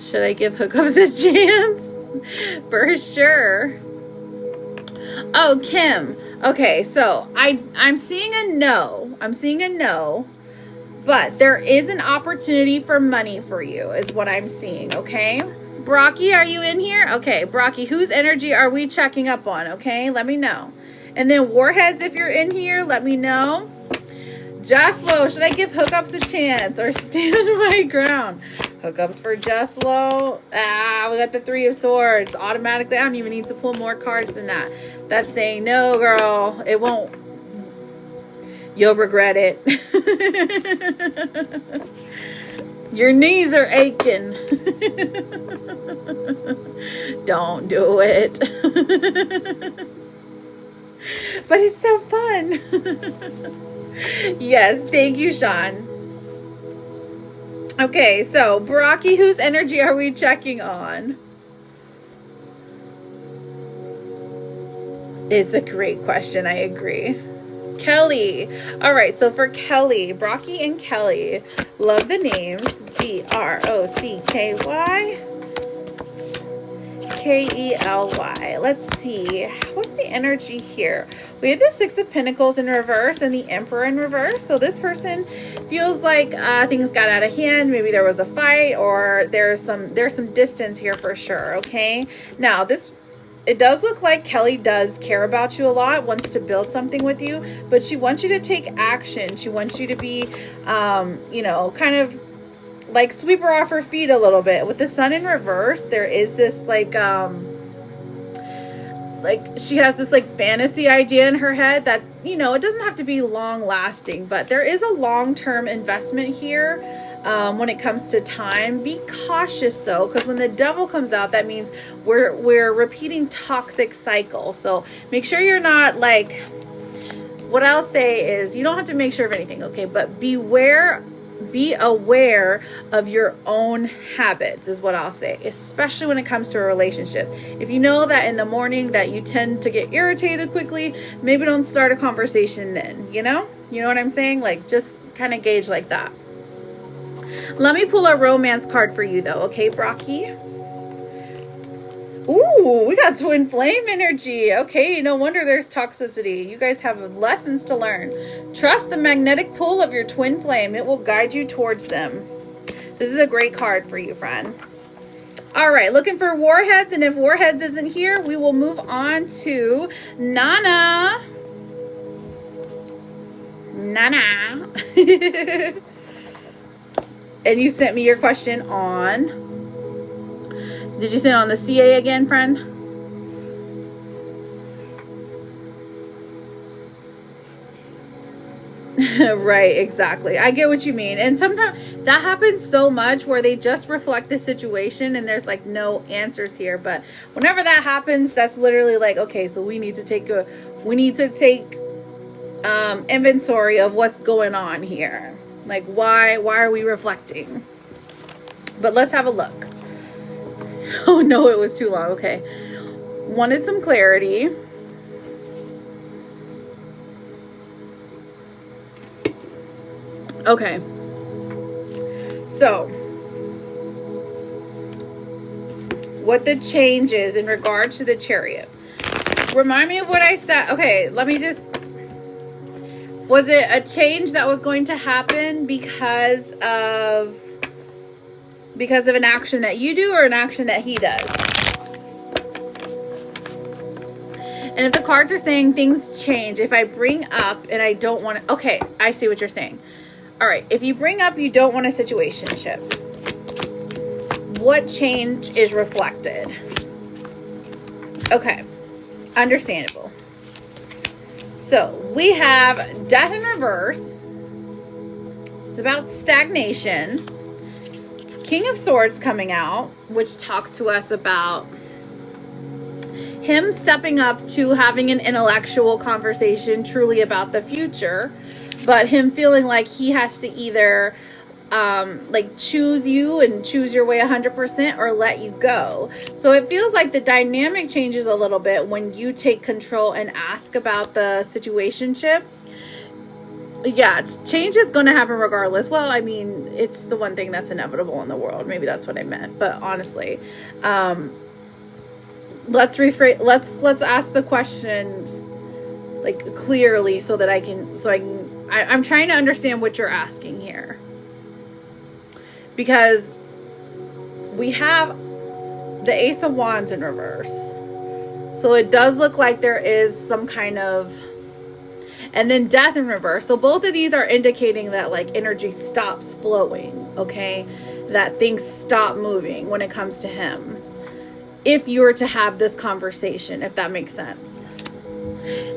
Should I give hookups a chance? For sure. Oh, Kim. Okay, so I'm seeing a no. I'm seeing a no. But there is an opportunity for money for you is what I'm seeing, okay? Brocky, are you in here? Okay, Brocky, whose energy are we checking up on, okay? Let me know. And then Warheads, if you're in here, let me know. Jaslo, should I give hookups a chance or stand my ground? Hookups for Jaslo. Ah, we got the 3 of Swords. Automatically, I don't even need to pull more cards than that. That's saying no, girl. It won't. You'll regret it. Your knees are aching. Don't do it. But it's so fun. Yes, thank you, Sean. Okay, so Brocky, whose energy are we checking on? It's a great question, I agree. Kelly. All right, so for Kelly, Brocky and Kelly, love the names. B-R-O-C-K-Y. K-E-L-Y. Let's see. What's the energy here? We have the 6 of Pentacles in reverse and the Emperor in reverse. So this person feels like things got out of hand. Maybe there was a fight or there's some distance here for sure, okay? Now, this it does look like Kelly does care about you a lot, wants to build something with you, but she wants you to take action. She wants you to be, you know, kind of like sweep her off her feet a little bit. With the sun in reverse, there is this like she has this like fantasy idea in her head that, you know, it doesn't have to be long lasting, but there is a long-term investment here. When it comes to time, be cautious though, because when the devil comes out, that means we're repeating toxic cycle. So make sure you're not like, what I'll say is, you don't have to make sure of anything, okay, but be aware of your own habits is what I'll say, especially when it comes to a relationship. If you know that in the morning that you tend to get irritated quickly, maybe don't start a conversation then, you know what I'm saying? Like, just kind of gauge like that. Let me pull a romance card for you though, okay, Brocky? Ooh, we got twin flame energy. Okay, no wonder there's toxicity. You guys have lessons to learn. Trust the magnetic pull of your twin flame. It will guide you towards them. This is a great card for you, friend. All right, looking for Warheads, and if Warheads isn't here, we will move on to Nana. Nana. And you sent me your question on, did you send it on the CA again, friend? Right, exactly. I get what you mean. And sometimes that happens so much where they just reflect the situation and there's like no answers here. But whenever that happens, that's literally like, okay, so we need to take inventory of what's going on here. Like, why are we reflecting? But let's have a look. Oh no, it was too long. Okay. Wanted some clarity. Okay. So, what the change is in regard to the Chariot. Remind me of what I said. Okay, let me just... Was it a change that was going to happen because of an action that you do or an action that he does? And if the cards are saying things change, if I bring up and I don't want to... Okay, I see what you're saying. All right, if you bring up you don't want a situationship, what change is reflected? Okay, understandable. So we have Death in reverse. It's about stagnation. King of Swords coming out, which talks to us about him stepping up to having an intellectual conversation truly about the future, but him feeling like he has to either like choose you and choose your way 100% or let you go. So it feels like the dynamic changes a little bit when you take control and ask about the situationship. Yeah, change is going to happen regardless. Well, I mean, it's the one thing that's inevitable in the world. Maybe that's what I meant. But honestly, let's rephrase. Let's ask the questions like clearly so that I'm trying to understand what you're asking here. Because we have the Ace of Wands in reverse. So it does look like there is some kind of... And then Death in reverse. So both of these are indicating that like energy stops flowing, okay? That things stop moving when it comes to him. If you were to have this conversation, if that makes sense.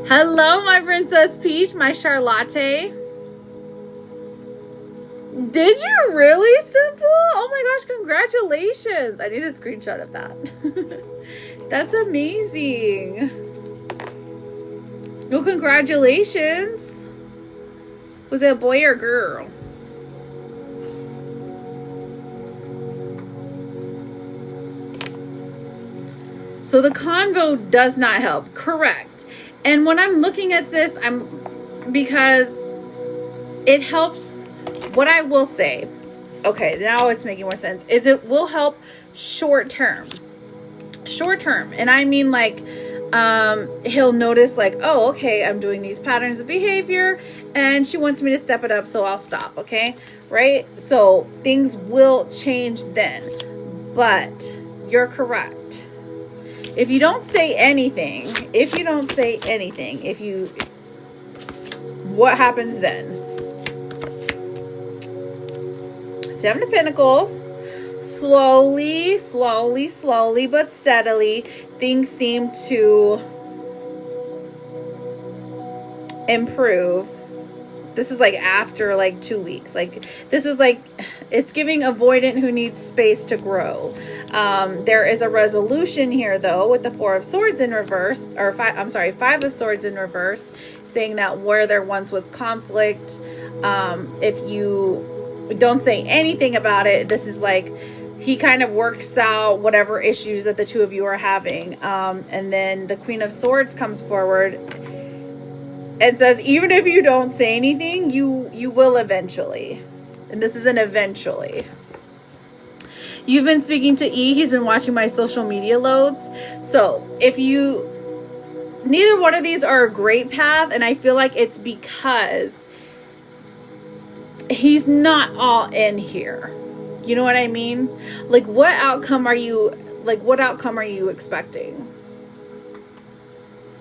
Hello, my Princess Peach, my Charlotte. Did you really, Simple? Oh my gosh, congratulations. I need a screenshot of that. That's amazing. Well, congratulations. Was it a boy or girl? So the convo does not help. Correct. And when I'm looking at this, because it helps. What I will say, okay, now it's making more sense, is it will help short term. And I mean like, he'll notice like, oh, okay, I'm doing these patterns of behavior and she wants me to step it up, so I'll stop, okay? Right? So things will change then. But you're correct. If you don't say anything, what happens then? Seven of Pentacles. Slowly but steadily, things seem to improve. This is like after like 2 weeks. Like this is like, it's giving avoidant who needs space to grow. There is a resolution here though with the Four of Swords in reverse, or Five of Swords in reverse, saying that where there once was conflict, if you don't say anything about it, this is like he kind of works out whatever issues that the two of you are having. And then the Queen of Swords comes forward and says, even if you don't say anything, you will eventually. And this is an eventually. You've been speaking to E. He's been watching my social media loads. So if you, neither one of these are a great path. And I feel like it's because he's not all in here. You know what I mean? Like what outcome are you expecting?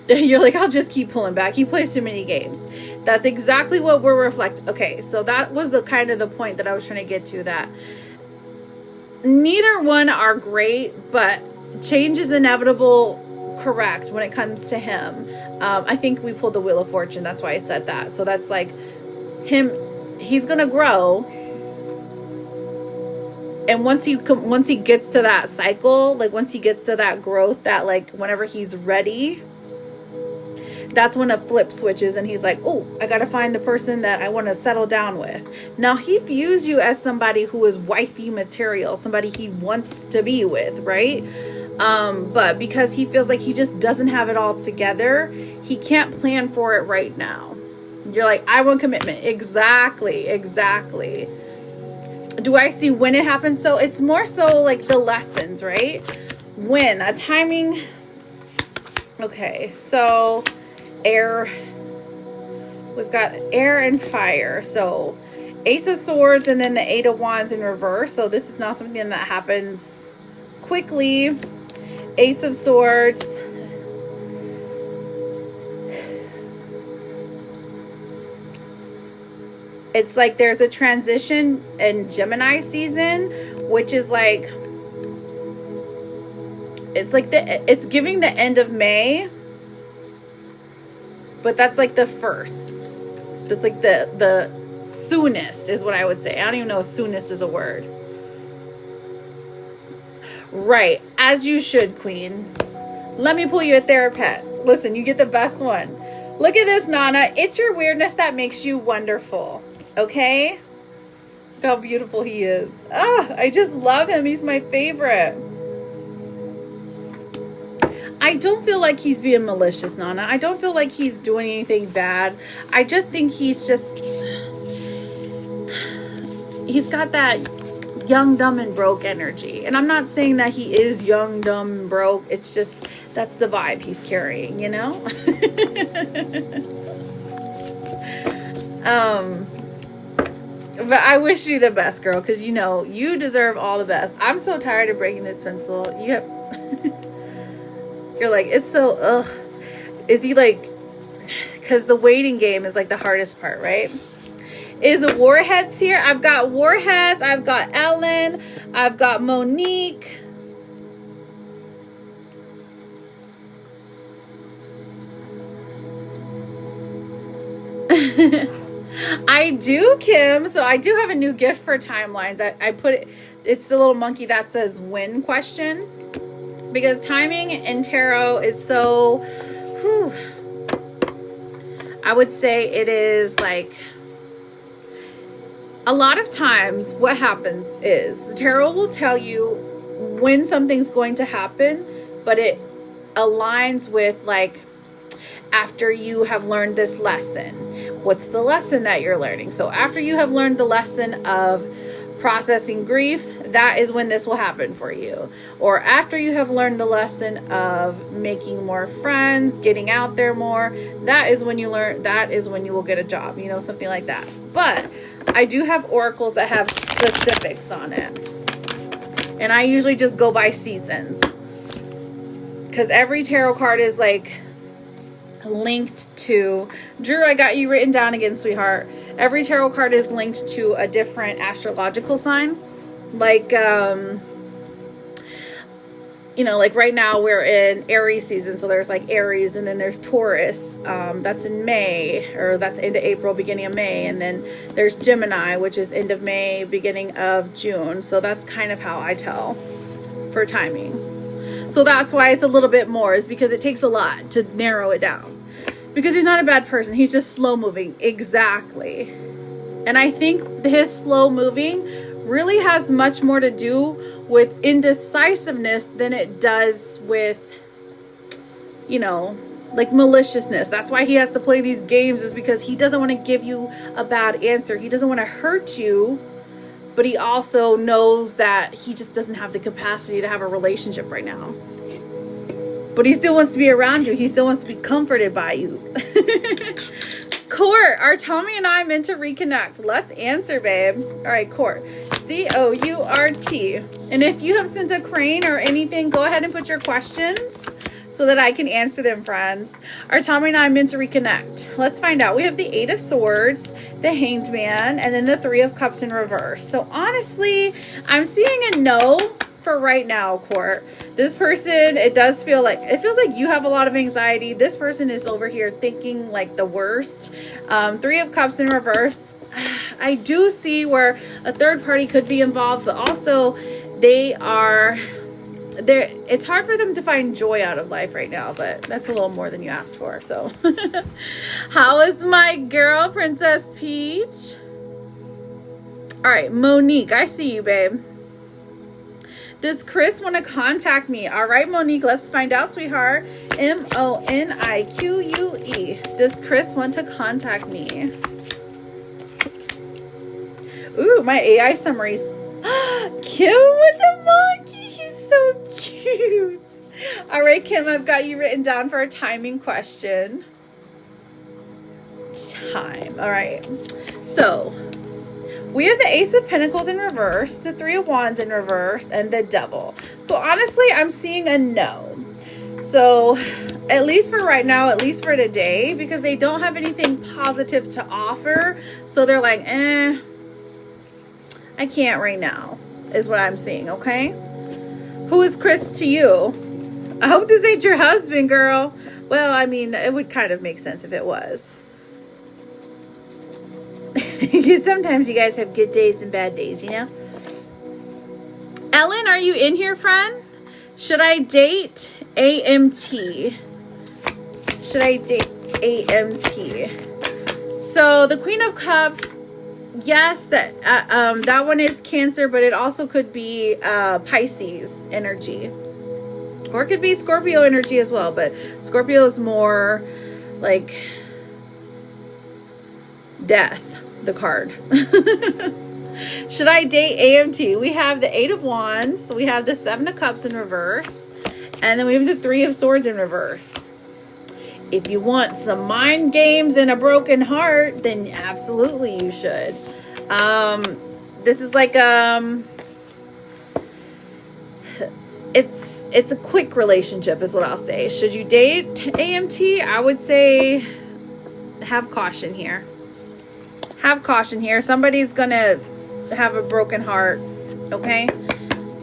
You're like, I'll just keep pulling back. He plays too many games. That's exactly what we're reflecting. Okay, so that was the kind of the point that I was trying to get to, that neither one are great, but change is inevitable, correct, when it comes to him. I think we pulled the Wheel of Fortune. That's why I said that. So that's like him, he's going to grow. And once he gets to that cycle, like once he gets to that growth, that like whenever he's ready, that's when a flip switches and he's like, oh, I got to find the person that I want to settle down with. Now he views you as somebody who is wifey material, somebody he wants to be with, right? But because he feels like he just doesn't have it all together, he can't plan for it right now. You're like, I want commitment. Exactly. Do I see when it happens? So it's more so like the lessons, right? When a timing. Okay, so air, we've got air and fire. So Ace of Swords and then the Eight of Wands in reverse. So this is not something that happens quickly. Ace of Swords. It's like there's a transition in Gemini season, which is like, it's giving the end of May, but that's like the first. That's like the soonest is what I would say. I don't even know if soonest is a word. Right, as you should, Queen. Let me pull you a therapist. Listen, you get the best one. Look at this, Nana. It's your weirdness that makes you wonderful. Okay? Look how beautiful he is. Ah, I just love him. He's my favorite. I don't feel like he's being malicious, Nana. I don't feel like he's doing anything bad. I just think he's got that young, dumb, and broke energy. And I'm not saying that he is young, dumb, and broke. It's just, that's the vibe he's carrying, you know? But I wish you the best, girl, because you know you deserve all the best. I'm so tired of breaking this pencil. You have you're like, it's so is he like, because the waiting game is like the hardest part, right? Is the Warheads here? I've got Warheads, I've got Ellen, I've got Monique. I do, Kim. So I do have a new gift for timelines. I put it, it's the little monkey that says when question, because timing in tarot is so, whew, I would say it is like, a lot of times what happens is the tarot will tell you when something's going to happen, but it aligns with like after you have learned this lesson. What's the lesson that you're learning? So after you have learned the lesson of processing grief, that is when this will happen for you. Or after you have learned the lesson of making more friends, getting out there more, that is when you learn, that is when you will get a job, you know, something like that. But I do have oracles that have specifics on it. And I usually just go by seasons. because every tarot card is like linked to, Drew, I got you written down again, sweetheart. Every tarot card is linked to a different astrological sign. Like, you know, like right now we're in Aries season. So there's like Aries, and then there's Taurus. That's in May, or that's end of April, beginning of May. And then there's Gemini, which is end of May, beginning of June. So that's kind of how I tell for timing. So that's why it's a little bit more, is because it takes a lot to narrow it down. Because he's not a bad person. He's just slow moving. Exactly. And I think his slow moving really has much more to do with indecisiveness than it does with, you know, like maliciousness. That's why he has to play these games, is because he doesn't want to give you a bad answer. He doesn't want to hurt you, but he also knows that he just doesn't have the capacity to have a relationship right now. But he still wants to be around you. He still wants to be comforted by you. Court, are Tommy and I meant to reconnect? Let's answer, babe. All right, Court. C-O-U-R-T. And if you have sent a crane or anything, go ahead and put your questions so that I can answer them, friends. Are Tommy and I meant to reconnect? Let's find out. We have the 8 of Swords, the Hanged Man, and then the 3 of Cups in reverse. So honestly, I'm seeing a no for right now, Court. This person, it feels like you have a lot of anxiety. This person is over here thinking like the worst. 3 of Cups in reverse. I do see where a third party could be involved, but also they are there. It's hard for them to find joy out of life right now, but that's a little more than you asked for. So how is my girl, Princess Peach? All right, Monique, I see you, babe. Does Chris want to contact me? All right, Monique, let's find out, sweetheart. M-O-N-I-Q-U-E. Does Chris want to contact me? Ooh, my AI summaries. Kim with the monkey. He's so cute. All right, Kim, I've got you written down for a timing question. Time. All right. So we have the Ace of Pentacles in reverse, the 3 of Wands in reverse, and the Devil. So honestly, I'm seeing a no. So at least for right now, at least for today, because they don't have anything positive to offer. So they're like, I can't right now, is what I'm seeing, okay? Who is Chris to you? I hope this ain't your husband, girl. Well, I mean, it would kind of make sense if it was. Sometimes you guys have good days and bad days, you know? Ellen, are you in here, friend? Should I date AMT? Should I date AMT? So the Queen of Cups, yes, that one is Cancer, but it also could be Pisces energy. Or it could be Scorpio energy as well, but Scorpio is more like death. The card. Should I date AMT? We have the 8 of Wands, we have the 7 of Cups in reverse, and then we have the 3 of Swords in reverse. If you want some mind games and a broken heart, then absolutely you should. This is like it's a quick relationship is what I'll say. Should you date AMT? I would say have caution here. Have caution here. Somebody's gonna have a broken heart, okay?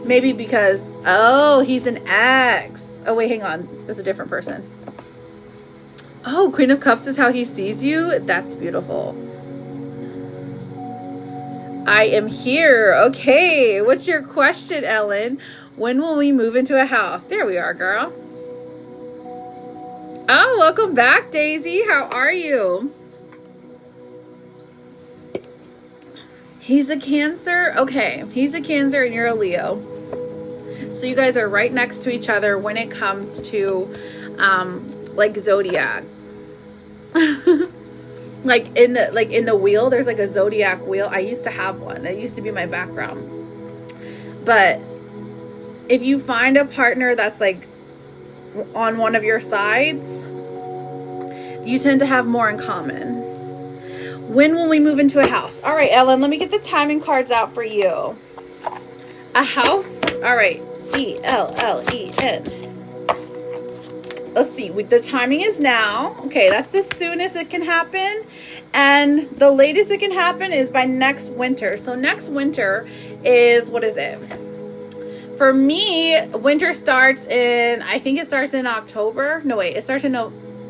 Maybe because, oh, he's an ex. Oh, wait, hang on. That's a different person. Oh, Queen of Cups is how he sees you? That's beautiful. I am here. Okay, what's your question, Ellen? When will we move into a house? There we are, girl. Oh, welcome back, Daisy. How are you? He's a Cancer? Okay, he's a Cancer and you're a Leo. So you guys are right next to each other when it comes to like zodiac. like in the wheel, there's like a zodiac wheel. I used to have one. It used to be my background. But if you find a partner that's like on one of your sides, you tend to have more in common. When will we move into a house? All right, Ellen, let me get the timing cards out for you. A house? All right, E-L-L-E-N. let's see, the timing is now. Okay, that's the soonest it can happen. And the latest it can happen is by next winter. So next winter is, what is it? For me, winter starts in, I think it starts in October. No, wait, it starts in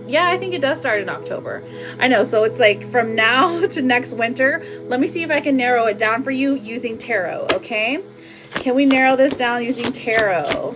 yeah, I think it does start in October. I know, so it's like from now to next winter. Let me see if I can narrow it down for you using tarot, okay? Can we narrow this down using tarot?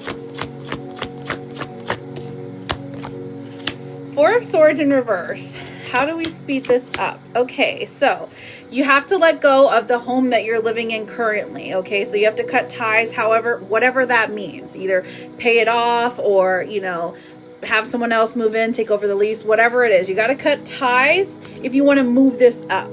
Four of Swords in reverse. How do we speed this up? Okay, so you have to let go of the home that you're living in currently, okay? So you have to cut ties, however, whatever that means. Either pay it off or, you know, have someone else move in, take over the lease, whatever it is. You got to cut ties if you want to move this up.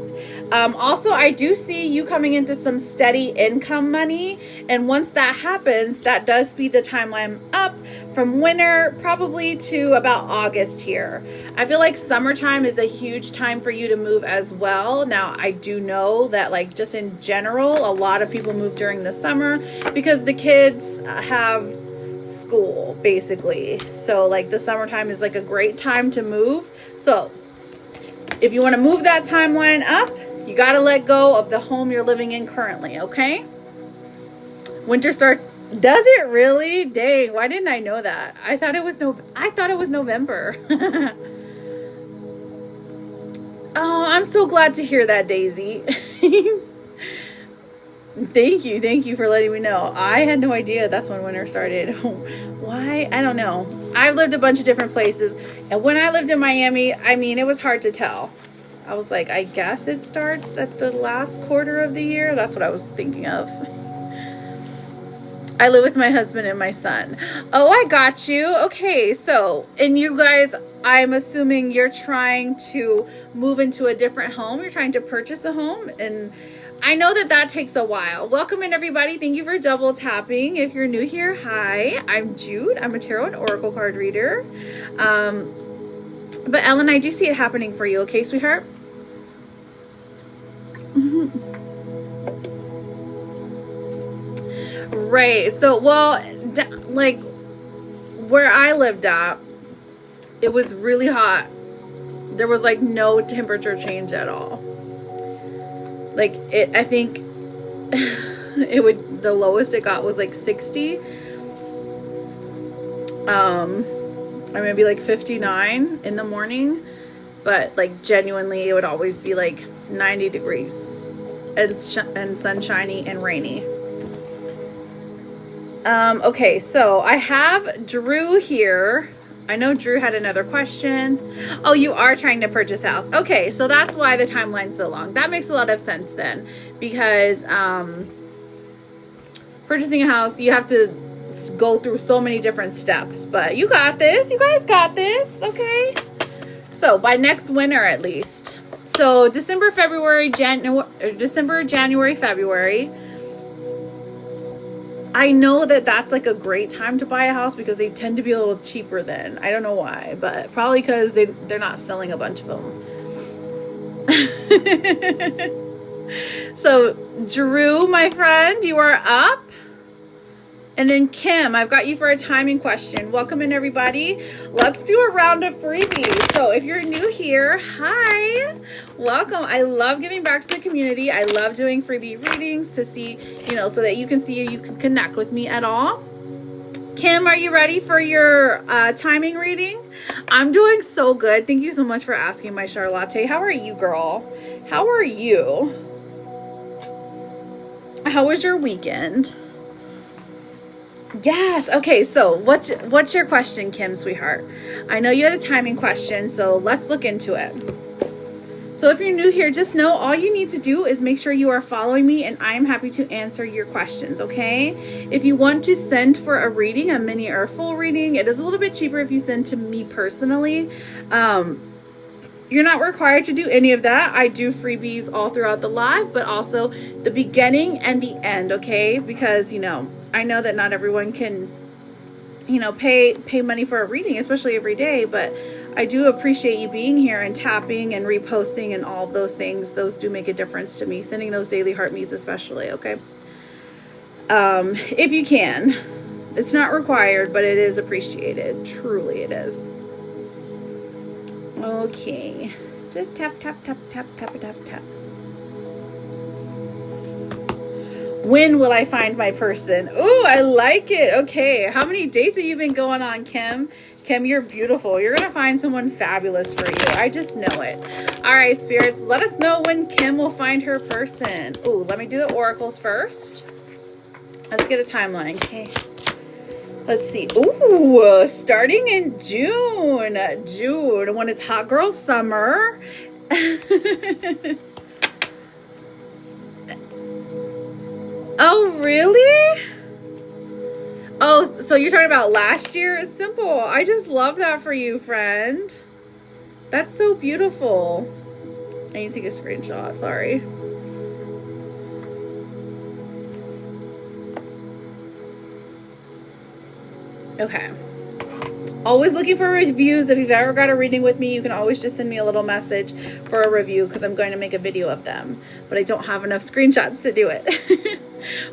Also, I do see you coming into some steady income money. And once that happens, that does speed the timeline up from winter probably to about August here. I feel like summertime is a huge time for you to move as well. Now, I do know that, like, just in general, a lot of people move during the summer because the kids have school, basically. So, like, the summertime is like a great time to move. So, if you want to move that timeline up, you got to let go of the home you're living in currently, okay? Winter starts. Does it really? Dang, why didn't I know that? I thought it was November. Oh, I'm so glad to hear that, Daisy. Thank you for letting me know. I had no idea that's when winter started. Why? I don't know. I've lived a bunch of different places, and when I lived in Miami, I mean, it was hard to tell. I was like, I guess it starts at the last quarter of the year. That's what I was thinking of. I live with my husband and my son. Oh, I got you. Okay, so, and you guys, I'm assuming you're trying to move into a different home. You're trying to purchase a home, and I know that that takes a while. Welcome in, everybody. Thank you for double tapping. If you're new here, hi, I'm Jude. I'm a tarot and oracle card reader. But Ellen, I do see it happening for you. Okay, sweetheart? Right. So, well, like where I lived at, it was really hot. There was like no temperature change at all. Like it, I think the lowest it got was like 60. Or maybe like 59 in the morning, but like genuinely it would always be like 90 degrees and sunshiny and rainy. Okay, so I have Drew here. I know Drew had another question. Oh, you are trying to purchase a house. Okay, so that's why the timeline's so long. That makes a lot of sense then, because purchasing a house, you have to go through so many different steps. But you got this. You guys got this. Okay. So by next winter, at least. So December, January, February. I know that that's like a great time to buy a house because they tend to be a little cheaper then. I don't know why, but probably because they're not selling a bunch of them. So Drew, my friend, you are up. And then Kim, I've got you for a timing question. Welcome in, everybody. Let's do a round of freebies. So if you're new here, hi, welcome. I love giving back to the community. I love doing freebie readings to see, you know, so that you can see if you can connect with me at all. Kim, are you ready for your timing reading? I'm doing so good. Thank you so much for asking, my Charlotte. How are you, girl? How are you? How was your weekend? Yes. Okay. So what's your question, Kim, sweetheart? I know you had a timing question, so let's look into it. So if you're new here, just know all you need to do is make sure you are following me, and I'm happy to answer your questions. Okay. If you want to send for a reading, a mini or a full reading, it is a little bit cheaper if you send to me personally. You're not required to do any of that. I do freebies all throughout the live, but also the beginning and the end. Okay. Because, you know, I know that not everyone can, you know, pay money for a reading, especially every day, but I do appreciate you being here and tapping and reposting and all of those things. Those do make a difference to me. Sending those daily heart meets especially, okay? If you can. It's not required, but it is appreciated. Truly it is. Okay. Just tap, tap, tap, tap, tap, tap, tap. When will I find my person? Ooh, I like it. Okay. How many dates have you been going on, Kim? Kim, you're beautiful. You're going to find someone fabulous for you. I just know it. All right, spirits, let us know when Kim will find her person. Ooh, let me do the oracles first. Let's get a timeline. Okay. Let's see. Ooh, starting in June. June, when it's hot girl summer. Oh, really? Oh, so you're talking about last year? It's simple. I just love that for you, friend. That's so beautiful. I need to take a screenshot. Sorry. Okay. Always looking for reviews. If you've ever got a reading with me, you can always just send me a little message for a review because I'm going to make a video of them. But I don't have enough screenshots to do it.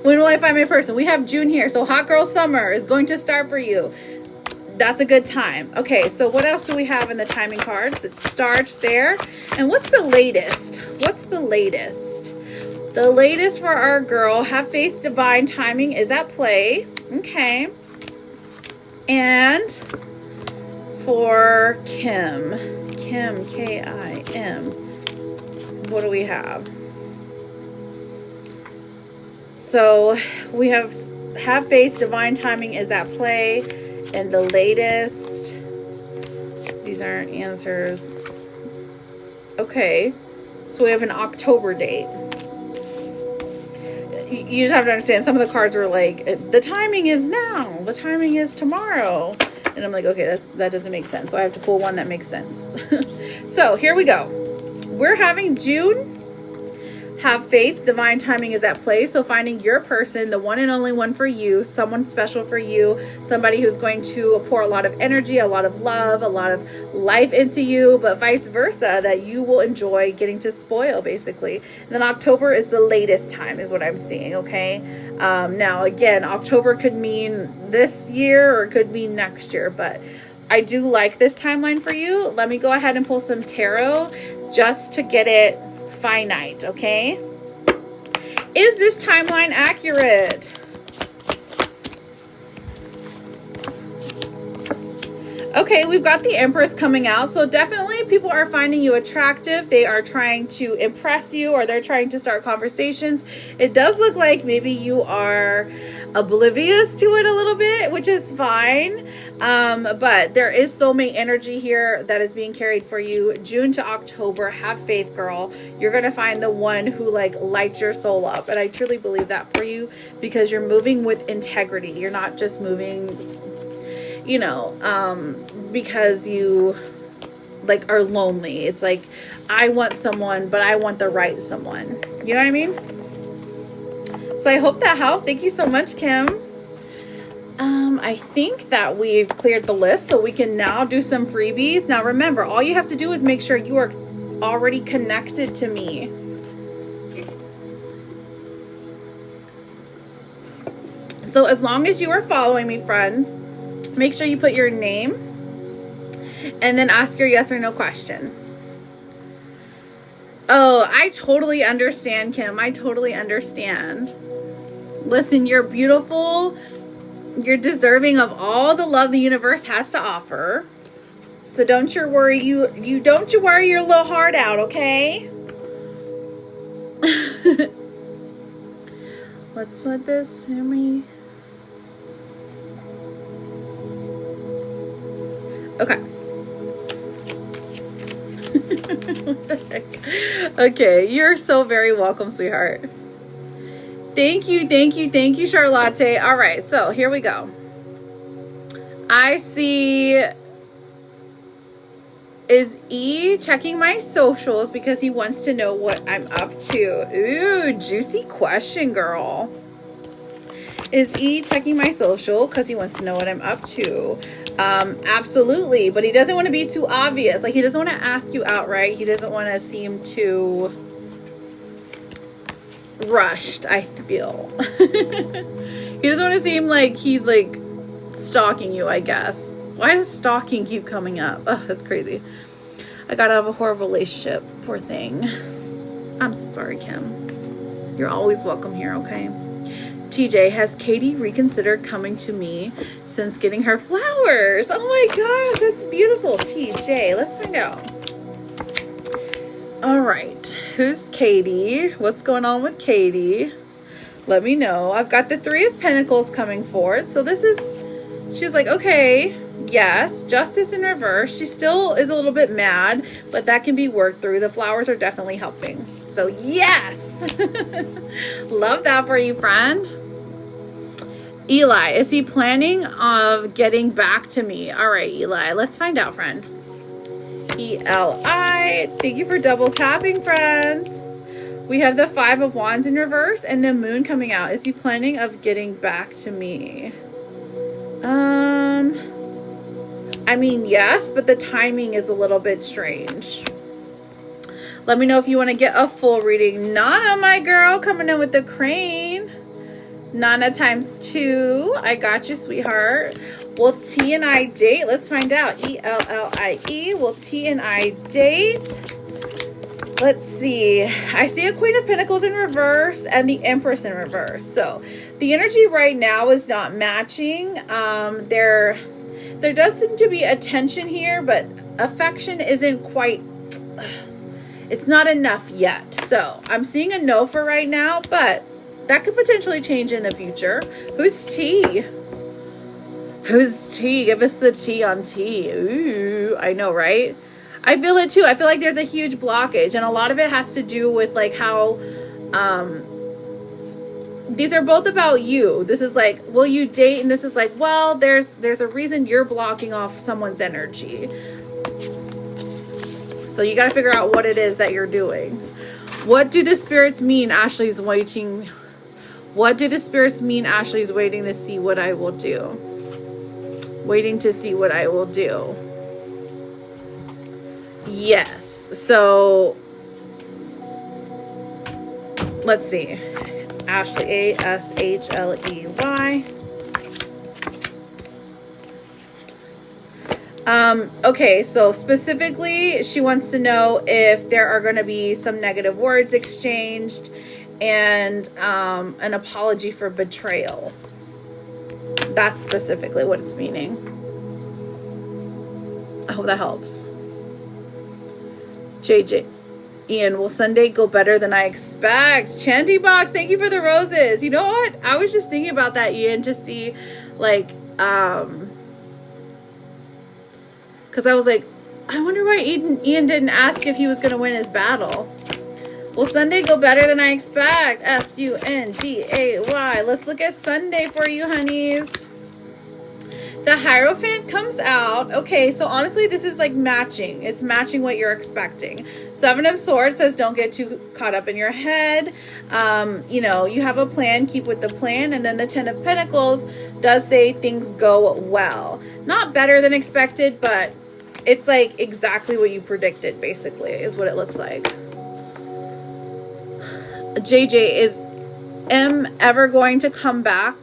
When will I find my person? We have June here. So hot girl summer is going to start for you. That's a good time. Okay, so what else do we have in the timing cards? It starts there. And what's the latest? What's the latest? The latest for our girl, have faith, divine timing is at play. Okay. And for Kim, K-I-M, what do we have? So we have faith, divine timing is at play, and the latest, these aren't answers. Okay, so we have an October date. You just have to understand, some of the cards were like, the timing is now, the timing is tomorrow. And I'm like, okay, that doesn't make sense. So I have to pull one that makes sense. So here we go. We're having June. Have faith, divine timing is at play. So finding your person, the one and only one for you, someone special for you, somebody who's going to pour a lot of energy, a lot of love, a lot of life into you, but vice versa, that you will enjoy getting to spoil, basically. And then October is the latest time, is what I'm seeing, okay? Now, again, October could mean this year or it could mean next year, but I do like this timeline for you. Let me go ahead and pull some tarot just to get it finite, okay? Is this timeline accurate? Okay, we've got the Empress coming out, so definitely people are finding you attractive. They are trying to impress you, or they're trying to start conversations. It does look like maybe you are oblivious to it a little bit, which is fine. But there is soulmate energy here that is being carried for you. June to October, have faith, girl. You're going to find the one who like lights your soul up. And I truly believe that for you, because you're moving with integrity. You're not just moving, you know, because you like are lonely. It's like, I want someone, but I want the right someone. You know what I mean? So I hope that helped. Thank you so much, Kim. I think that we've cleared the list, so we can now do some freebies. Now remember, all you have to do is make sure you are already connected to me. So as long as you are following me, friends, make sure you put your name and then ask your yes or no question. Oh, I totally understand, Kim. I totally understand. Listen, you're beautiful. You're deserving of all the love the universe has to offer. So don't you worry. Don't you worry your little heart out, okay? Let's put this in me. Okay. What the heck? Okay, you're so very welcome, sweetheart. Thank you, Charlotte. All right, so here we go. I see, is E checking my socials because he wants to know what I'm up to. Ooh, juicy question, girl. Is E checking my social because he wants to know what I'm up to? Absolutely, but he doesn't want to be too obvious. Like, he doesn't want to ask you outright. He doesn't want to seem too rushed, I feel. He doesn't want to seem like he's like stalking you, I guess. Why does stalking keep coming up? Oh, that's crazy. I got out of a horrible relationship. Poor thing. I'm so sorry, Kim. You're always welcome here, okay? TJ, has Katie reconsidered coming to me since getting her flowers? Oh my gosh, that's beautiful. TJ, let's find out. All right, who's Katie? What's going on with Katie? Let me know. I've got the Three of Pentacles coming forward. So this is, she's like, okay, yes, Justice in reverse. She still is a little bit mad, but that can be worked through. The flowers are definitely helping. So yes, love that for you, friend. Eli, is he planning of getting back to me? All right, Eli, let's find out, friend. Eli, thank you for double tapping, friends. We have the Five of Wands in reverse and the Moon coming out. Is he planning of getting back to me? I mean, yes, but the timing is a little bit strange. Let me know if you want to get a full reading. Nana, my girl, coming in with the crane. Nana times 2. I got you, sweetheart. Will T and I date? Let's find out. E-L-L-I-E. Will T and I date? Let's see. I see a Queen of Pentacles in reverse and the Empress in reverse. So the energy right now is not matching. There does seem to be a tension here, but affection isn't quite, it's not enough yet. So I'm seeing a no for right now, but that could potentially change in the future. Who's T? Who's T? Give us the T on T. Ooh, I know, right? I feel it too. I feel like there's a huge blockage, and a lot of it has to do with like how these are both about you. This is like, will you date? And this is like, well, there's a reason you're blocking off someone's energy. So you got to figure out what it is that you're doing. What do the spirits mean? Ashley's waiting. What do the spirits mean? Ashley's waiting to see what I will do. Waiting to see what I will do. Yes. So let's see. Ashley, A-S-H-L-E-Y. Okay, so specifically, she wants to know if there are going to be some negative words exchanged and an apology for betrayal. That's specifically what it's meaning. I hope that helps. JJ. Ian, will Sunday go better than I expect? Chanty Box, thank you for the roses. You know what? I was just thinking about that, Ian, to see, like, because I was like, I wonder why Ian didn't ask if he was going to win his battle. Will Sunday go better than I expect? S-U-N-D-A-Y. Let's look at Sunday for you, honeys. The Hierophant comes out. Okay, so honestly, this is like matching. It's matching what you're expecting. Seven of Swords says don't get too caught up in your head. You know, you have a plan, keep with the plan. And then the Ten of Pentacles does say things go well. Not better than expected, but it's like exactly what you predicted, basically, is what it looks like. JJ, is M ever going to come back?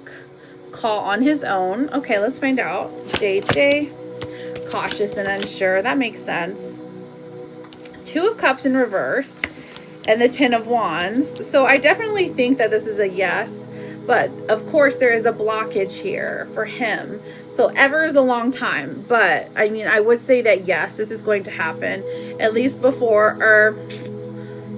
Call on his own. Okay, let's find out. JJ, cautious and unsure. That makes sense. Two of Cups in reverse and the Ten of Wands. So I definitely think that this is a yes, but of course there is a blockage here for him. So ever is a long time, but I mean, I would say that yes, this is going to happen at least before, or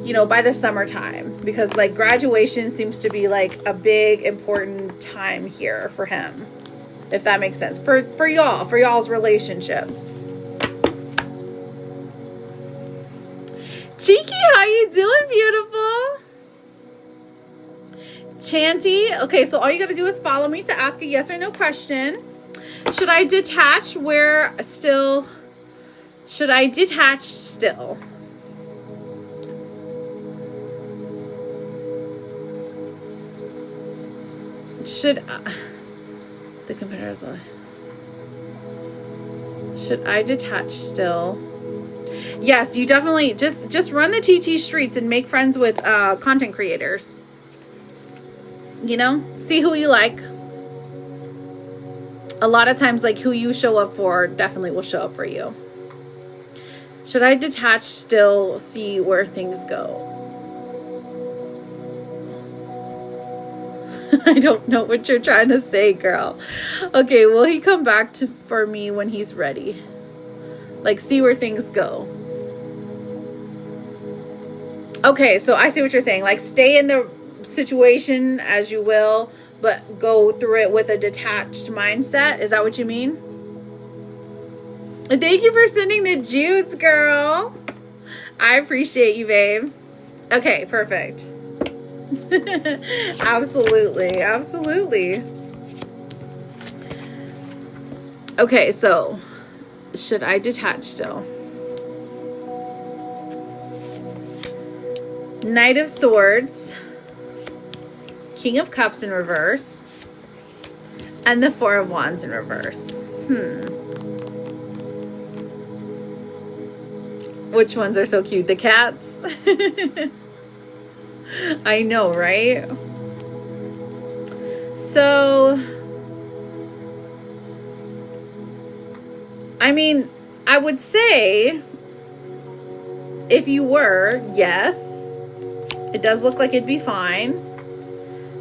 you know, by the summertime, because like graduation seems to be like a big important time here for him, if that makes sense, for y'all's relationship. Cheeky, how you doing, beautiful? Chanty, okay, so all you gotta do is follow me to ask a yes or no question. Should I detach where still? Should I detach still? Should the competitors? Should I detach still? Yes, you definitely just run the TT streets and make friends with content creators. You know, see who you like. A lot of times, like, who you show up for definitely will show up for you. Should I detach still, see where things go? I don't know what you're trying to say, girl. Okay, will he come back for me when he's ready? Like, see where things go. Okay, so I see what you're saying. Like, stay in the situation as you will, but go through it with a detached mindset. Is that what you mean? Thank you for sending the juice, girl. I appreciate you, babe. Okay, perfect. Absolutely, absolutely. Okay, so should I detach still? Knight of Swords, King of Cups in reverse, and the Four of Wands in reverse. Which ones are so cute? The cats? I know, right? So, I mean, I would say, if you were, yes, it does look like it'd be fine.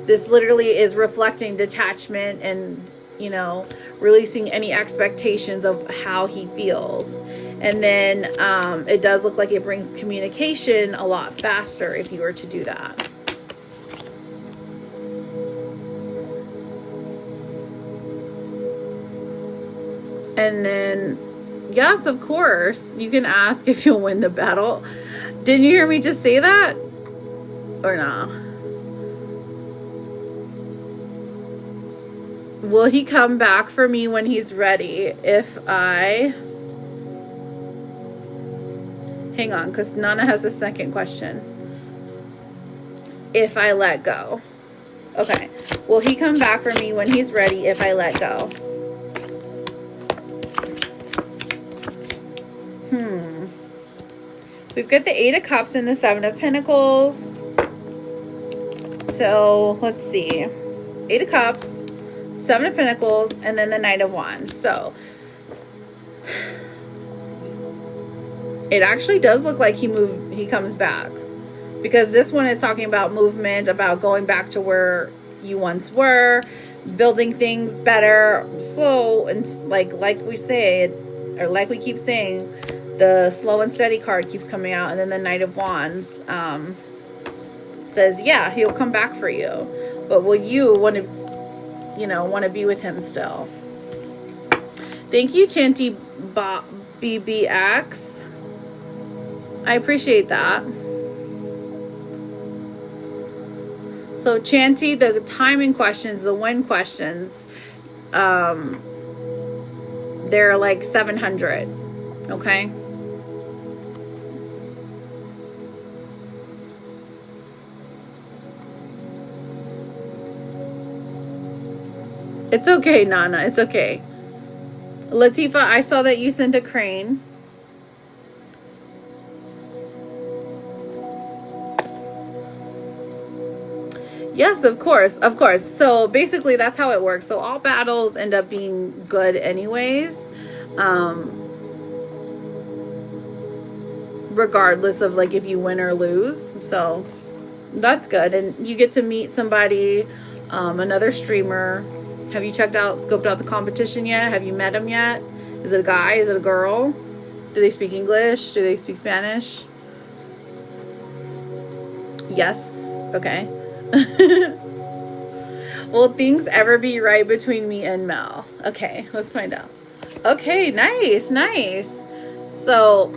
This literally is reflecting detachment and, you know, releasing any expectations of how he feels. And then it does look like it brings communication a lot faster if you were to do that. And then, yes, of course, you can ask if you'll win the battle. Didn't you hear me just say that? Or not? Will he come back for me when he's ready if I... Hang on, because Nana has a second question. If I let go. Okay. Will he come back for me when he's ready if I let go? We've got the Eight of Cups and the Seven of Pentacles. So, let's see. Eight of Cups, Seven of Pentacles, and then the Knight of Wands. So, it actually does look like he comes back. Because this one is talking about movement, about going back to where you once were, building things better, slow, and like we say, or like we keep saying, the slow and steady card keeps coming out, and then the Knight of Wands says, yeah, he'll come back for you. But will you want to be with him still? Thank you, Chanty BBX. I appreciate that. So Chanty, the timing questions, the when questions, they're like 700. Okay. It's okay, Nana. It's okay. Latifa, I saw that you sent a crane. Yes, of course. Of course. So basically that's how it works. So all battles end up being good anyways. Regardless of like if you win or lose. So that's good. And you get to meet somebody, another streamer. Have you scoped out the competition yet? Have you met him yet? Is it a guy? Is it a girl? Do they speak English? Do they speak Spanish? Yes. Okay. Will things ever be right between me and Mel? Okay, let's find out. Okay, nice, nice. So,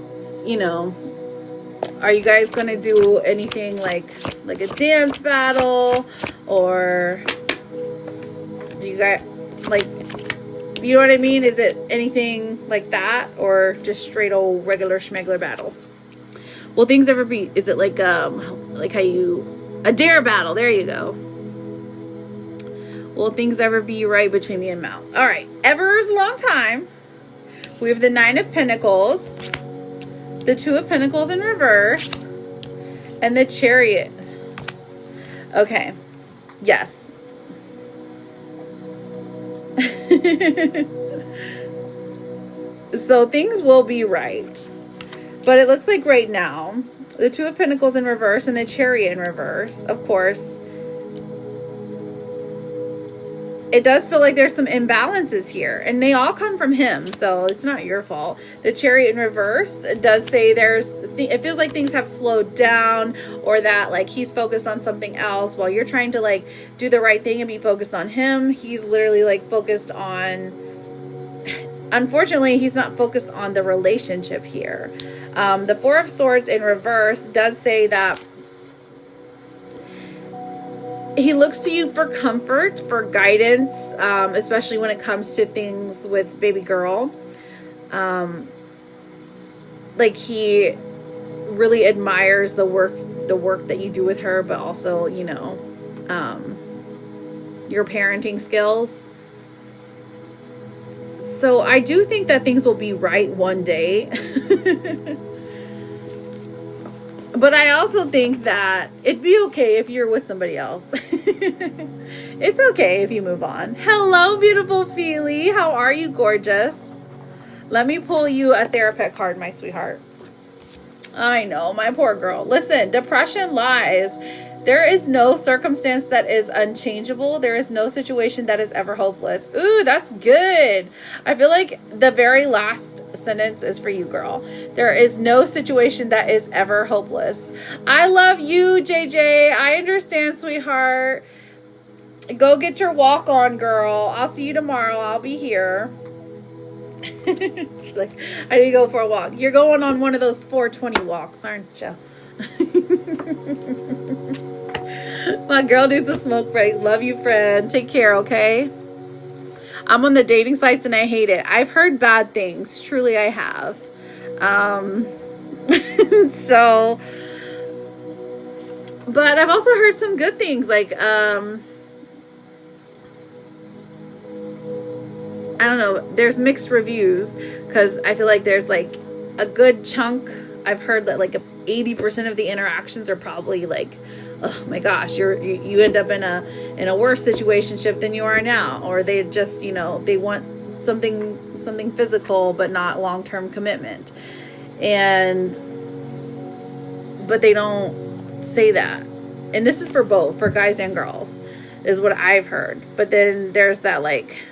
are you guys gonna do anything like a dance battle, or do you guys you know what I mean? Is it anything like that, or just straight old regular schmegler battle? Will things ever be? Is it like how you a dare battle? There you go. Will things ever be right between me and Mel? All right, ever is a long time. We have the Nine of Pentacles, the Two of Pentacles in reverse, and the Chariot. Okay, yes. So things will be right. But it looks like right now, the Two of Pentacles in reverse and the Chariot in reverse, of course, it does feel like there's some imbalances here, and they all come from him, so it's not your fault. The Chariot in reverse, it does say it feels like things have slowed down, or that like he's focused on something else while you're trying to like do the right thing and be focused on him. He's literally like focused on, unfortunately, he's not focused on the relationship here. The Four of Swords in reverse does say that he looks to you for comfort, for guidance, especially when it comes to things with baby girl. Like he really admires the work that you do with her, but also, you know, your parenting skills. So I do think that things will be right one day. But I also think that it'd be okay if you're with somebody else. It's okay if you move on. Hello, beautiful Feely. How are you, gorgeous? Let me pull you a therapist card, my sweetheart. I know, my poor girl. Listen, depression lies. There is no circumstance that is unchangeable. There is no situation that is ever hopeless. Ooh, that's good. I feel like the very last sentence is for you, girl. There is no situation that is ever hopeless. I love you, JJ. I understand, sweetheart. Go get your walk on, girl. I'll see you tomorrow. I'll be here. Like, I need to go for a walk. You're going on one of those 420 walks, aren't you? My girl needs a smoke break. Love you, friend. Take care, okay? I'm on the dating sites and I hate it. I've heard bad things. Truly, I have. So, but I've also heard some good things. Like, I don't know. There's mixed reviews because I feel like there's like a good chunk. I've heard that like 80% of the interactions are probably like, oh my gosh, you end up in a worse situationship than you are now, or they just, you know, they want something physical but not long-term commitment, but they don't say that. And this is for both, for guys and girls, is what I've heard. But then there's that like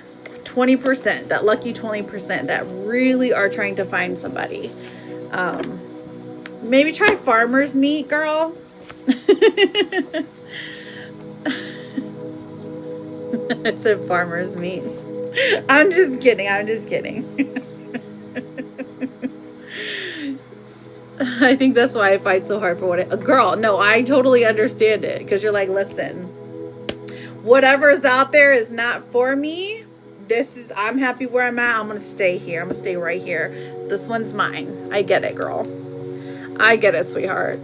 20%, that lucky 20% that really are trying to find somebody. Maybe try farmer's meat, girl. I said farmer's meat. I'm just kidding. I think that's why I fight so hard for a girl. No, I totally understand it, because you're like, listen, whatever's out there is not for me. I'm happy where I'm at. I'm gonna stay here. I'm gonna stay right here. This one's mine. I get it, girl. I get it, sweetheart.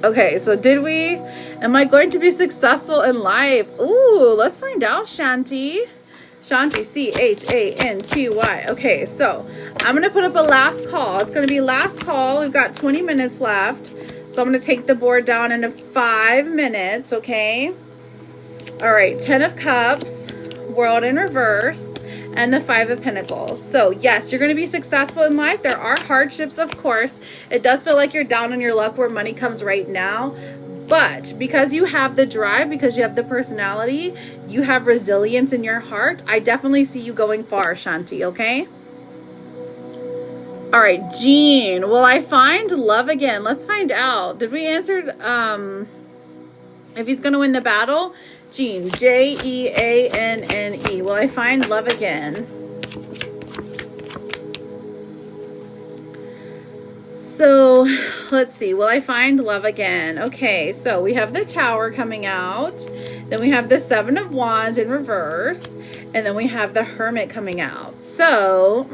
Okay, so am I going to be successful in life? Ooh, let's find out, Shanti. Shanti, C-H-A-N-T-Y. Okay, so I'm going to put up a last call. It's going to be last call. We've got 20 minutes left. So I'm going to take the board down into 5 minutes, okay? All right, 10 of Cups, World in reverse, and the 5 of Pentacles. So yes, you're going to be successful in life. There are hardships, of course. It does feel like you're down on your luck where money comes right now. But because you have the drive, because you have the personality, you have resilience in your heart, I definitely see you going far, Shanti, okay? All right, Jean, will I find love again? Let's find out. Did we answer if he's going to win the battle? Jean, Jeanne. Will I find love again? So let's see. Will I find love again? Okay, so we have the Tower coming out. Then we have the 7 of Wands in reverse. And then we have the Hermit coming out. So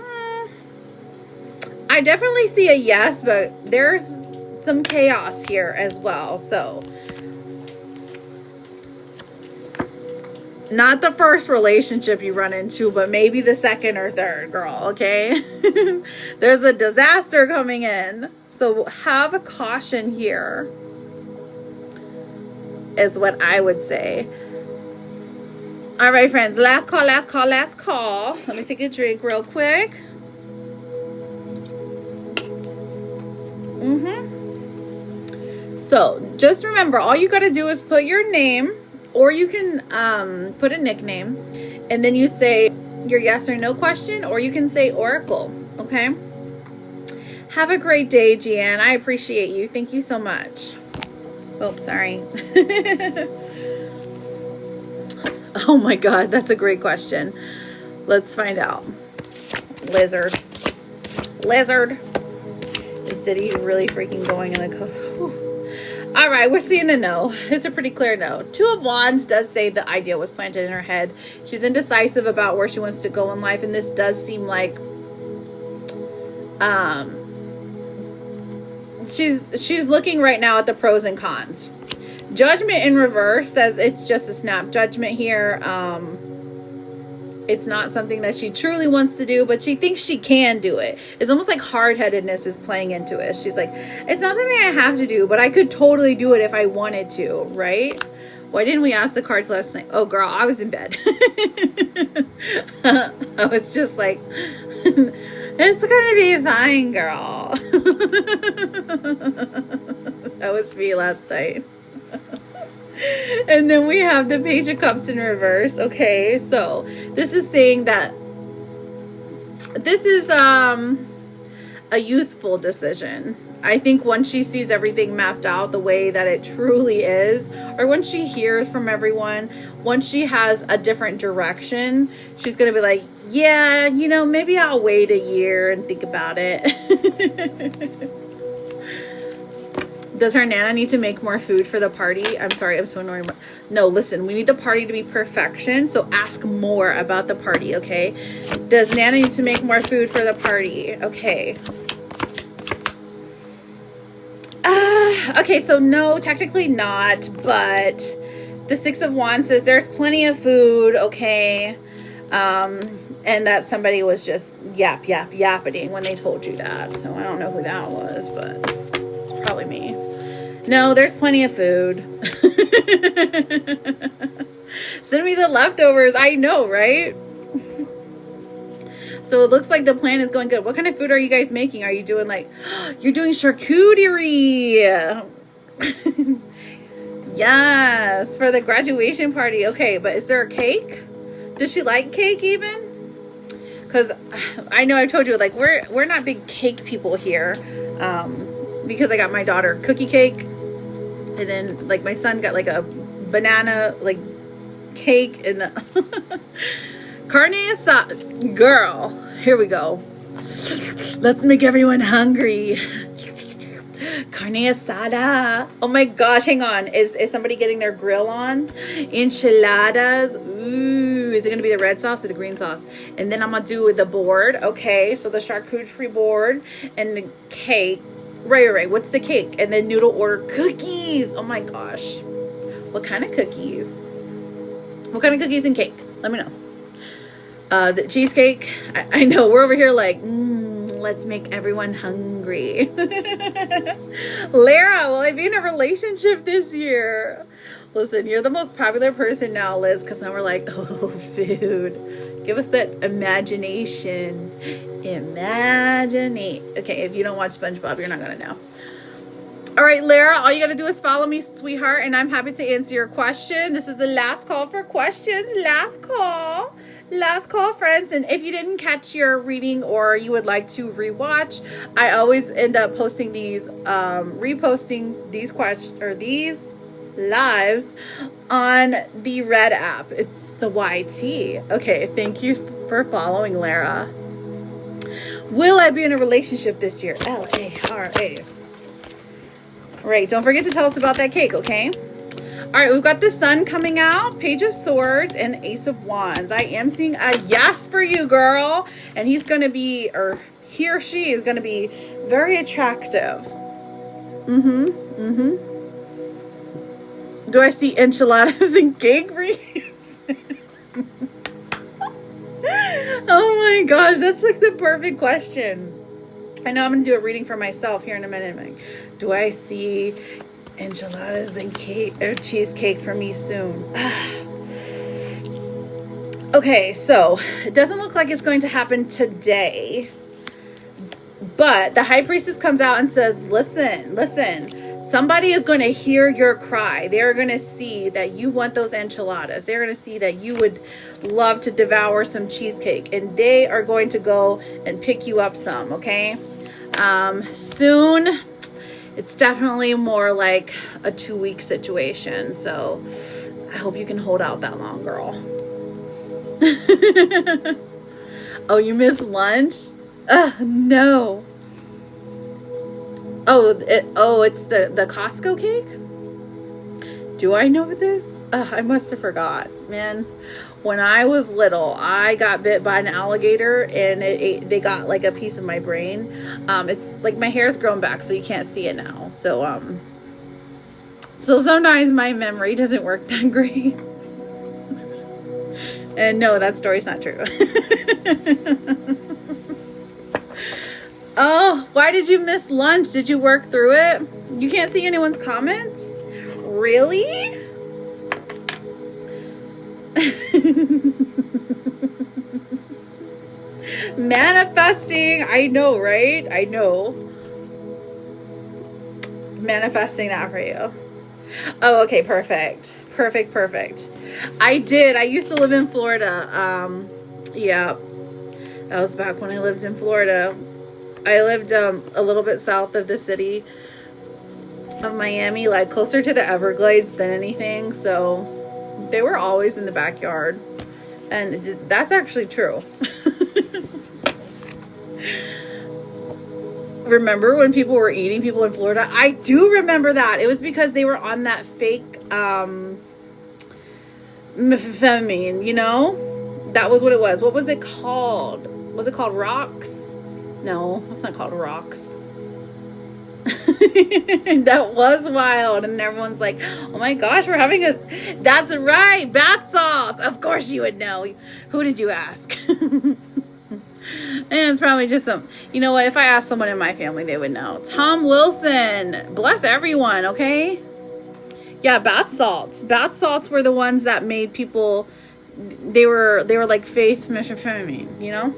I definitely see a yes, but there's some chaos here as well. So not the first relationship you run into, but maybe the second or third, girl, okay? There's a disaster coming in. So have a caution here, is what I would say. All right, friends. Last call, last call, last call. Let me take a drink real quick. So just remember, all you got to do is put your name, or you can put a nickname, and then you say your yes or no question, or you can say Oracle. Okay. Have a great day, Gian. I appreciate you. Thank you so much. Oh, sorry. Oh my God, that's a great question. Let's find out. Lizard. Is Diddy really freaking going in the coast? All right, we're seeing a no. It's a pretty clear no. Two of Wands does say the idea was planted in her head. She's indecisive about where she wants to go in life, and this does seem like she's looking right now at the pros and cons. Judgment in reverse says it's just a snap judgment here. It's not something that she truly wants to do, but she thinks she can do it. It's almost like hard-headedness is playing into it. She's like, it's not something I have to do, but I could totally do it if I wanted to, right? Why didn't we ask the cards last night? Oh, girl, I was in bed. I was just like, it's gonna be fine, girl. That was me last night. And then we have the Page of Cups in reverse. Okay, so this is saying that this is a youthful decision. I think once she sees everything mapped out the way that it truly is, or when she hears from everyone, once she has a different direction, she's gonna be like, yeah, you know, maybe I'll wait a year and think about it. Does her Nana need to make more food for the party? I'm sorry, I'm so annoying. No, listen, we need the party to be perfection, so ask more about the party, okay? Does Nana need to make more food for the party? Okay. Okay, so no, technically not, but the Six of Wands says there's plenty of food, okay? And that somebody was just yapping when they told you that. So I don't know who that was, but it's probably me. No, there's plenty of food. Send me the leftovers. I know, right? So it looks like the plan is going good. What kind of food are you guys making? Are you doing like, you're doing charcuterie? Yes, for the graduation party. Okay, but is there a cake? Does she like cake even? Because I know I told you, like, we're not big cake people here. Because I got my daughter cookie cake, and then like my son got like a banana like cake, and carne asada. Girl, here we go. Let's make everyone hungry. Carne asada. Oh my gosh, hang on. Is somebody getting their grill on? Enchiladas. Ooh, is it gonna be the red sauce or the green sauce? And then I'm gonna do the board. Okay, so the charcuterie board and the cake. Right. What's the cake? And then Noodle ordered cookies. Oh my gosh. What kind of cookies? What kind of cookies and cake? Let me know. Is it cheesecake? I know we're over here like, let's make everyone hungry. Lara, will I be in a relationship this year? Listen, you're the most popular person now, Liz, because now we're like, oh, food. Give us that imagination. Okay, if you don't watch SpongeBob, you're not going to know. All right, Lara, all you got to do is follow me, sweetheart, and I'm happy to answer your question. This is the last call for questions. Last call, friends. And if you didn't catch your reading or you would like to rewatch, I always end up posting these, reposting these questions or these lives on the Red app. It's the YT. Okay, thank you for following, Lara. Will I be in a relationship this year? Lara. Right, don't forget to tell us about that cake, okay? All right, we've got the Sun coming out, Page of Swords, and Ace of Wands. I am seeing a yes for you, girl. And he's going to be, or he or she is going to be very attractive. Do I see enchiladas and cake for you? Oh my gosh, that's like the perfect question. I know I'm going to do a reading for myself here in a minute. Like, do I see enchiladas and cake or cheesecake for me soon? Okay, so it doesn't look like it's going to happen today. But the high priestess comes out and says, listen, somebody is going to hear your cry. They're going to see that you want those enchiladas. They're going to see that you would love to devour some cheesecake. And they are going to go and pick you up some, okay? Soon, it's definitely more like a 2-week situation. So I hope you can hold out that long, girl. Oh, you missed lunch? No. It's the Costco cake? Do I know this? I must have forgot. Man, when I was little, I got bit by an alligator and they got like a piece of my brain. It's like my hair's grown back, so you can't see it now. So sometimes my memory doesn't work that great. And no, that story's not true. Oh, why did you miss lunch? Did you work through it? You can't see anyone's comments? Really? Manifesting. I know, right? I know. Manifesting that for you. Oh, okay. Perfect. I used to live in Florida. Yeah, that was back when I lived in Florida. I lived a little bit south of the city of Miami, like closer to the Everglades than anything. So they were always in the backyard. And that's actually true. Remember when people were eating people in Florida? I do remember that. It was because they were on that fake methamphetamine, you know? That was what it was. What was it called? Was it called Rocks? No, it's not called Rocks. That was wild. And everyone's like, oh my gosh, we're having that's right, bath salts. Of course you would know. Who did you ask? And it's probably just you know what, if I asked someone in my family, they would know. Tom Wilson, bless everyone, okay? Yeah, bath salts. Bath salts were the ones that made people, they were like faith methamphetamine, you know?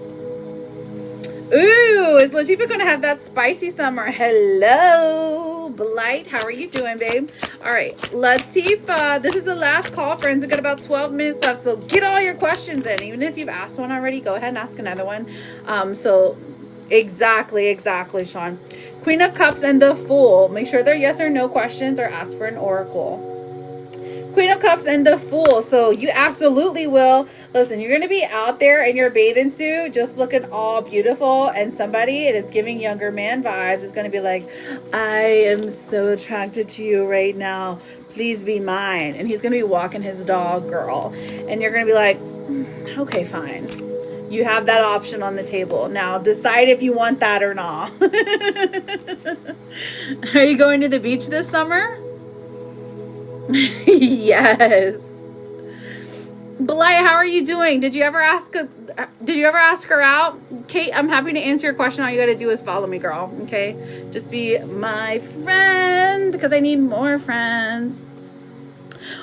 Ooh, is Latifa going to have that spicy summer? Hello, Blight. How are you doing, babe? All right, Latifa, this is the last call, friends. We've got about 12 minutes left, so get all your questions in. Even if you've asked one already, go ahead and ask another one. So exactly, Sean. Queen of Cups and the Fool. Make sure they're yes or no questions or ask for an oracle. Queen of Cups and the Fool. So you absolutely will. Listen, you're going to be out there in your bathing suit just looking all beautiful, and somebody, and it's giving younger man vibes, is going to be like, I am so attracted to you right now. Please be mine. And he's going to be walking his dog, girl. And you're going to be like, okay, fine. You have that option on the table. Now decide if you want that or not. Are you going to the beach this summer? Yes. Belay, how are you doing? Did you ever ask her out? Kate, I'm happy to answer your question. All you gotta do is follow me, girl. Okay? Just be my friend, because I need more friends.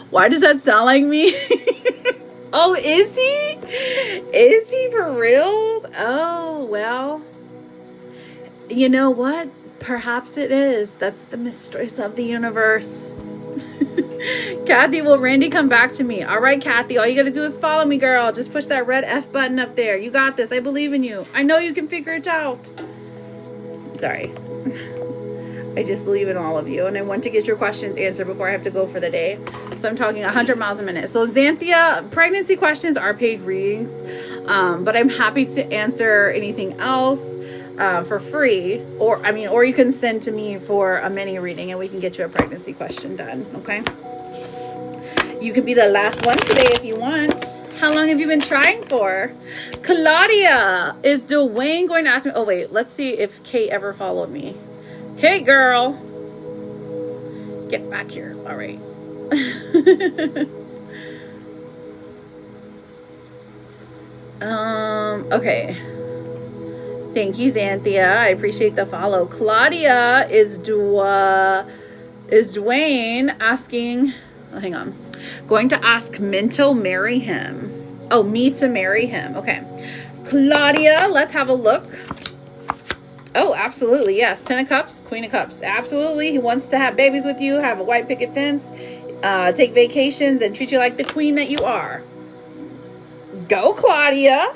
Why does that sound like me? Oh, is he? Is he for real? Oh, well. You know what? Perhaps it is. That's the mistress of the universe. Kathy, will Randy come back to me? All right, Kathy, all you gotta do is follow me, girl. Just push that red F button up there. You got this. I believe in you. I know you can figure it out. Sorry. I just believe in all of you, and I want to get your questions answered before I have to go for the day. So I'm talking 100 miles a minute. So Xanthia, pregnancy questions are paid readings, but I'm happy to answer anything else for free, or you can send to me for a mini reading, and we can get you a pregnancy question done. Okay. You can be the last one today if you want. How long have you been trying for? Claudia, is Dwayne going to ask me? Oh, wait. Let's see if Kate ever followed me. Kate, girl. Get back here. All right. Okay. Thank you, Xanthia. I appreciate the follow. Claudia, is Dwayne asking... Oh, hang on. Going to ask Minto marry him. Oh, me to marry him. Okay. Claudia, let's have a look. Oh, absolutely. Yes. 10 of Cups, Queen of Cups. Absolutely. He wants to have babies with you, have a white picket fence, take vacations, and treat you like the queen that you are. Go, Claudia.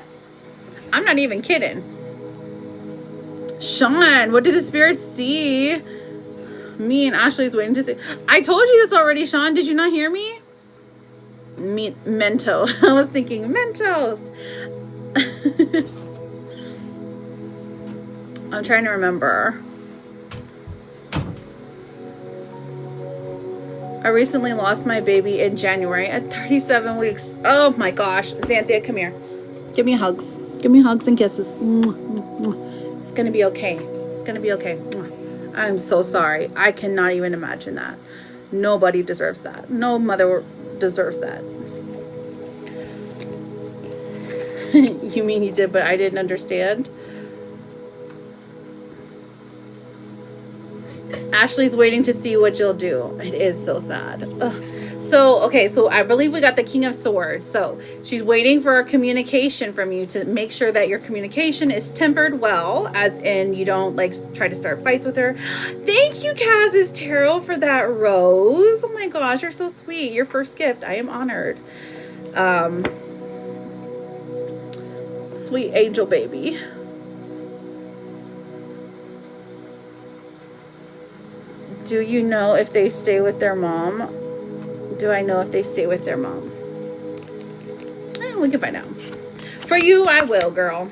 I'm not even kidding. Sean, what did the spirits see? Me and Ashley's waiting to say. I told you this already, Sean. Did you not hear me? Mento. I was thinking Mentos. I'm trying to remember. I recently lost my baby in January at 37 weeks. Oh my gosh. Xanthia, come here. Give me hugs. Give me hugs and kisses. It's going to be okay. It's going to be okay. I'm so sorry. I cannot even imagine that. Nobody deserves that. No mother deserves that. You mean you did, but I didn't understand? Ashley's waiting to see what you'll do. It is so sad. Ugh. So, okay, so I believe we got the King of Swords. So she's waiting for a communication from you to make sure that your communication is tempered well, as in you don't like try to start fights with her. Thank you, Kaz's Tarot, for that rose. Oh my gosh, you're so sweet. Your first gift. I am honored. Sweet angel baby. Do you know if they stay with their mom? Do I know if they stay with their mom? We can find out. For you, I will, girl.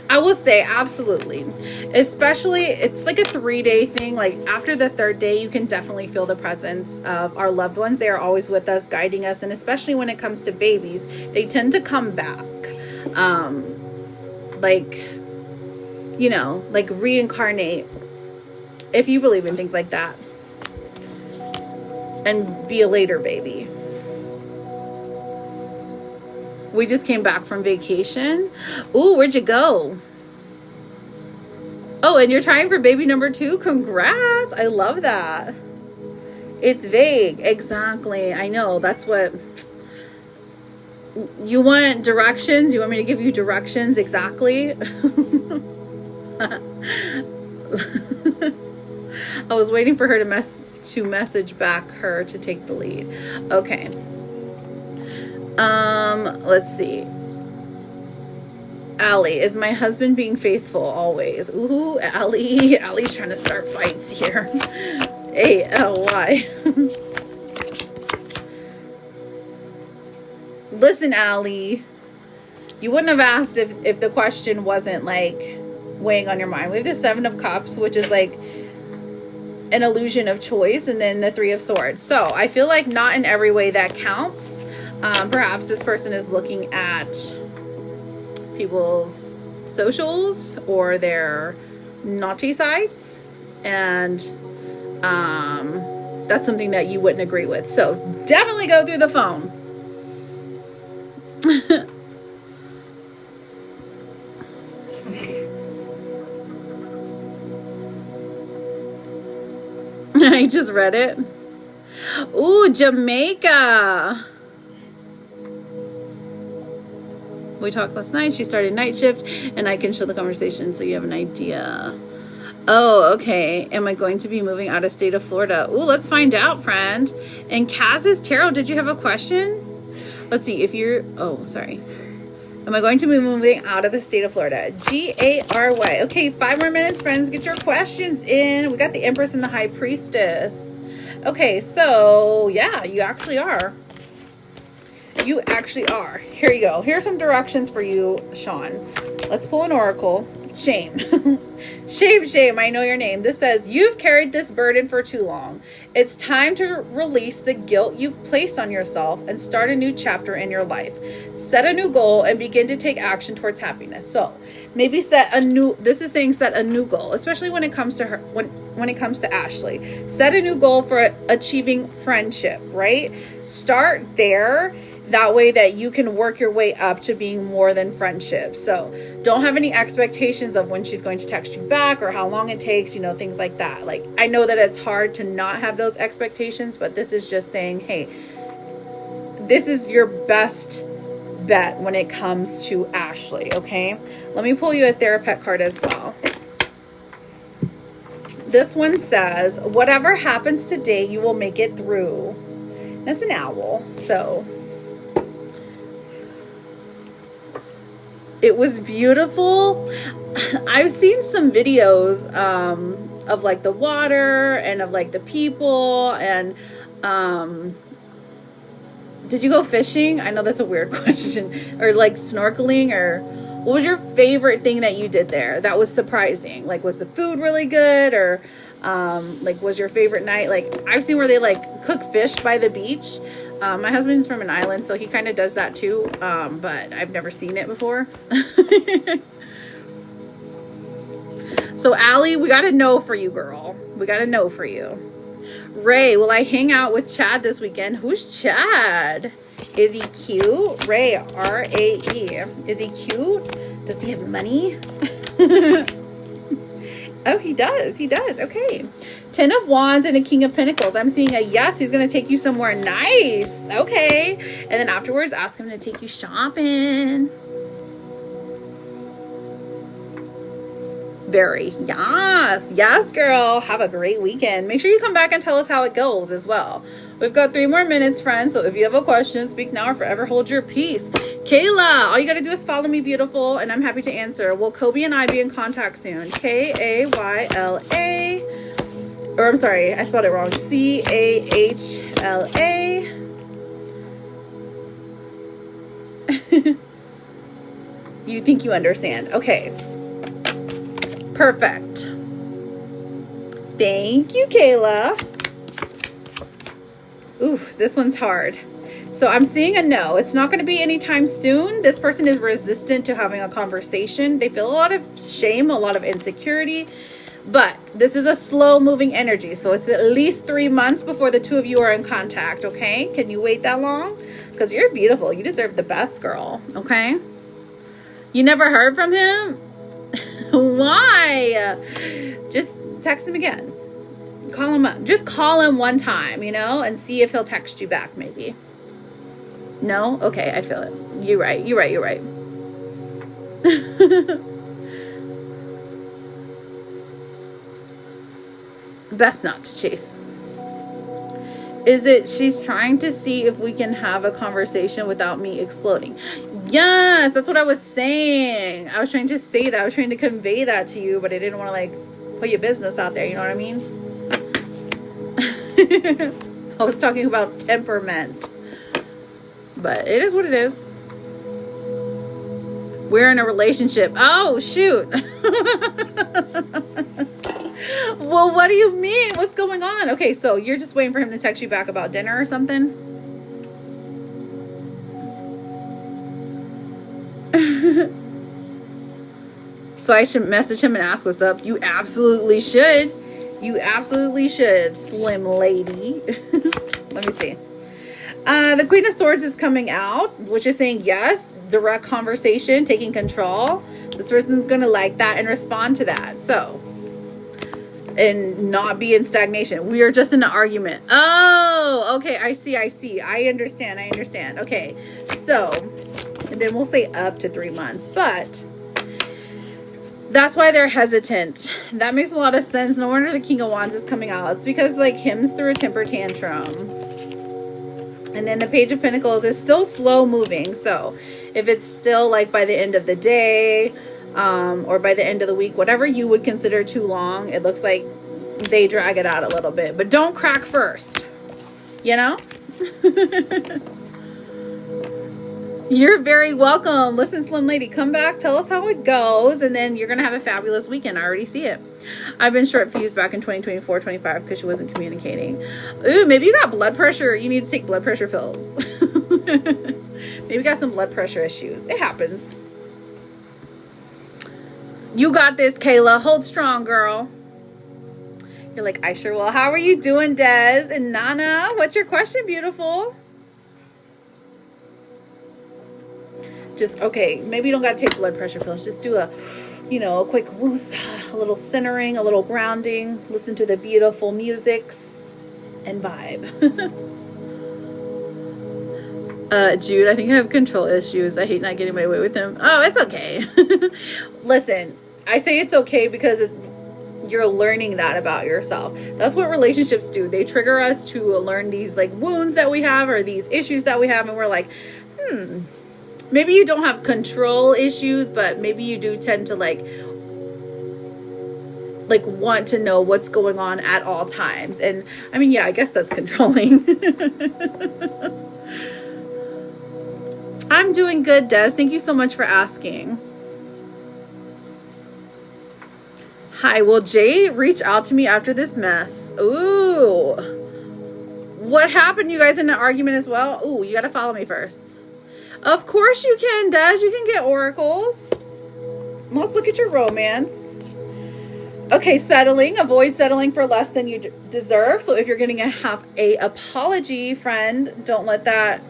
I will say absolutely. Especially, it's like a 3-day thing. Like after the 3rd day, you can definitely feel the presence of our loved ones. They are always with us, guiding us. And especially when it comes to babies, they tend to come back. Like, you know, like reincarnate. If you believe in things like that. And be a later baby. We just came back from vacation. Ooh, where'd you go? Oh, and you're trying for baby number 2? Congrats. I love that. It's vague. Exactly. I know. That's what... You want directions? You want me to give you directions? Exactly. I was waiting for her to message back her to take the lead. Okay. Let's see. Allie, is my husband being faithful always? Ooh, Allie. Allie's trying to start fights here. A-L-Y. Listen, Allie. You wouldn't have asked if the question wasn't like weighing on your mind. We have the 7 of Cups, which is like an illusion of choice, and then the 3 of Swords. So I feel like not in every way that counts. Perhaps this person is looking at people's socials or their naughty sites, and that's something that you wouldn't agree with. So definitely go through the phone. I just read it. Ooh, Jamaica. We talked last night. She started night shift, and I can show the conversation so you have an idea. Oh, okay. Am I going to be moving out of state of Florida? Ooh, let's find out, friend. And Kaz's Tarot, did you have a question? Let's see if you're... Oh, sorry. Am I going to be moving out of the state of Florida? G-A-R-Y. Okay, 5 more minutes, friends. Get your questions in. We got the Empress and the High Priestess. Okay, so, yeah, you actually are. You actually are. Here you go. Here's some directions for you, Sean. Let's pull an oracle. Shame. Shame. I know your name. This says, you've carried this burden for too long. It's time to release the guilt you've placed on yourself and start a new chapter in your life. Set a new goal and begin to take action towards happiness. So maybe set a new goal, especially when it comes to her, when it comes to Ashley. Set a new goal for achieving friendship, right? Start there. That way that you can work your way up to being more than friendship. So don't have any expectations of when she's going to text you back or how long it takes, you know, things like that. Like, I know that it's hard to not have those expectations, but this is just saying, hey, this is your best bet when it comes to Ashley, okay? Let me pull you a Therapet card as well. This one says, whatever happens today, you will make it through. That's an owl, so it was beautiful. I've seen some videos of like the water and of like the people, and did you go fishing? I know that's a weird question. Or like snorkeling, or what was your favorite thing that you did there that was surprising? Like, was the food really good, or like, was your favorite night? Like, I've seen where they like cook fish by the beach. My husband's from an island, so he kind of does that too, but I've never seen it before. So Allie, we got to know for you, girl. We got to know for you. Ray, will I hang out with Chad this weekend? Who's Chad? Is he cute? Ray, R-A-E. Is he cute? Does he have money? Oh, he does. He does. Okay. 10 of Wands and a King of Pentacles. I'm seeing a yes. He's going to take you somewhere nice. Okay. And then afterwards, ask him to take you shopping. Very. Yes. Yes, girl. Have a great weekend. Make sure you come back and tell us how it goes as well. We've got 3 more minutes, friends. So if you have a question, speak now or forever hold your peace. Kayla, all you got to do is follow me, beautiful, and I'm happy to answer. Will Kobe and I be in contact soon? K-A-Y-L-A. Or I'm sorry, I spelled it wrong. C-A-H-L-A. You think you understand. Okay. Perfect. Thank you, Kayla. Oof, this one's hard. So I'm seeing a no. It's not going to be anytime soon. This person is resistant to having a conversation. They feel a lot of shame, a lot of insecurity. But this is a slow moving energy. So it's at least 3 months before the two of you are in contact, okay? Can you wait that long? Because you're beautiful. You deserve the best, girl, okay? You never heard from him? Why? Just text him again. Call him up. Just call him one time, you know, and see if he'll text you back maybe. No? Okay, I feel it. You're right. You're right. You're right. Best not to chase. Is it she's trying to see if we can have a conversation without me exploding? Yes, that's what I was saying. I was trying to say that. I was trying to convey that to you, but I didn't want to like put your business out there. You know what I mean? I was talking about temperament. But it is what it is. We're in a relationship. Oh, shoot. Well, what do you mean? What's going on? Okay, so you're just waiting for him to text you back about dinner or something? So I should message him and ask what's up. You absolutely should. You absolutely should, slim lady. Let me see. The Queen of Swords is coming out, which is saying yes, direct conversation, taking control. This person's going to like that and respond to that. So, and not be in stagnation. We are just in an argument. Oh, okay. I see. I see. I understand. I understand. Okay. So, and then we'll say up to 3 months, but that's why they're hesitant. That makes a lot of sense. No wonder the King of Wands is coming out. It's because like him's through a temper tantrum. And then the Page of Pentacles is still slow moving. So if it's still like by the end of the day, or by the end of the week, whatever you would consider too long, it looks like they drag it out a little bit. But don't crack first, you know? You're very welcome. Listen, Slim Lady, come back, tell us how it goes, and then you're going to have a fabulous weekend. I already see it. I've been short fused back in 2024, 25 because she wasn't communicating. Ooh, maybe you got blood pressure. You need to take blood pressure pills. Maybe you got some blood pressure issues. It happens. You got this, Kayla. Hold strong, girl. You're like, I sure will. How are you doing, Des? And Nana, what's your question, beautiful? Just, okay, maybe you don't got to take blood pressure pills. Just do a, you know, a quick woos, a little centering, a little grounding. Listen to the beautiful music and vibe. Jude, I think I have control issues. I hate not getting my way with him. Oh, it's okay. Listen, I say it's okay because you're learning that about yourself. That's what relationships do. They trigger us to learn these like wounds that we have or these issues that we have, and we're like, maybe you don't have control issues, but maybe you do tend to like want to know what's going on at all times. And I mean, yeah, I guess that's controlling. I'm doing good, Des. Thank you so much for asking. Hi, will Jay reach out to me after this mess? Ooh. What happened? You guys in an argument as well? Ooh, you gotta follow me first. Of course you can, Des. You can get oracles. Let's look at your romance. Okay, settling. Avoid settling for less than you deserve. So if you're getting a apology, friend, don't let that...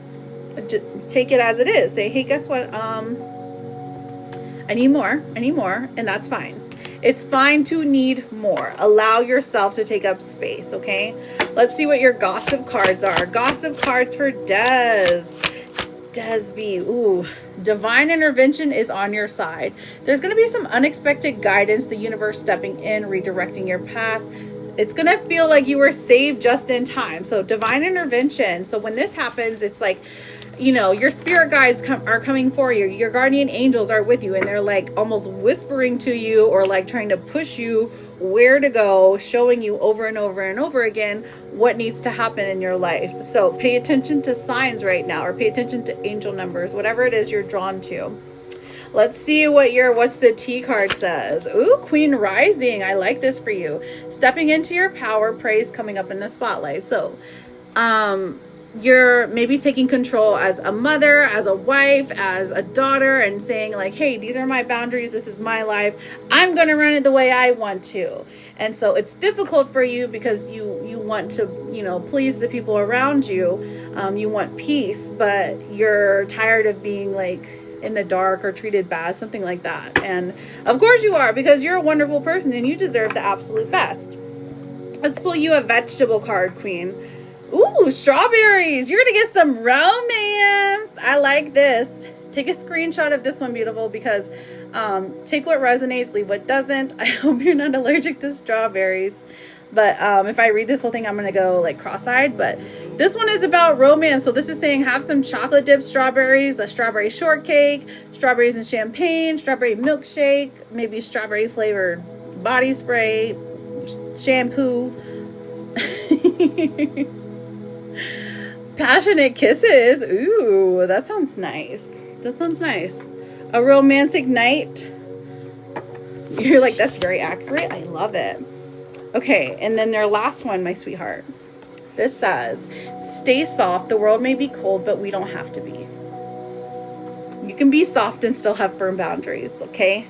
take it as it is. Say, hey, guess what? I need more, and that's fine. It's fine to need more. Allow yourself to take up space, okay? Let's see what your gossip cards are. Gossip cards for Desby. Ooh, divine intervention is on your side. There's going to be some unexpected guidance, the universe stepping in, redirecting your path. It's going to feel like you were saved just in time. So divine intervention. So when this happens, it's like, you know, your spirit guides are coming for you. Your guardian angels are with you, and they're like almost whispering to you or like trying to push you where to go, showing you over and over and over again what needs to happen in your life. So pay attention to signs right now, or pay attention to angel numbers, whatever it is you're drawn to. Let's see what's the T card says. Ooh, Queen Rising. I like this for you. Stepping into your power, praise coming up in the spotlight. So, you're maybe taking control as a mother, as a wife, as a daughter, and saying like, hey, these are my boundaries. This is my life. I'm going to run it the way I want to. And so it's difficult for you because you want to, you know, please the people around you. You want peace, but you're tired of being like in the dark or treated bad, something like that. And of course you are, because you're a wonderful person and you deserve the absolute best. Let's pull you a vegetable card, Queen. Ooh, strawberries. You're going to get some romance. I like this. Take a screenshot of this one, beautiful, because take what resonates, leave what doesn't. I hope you're not allergic to strawberries. But if I read this whole thing, I'm going to go like cross-eyed. But this one is about romance. So this is saying have some chocolate dipped strawberries, a strawberry shortcake, strawberries and champagne, strawberry milkshake, maybe strawberry flavored body spray, shampoo. Passionate kisses. Ooh, that sounds nice. That sounds nice. A romantic night. You're like, that's very accurate. I love it. Okay, and then their last one, my sweetheart. This says, stay soft. The world may be cold, but we don't have to be. You can be soft and still have firm boundaries, okay?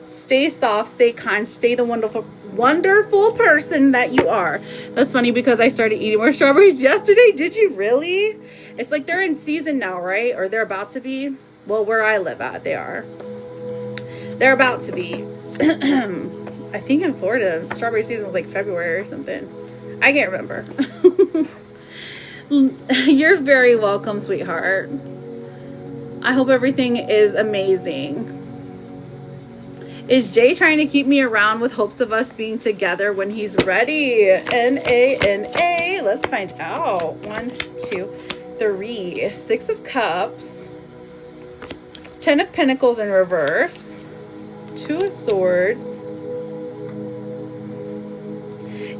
Stay soft, stay kind, stay the wonderful person that you are. That's funny because I started eating more strawberries yesterday. Did you really? It's like they're in season now, right? Or they're about to be. Well, where I live at, they are. They're about to be. I think in Florida, strawberry season was like February or something. I can't remember. You're very welcome, sweetheart. I hope everything is amazing. Is Jay trying to keep me around with hopes of us being together when he's ready? N-A-N-A. Let's find out. 1, 2, 3. 6 of Cups. 10 of Pentacles in reverse. 2 of Swords.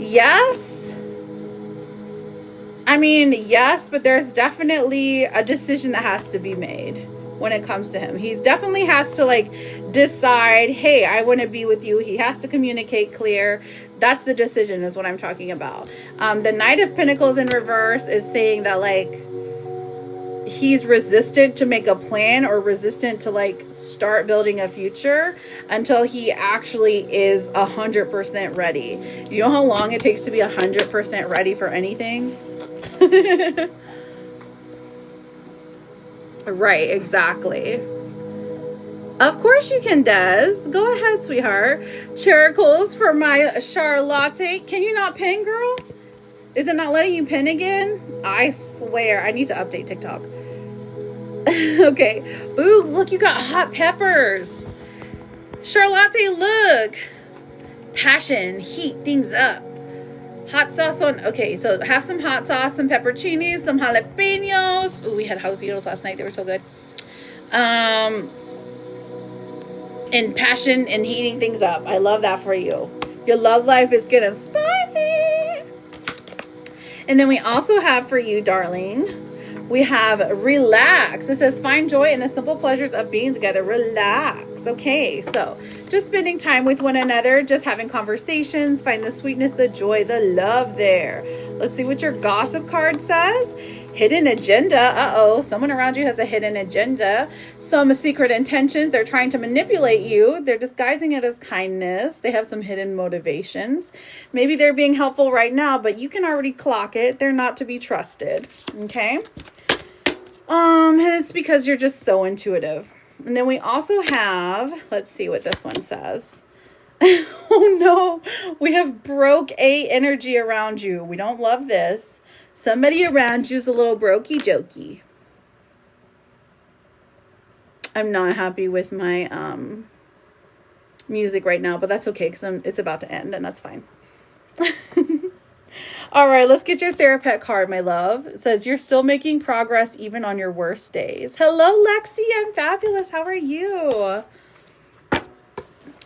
Yes. I mean, yes, but there's definitely a decision that has to be made when it comes to him. He definitely has to like decide, hey, I want to be with you. He has to communicate clear. That's the decision is what I'm talking about. The Knight of Pentacles in reverse is saying that like he's resistant to make a plan or resistant to like start building a future until he actually is 100% ready. You know how long it takes to be 100% ready for anything? Right, exactly. Of course you can, Des. Go ahead, sweetheart. Characles for my Charlotte. Can you not pin, girl? Is it not letting you pin again? I swear, I need to update TikTok. Okay. Ooh, look, you got hot peppers. Charlotte, look. Passion, heat things up. Hot sauce on, okay, so have some hot sauce, some pepperoncinis, some jalapenos. Ooh, we had jalapenos last night. They were so good. And passion and heating things up. I love that for you. Your love life is getting spicy. And then we also have for you, darling, we have relax. It says find joy in the simple pleasures of being together. Relax. Okay, so just spending time with one another, just having conversations, find the sweetness, the joy, the love there. Let's see what your gossip card says. Hidden agenda. Uh-oh, someone around you has a hidden agenda. Some secret intentions. They're trying to manipulate you. They're disguising it as kindness. They have some hidden motivations. Maybe they're being helpful right now, but you can already clock it. They're not to be trusted. Okay? And it's because you're just so intuitive. And then we also have, let's see what this one says. Oh no, we have broke A energy around you. We don't love this. Somebody around you is a little brokey jokey. I'm not happy with my music right now, but that's okay because it's about to end and that's fine. All right, let's get your therapist card, my love. It says, you're still making progress even on your worst days. Hello, Lexi. I'm fabulous. How are you?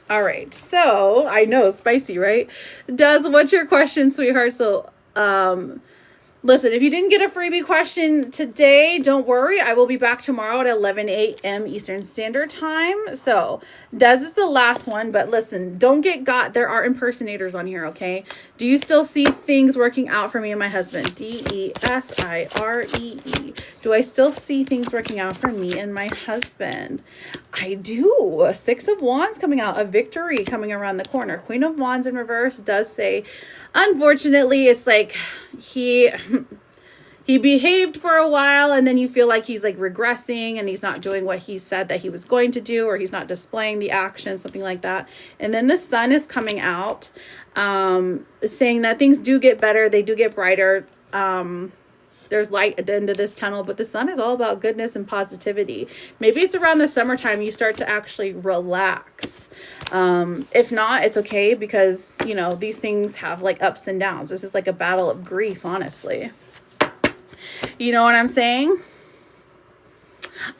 All right, so I know, spicy, right? What's your question, sweetheart? So, listen, if you didn't get a freebie question today, don't worry. I will be back tomorrow at 11 a.m. Eastern Standard Time. So, Des is the last one, but listen, don't get got. There are impersonators on here, okay? Do you still see things working out for me and my husband? D-E-S-I-R-E-E. Do I still see things working out for me and my husband? I do. 6 of Wands coming out. A victory coming around the corner. Queen of Wands in reverse does say, unfortunately, it's like he behaved for a while and then you feel like he's like regressing and he's not doing what he said that he was going to do, or he's not displaying the action, something like that. And then the sun is coming out, saying that things do get better. They do get brighter. There's light at the end of this tunnel, but the sun is all about goodness and positivity. Maybe it's around the summertime you start to actually relax. If not, it's okay because, you know, these things have like ups and downs. This is like a battle of grief, honestly. You know what I'm saying?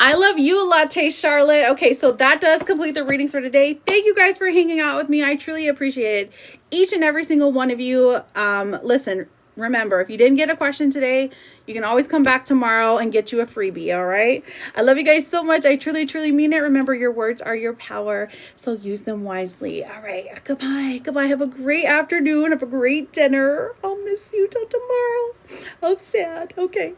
I love you, Latte Charlotte. Okay, so that does complete the readings for today. Thank you guys for hanging out with me. I truly appreciate it. Each and every single one of you. Listen, remember, if you didn't get a question today, you can always come back tomorrow and get you a freebie, all right? I love you guys so much. I truly, truly mean it. Remember, your words are your power, so use them wisely. All right, goodbye. Goodbye. Have a great afternoon. Have a great dinner. I'll miss you till tomorrow. I'm sad. Okay.